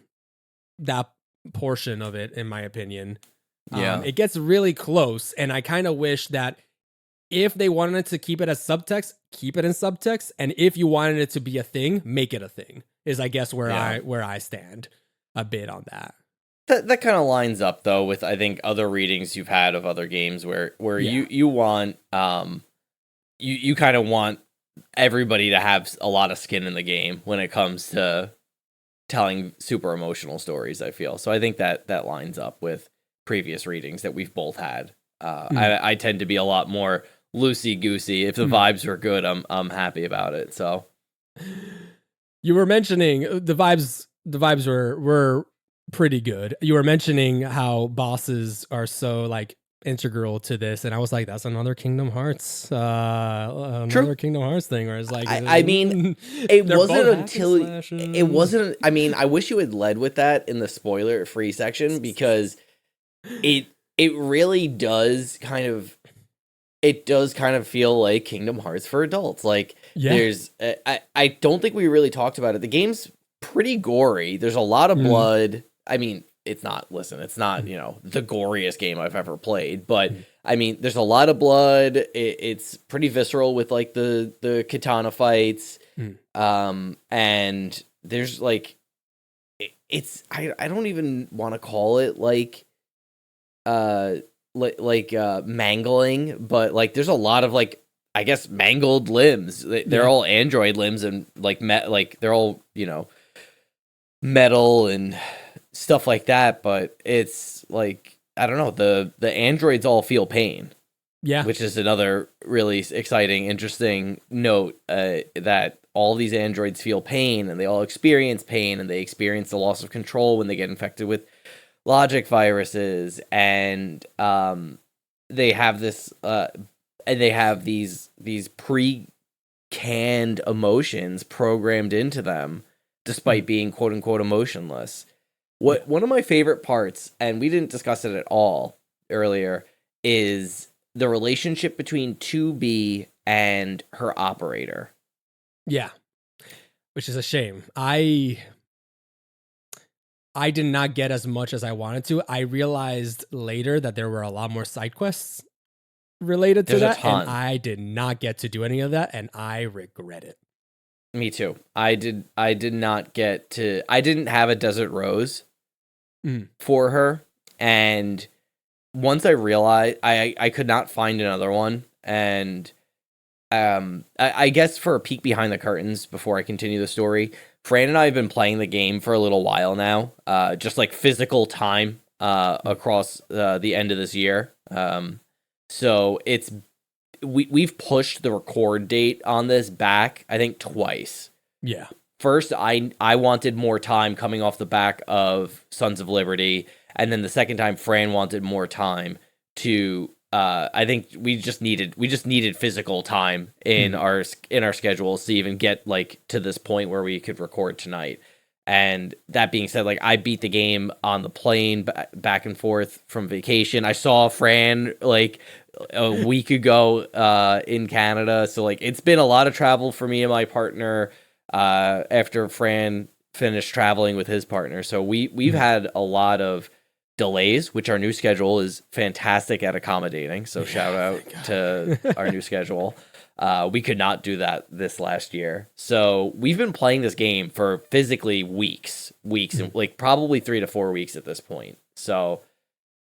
that portion of it, in my opinion.
Yeah.
It gets really close, and I kind of wish that if they wanted to keep it as subtext, keep it in subtext, and if you wanted it to be a thing, make it a thing, is, I guess, where I stand a bit on that.
That kind of lines up, though, with, I think, other readings you've had of other games where you want you kind of want everybody to have a lot of skin in the game when it comes to telling super emotional stories, I feel. So I think that lines up with previous readings that we've both had. I tend to be a lot more loosey-goosey. If the vibes were good, I'm happy about it. So
you were mentioning the vibes were pretty good. You were mentioning how bosses are so, like, integral to this, and I was like, that's another Kingdom Hearts thing, where it's like,
I mean, it wasn't. I mean, I wish you had led with that in the spoiler-free section, because it really does kind of feel like Kingdom Hearts for adults. Like, there's I don't think we really talked about it. The game's pretty gory. There's a lot of blood. I mean, it's not the goriest game I've ever played, but I mean, there's a lot of blood. It's pretty visceral with, like, the katana fights. And there's, like, it's I don't even want to call it like mangling, but like there's a lot of like I guess mangled limbs. They're all android limbs and like they're all, metal and stuff like that, but it's like I don't know, the androids all feel pain.
Yeah.
Which is another really exciting, interesting note, that all these androids feel pain and they all experience pain and they experience the loss of control when they get infected with logic viruses, and they have this and they have these pre-canned emotions programmed into them despite being quote unquote emotionless. One of my favorite parts, and we didn't discuss it at all earlier, is the relationship between 2B and her operator.
Yeah. Which is a shame. I did not get as much as I wanted to. I realized later that there were a lot more side quests related to that, and I did not get to do any of that, and I regret it.
Me too. I didn't have a Desert Rose for her, and once I realized I could not find another one, and I guess for a peek behind the curtains before I continue the story, Fran and I have been playing the game for a little while now, just like physical time across the end of this year. So we've pushed the record date on this back, I think, twice.
Yeah.
First, I wanted more time coming off the back of Sons of Liberty, and then the second time, Fran wanted more time to. I think we just needed physical time in our schedules to even get like to this point where we could record tonight. And that being said, like I beat the game on the plane back and forth from vacation. I saw Fran like a week ago in Canada, so like it's been a lot of travel for me and my partner after Fran finished traveling with his partner. So we've had a lot of delays, which our new schedule is fantastic at accommodating. So shout out to our new schedule. We could not do that this last year. So we've been playing this game for physically weeks, and like probably 3 to 4 weeks at this point. So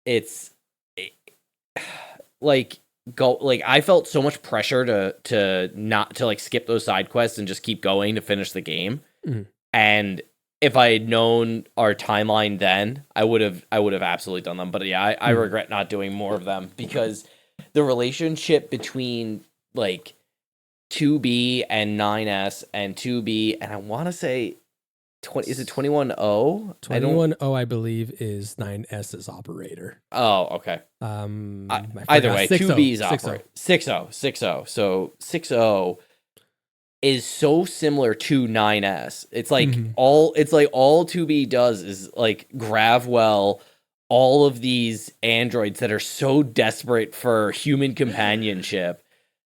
it's like I felt so much pressure to not to like skip those side quests and just keep going to finish the game. And if I had known our timeline then, I would have absolutely done them. But yeah, I regret not doing more of them because the relationship between like 2B and 9S and 2B, and I want to say is it 21-0?
21-0, I believe, is 9S's operator.
Oh, okay. Either way, 2B's operator. 6-0. So 6-0 is so similar to 9S. It's like all 2B does is like Gravwell all of these androids that are so desperate for human companionship,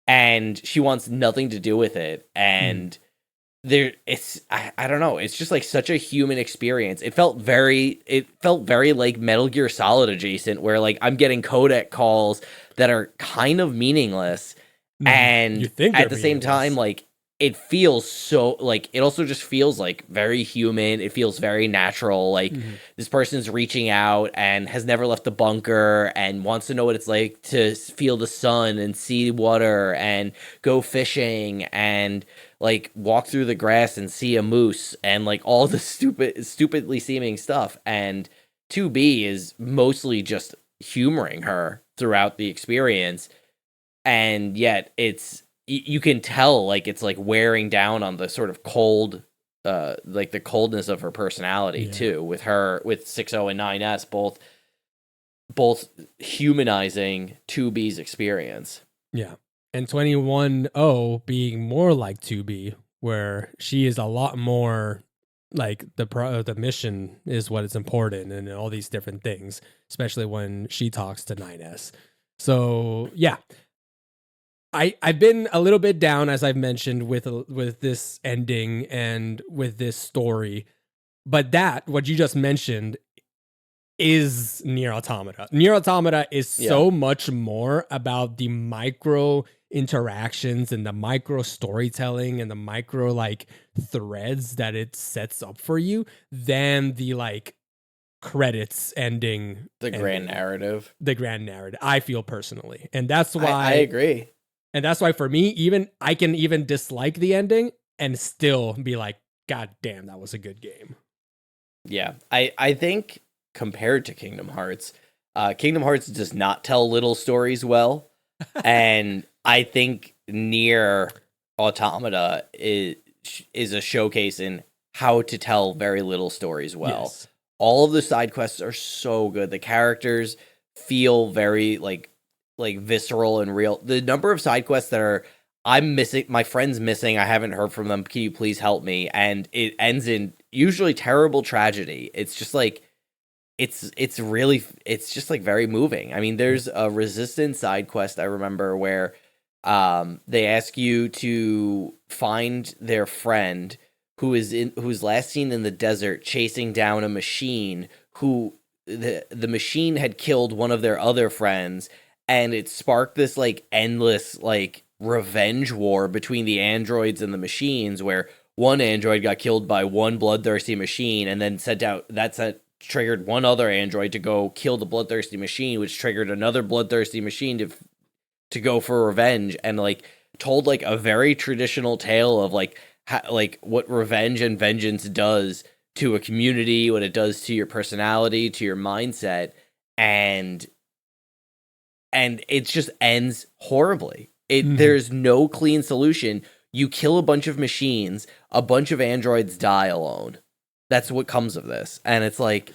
and she wants nothing to do with it. And I don't know, it's just like such a human experience. It felt very like Metal Gear Solid adjacent, where like I'm getting codec calls that are kind of meaningless, and at the same time, like it feels so like it also just feels like very human. It feels very natural. Like this person's reaching out and has never left the bunker and wants to know what it's like to feel the sun and see water and go fishing and like walk through the grass and see a moose and like all the stupidly seeming stuff. And 2B is mostly just humoring her throughout the experience. And yet you can tell like it's like wearing down on the sort of cold, like the coldness of her personality too, with 6-0 and 9S both humanizing 2B's experience.
Yeah. And 21-0 being more like 2B, where she is a lot more like the mission is what is important and all these different things, especially when she talks to 9S. So yeah. I've been a little bit down, as I've mentioned, with this ending and with this story, but what you just mentioned is Nier Automata. Nier Automata is so much more about the micro interactions and the micro storytelling and the micro like threads that it sets up for you than the like credits ending,
The grand narrative.
the grand narrative, I feel personally. And that's why
I agree.
And that's why for me, even I can even dislike the ending and still be like, God damn, that was a good game.
Yeah. I think compared to Kingdom Hearts does not tell little stories well. And I think Nier Automata is a showcase in how to tell very little stories well.
Yes.
All of the side quests are so good. The characters feel very like visceral and real. The number of side quests that are I'm missing, my friend's missing, I haven't heard from them, can you please help me? And it ends in usually terrible tragedy. It's just like it's just like very moving. I mean, there's a resistance side quest I remember where they ask you to find their friend who's last seen in the desert chasing down a machine who the machine had killed one of their other friends, and it sparked this like endless like revenge war between the androids and the machines, where one android got killed by one bloodthirsty machine and then triggered one other android to go kill the bloodthirsty machine, which triggered another bloodthirsty machine to go for revenge, and like told like a very traditional tale of like what revenge and vengeance does to a community, what it does to your personality, to your mindset, and it just ends horribly. There's no clean solution. You kill a bunch of machines, a bunch of androids die alone. That's what comes of this. And it's like,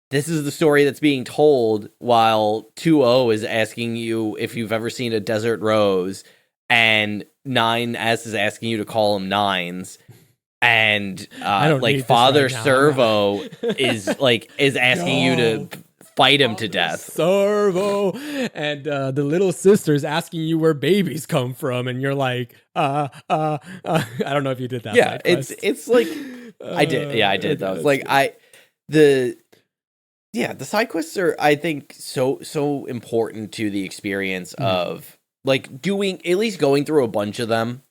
this is the story that's being told while 2-0 is asking you if you've ever seen a desert rose, and 9S is asking you to call him Nines. And like Father right Servo is asking you to fight him to death.
Servo, and the little sister's asking you where babies come from, and you're like, I don't know if you did that.
Yeah, it's like I did. Yeah, I did though. It's like the side quests are, I think, so important to the experience of like at least going through a bunch of them.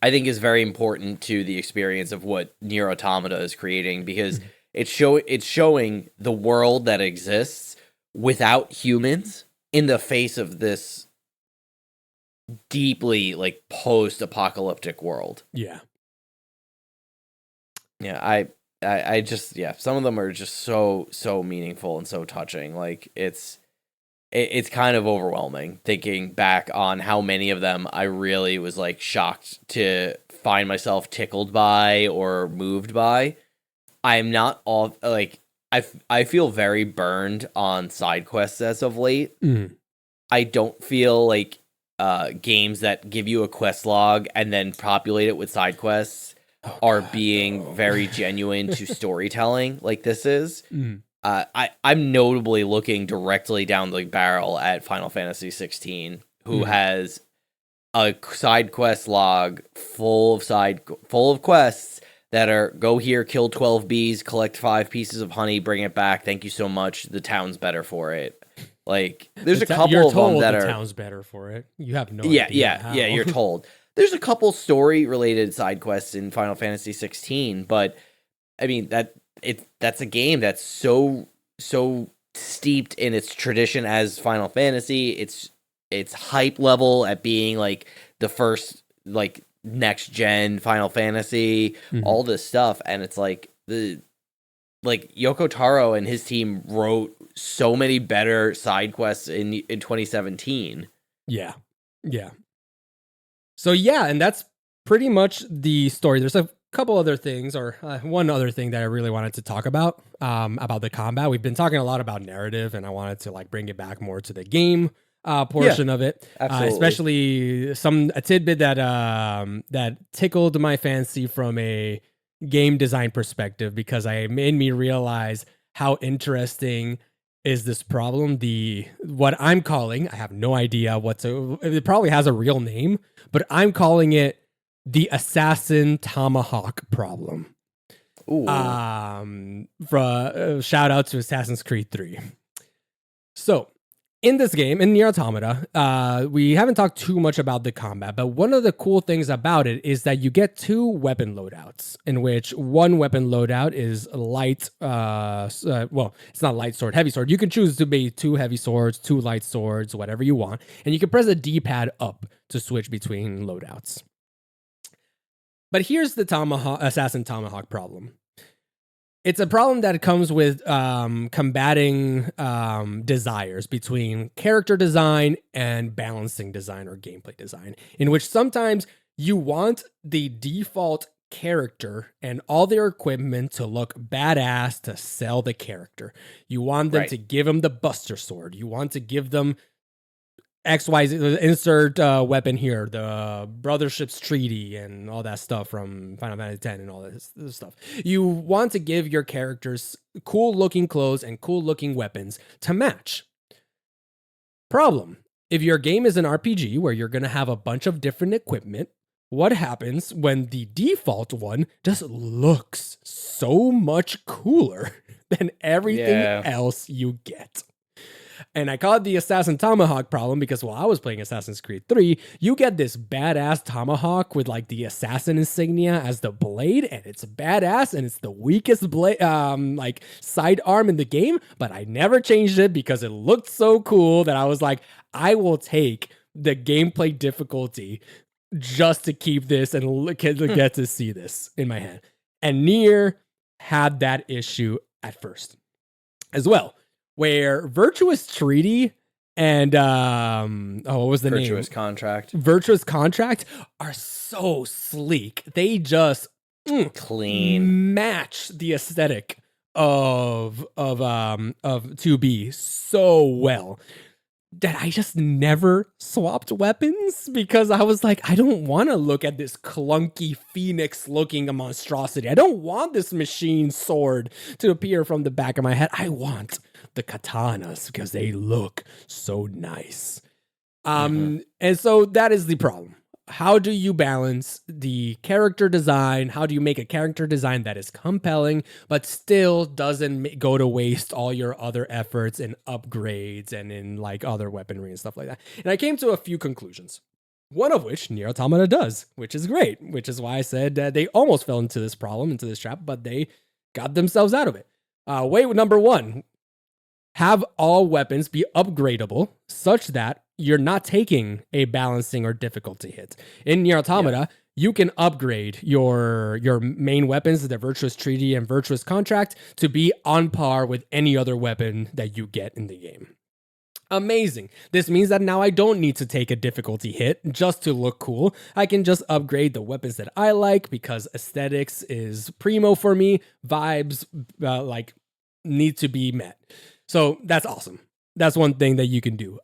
I think is very important to the experience of what Nier Automata is creating, because it's showing the world that exists without humans in the face of this deeply like post-apocalyptic world.
Yeah.
Yeah, I just, some of them are just so meaningful and so touching. Like it's kind of overwhelming thinking back on how many of them I really was like shocked to find myself tickled by or moved by. I'm not all like I feel very burned on side quests as of late. I don't feel like games that give you a quest log and then populate it with side quests are being very genuine to storytelling like this is. I'm notably looking directly down the barrel at Final Fantasy 16, who has a side quest log full of quests that are go here, kill 12 bees, collect 5 pieces of honey, bring it back. Thank you so much. The town's better for it. Like there's a couple of them that
the
are
town's better for it. You have no idea.
Yeah. You're told. There's a couple story related side quests in Final Fantasy 16, but I mean that's a game that's so steeped in its tradition as Final Fantasy. It's hype level at being like the first like next gen Final Fantasy, all this stuff, and it's like Yoko Taro and his team wrote so many better side quests in 2017.
Yeah. So yeah, and that's pretty much the story. There's a couple other things, or one other thing that I really wanted to talk about the combat. We've been talking a lot about narrative, and I wanted to like bring it back more to the game portion of it. Especially a tidbit that tickled my fancy from a game design perspective, because it made me realize how interesting is this problem. What I'm calling, I have no idea it probably has a real name, but I'm calling it the assassin tomahawk problem.
Ooh.
Shout out to Assassin's Creed 3. So in this game, in Nier Automata, we haven't talked too much about the combat, but one of the cool things about it is that you get 2 weapon loadouts, in which one weapon loadout is light, well, it's not light sword, heavy sword. You can choose to be 2 heavy swords, 2 light swords, whatever you want, and you can press the D-pad up to switch between loadouts. But here's the Assassin Tomahawk problem. It's a problem that comes with combating desires between character design and balancing design or gameplay design, in which sometimes you want the default character and all their equipment to look badass to sell the character. You want them to give them the Buster Sword. You want to give them XYZ, insert weapon here, the Brothership's Treaty and all that stuff from Final Fantasy X and all this stuff. You want to give your characters cool looking clothes and cool looking weapons to match. Problem: if your game is an RPG where you're going to have a bunch of different equipment, what happens when the default one just looks so much cooler than everything else you get? And I call it the Assassin Tomahawk problem because while I was playing Assassin's Creed 3, you get this badass tomahawk with like the assassin insignia as the blade, and it's badass, and it's the weakest blade, like sidearm in the game. But I never changed it because it looked so cool that I was like, I will take the gameplay difficulty just to keep this and get to see this in my hand. And Nier had that issue at first as well, where Virtuous Treaty and what was the
Virtuous
name?
Contract.
Virtuous Contract are so sleek. They just
clean
match the aesthetic of 2B so well that I just never swapped weapons because I was like, I don't want to look at this clunky phoenix looking monstrosity. I don't want this machine sword to appear from the back of my head. I want the katanas because they look so nice. And so that is the problem. How do you balance the character design? How do you make a character design that is compelling, but still doesn't go to waste all your other efforts in upgrades and in like other weaponry and stuff like that? And I came to a few conclusions. One of which Nier Automata does, which is great, which is why I said they almost fell into this problem, into this trap, but they got themselves out of it. Way number 1, have all weapons be upgradable such that you're not taking a balancing or difficulty hit. In Nier Automata, you can upgrade your main weapons, the Virtuous Treaty and Virtuous Contract, to be on par with any other weapon that you get in the game. Amazing. This means that now I don't need to take a difficulty hit just to look cool. I can just upgrade the weapons that I like because aesthetics is primo for me. Vibes need to be met. So that's awesome. That's one thing that you can do.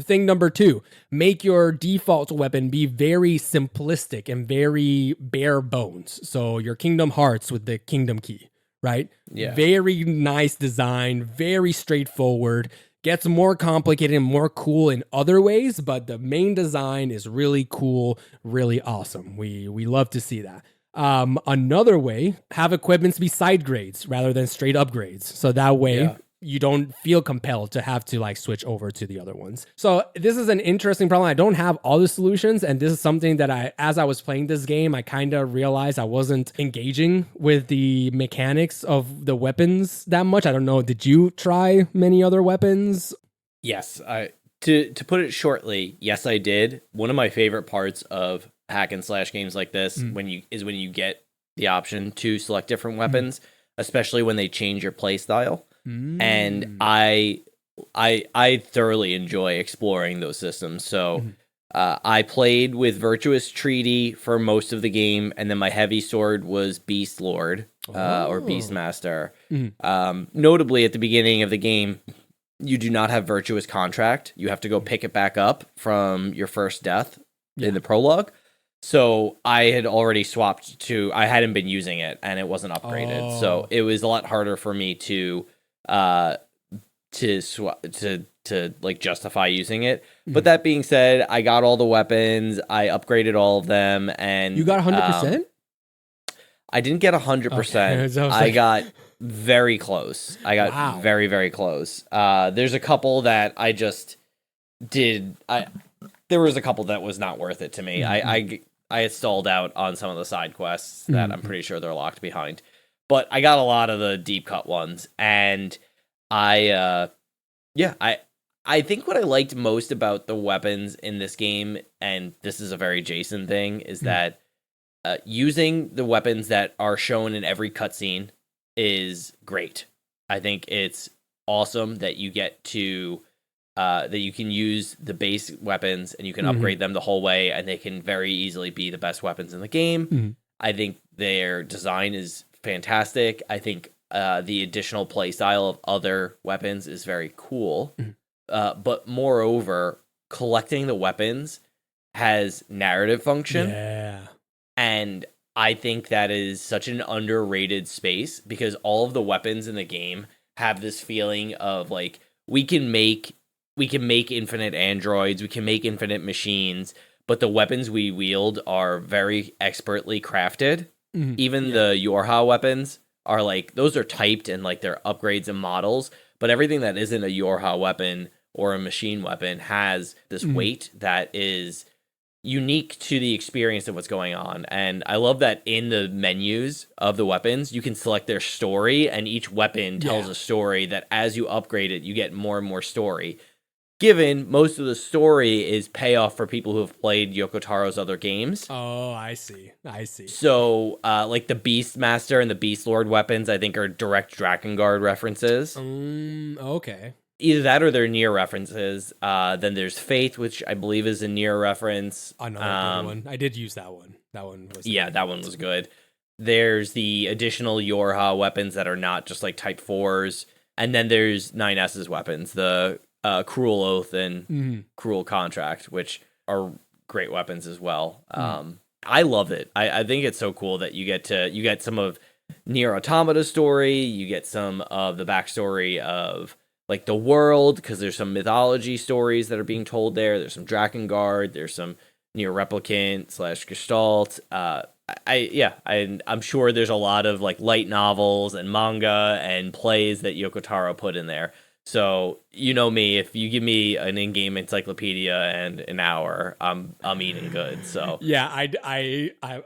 Thing number 2, make your default weapon be very simplistic and very bare bones. So your Kingdom Hearts with the Kingdom Key, right?
Yeah.
Very nice design, very straightforward. Gets more complicated and more cool in other ways, but the main design is really cool, really awesome. We love to see that. Another way, have equipments be side grades rather than straight upgrades. So that way you don't feel compelled to have to like switch over to the other ones. So this is an interesting problem. I don't have all the solutions. And this is something that as I was playing this game, I kind of realized I wasn't engaging with the mechanics of the weapons that much. I don't know. Did you try many other weapons?
Yes. To put it shortly, yes, I did. One of my favorite parts of hack and slash games like this when you get the option to select different weapons, especially when they change your play style. And I thoroughly enjoy exploring those systems. So I played with Virtuous Treaty for most of the game, and then my heavy sword was Beast Lord or Beastmaster. Notably, at the beginning of the game, you do not have Virtuous Contract. You have to go pick it back up from your first death in the prologue. So I had already swapped to, I hadn't been using it, and it wasn't upgraded. So it was a lot harder for me to like justify using it. But that being said, I got all the weapons, I upgraded all of them, and
you got 100%?
I didn't get 100%.
Okay.
I got very close. I got very, very close. There's a couple that I just did. There was a couple that was not worth it to me. I had stalled out on some of the side quests that I'm pretty sure they're locked behind. But I got a lot of the deep cut ones, and I think what I liked most about the weapons in this game, and this is a very Jason thing, is that using the weapons that are shown in every cutscene is great. I think it's awesome that you get to that you can use the base weapons and you can upgrade them the whole way, and they can very easily be the best weapons in the game. I think their design is fantastic. I think the additional playstyle of other weapons is very cool. But moreover, collecting the weapons has narrative function.
Yeah.
And I think that is such an underrated space, because all of the weapons in the game have this feeling of like, we can make infinite androids, we can make infinite machines, but the weapons we wield are very expertly crafted. Even the Yorha weapons are like, those are typed and like they're upgrades and models, but everything that isn't a Yorha weapon or a machine weapon has this weight that is unique to the experience of what's going on. And I love that in the menus of the weapons, you can select their story, and each weapon tells a story that as you upgrade it, you get more and more story. Given most of the story is payoff for people who have played Yoko Taro's other games.
Oh, I see.
So, like the Beastmaster and the Beast Lord weapons, I think are direct Drakengard references.
Okay.
Either that or they're Nier references. Then there's Faith, which I believe is a Nier reference.
Another good one. I did use that one. That one was
that one was good. There's the additional Yorha weapons that are not just like Type 4s. And then there's 9S's weapons, the Cruel Oath and Cruel Contract, which are great weapons as well. I love it. I think it's so cool that you get some of Nier Automata's story, you get some of the backstory of like the world, because there's some mythology stories that are being told there. There's some Drakengard, there's some Nier Replicant / Gestalt. I'm sure there's a lot of like light novels and manga and plays that Yoko Taro put in there. So you know me, if you give me an in-game encyclopedia and an hour, I'm eating good. So
yeah, I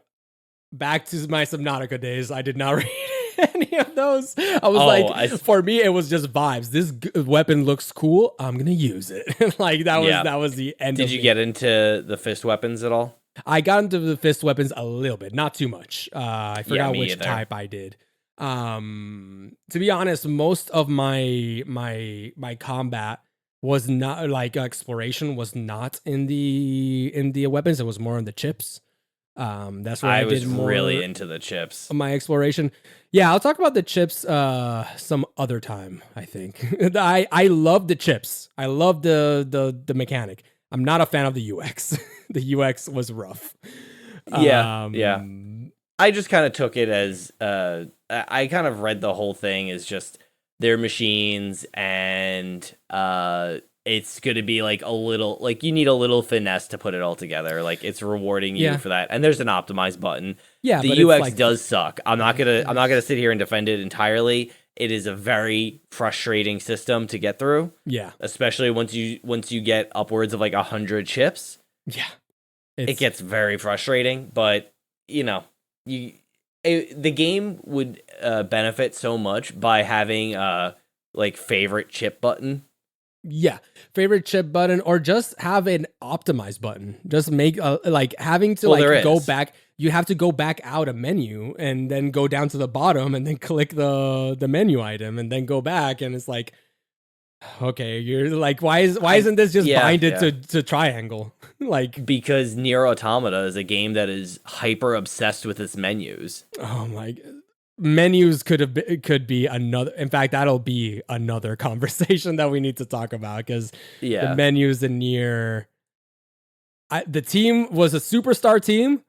back to my Subnautica days, I did not read any of those. I was for me, it was just vibes. This weapon looks cool, I'm gonna use it. Like that was the end.
Did you get into the fist weapons at all?
I got into the fist weapons a little bit, not too much. I forgot which type I did. To be honest, most of my combat was not like exploration was not in the weapons. It was more in the chips. That's where I was
really into the chips.
My exploration. Yeah, I'll talk about the chips some other time, I think. I love the chips. I love the mechanic. I'm not a fan of the UX. The UX was rough.
Yeah. I just kind of took it as I kind of read the whole thing as just their machines, and it's going to be like a little, like you need a little finesse to put it all together. Like it's rewarding you for that. And there's an optimize button.
Yeah,
the UX does suck. I'm not gonna sit here and defend it entirely. It is a very frustrating system to get through.
Yeah,
especially once you get upwards of like 100 chips.
Yeah,
it gets very frustrating. But the game would benefit so much by having like favorite chip button.
Yeah, favorite chip button, or just have an optimize button. Just make like having to go back. You have to go back out a menu and then go down to the bottom and then click the menu item and then go back, and it's like, okay, you're like, why isn't this just binded to triangle? Like,
because Nier Automata is a game that is hyper obsessed with its menus.
Oh my god. Menus could be another. In fact, that'll be another conversation that we need to talk about, because the menus in Nier. The team was a superstar team.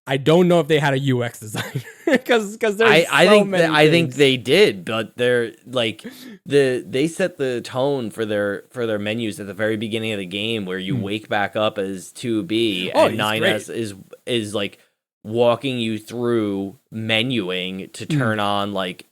I don't know if they had a UX designer, because
I think they did, but they're like they set the tone for their menus at the very beginning of the game, where you wake back up as 2B and 9S is like walking you through menuing to turn on like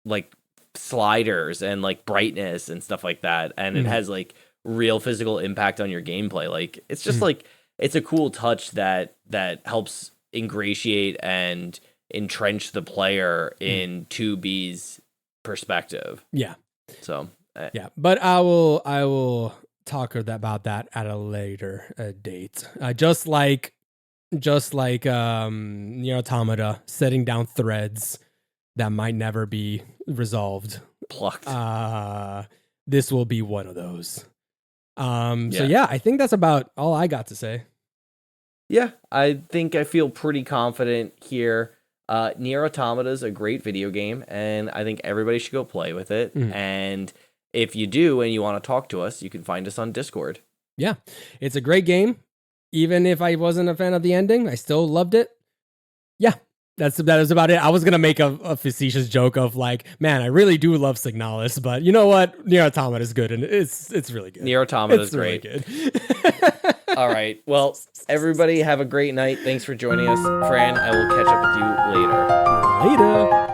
like sliders and like brightness and stuff like that, and it has like real physical impact on your gameplay. Like it's just like it's a cool touch that helps ingratiate and entrench the player in 2B's perspective.
Yeah.
So
yeah, but I will talk about that at a later date. Just like Nier Automata, setting down threads that might never be resolved.
Plucked.
This will be one of those. So yeah, I think that's about all I got to say.
Yeah, I think I feel pretty confident here. Nier Automata is a great video game, and I think everybody should go play with it. And if you do and you want to talk to us, you can find us on Discord.
Yeah, it's a great game. Even if I wasn't a fan of the ending, I still loved it. Yeah, that is about it. I was gonna make a facetious joke of like, man, I really do love Signalis, but you know what? Nier Automata is good, and it's really good.
Nier Automata is great.
Really good.
All right. Well, everybody have a great night. Thanks for joining us. Fran, I will catch up with you later.
Later.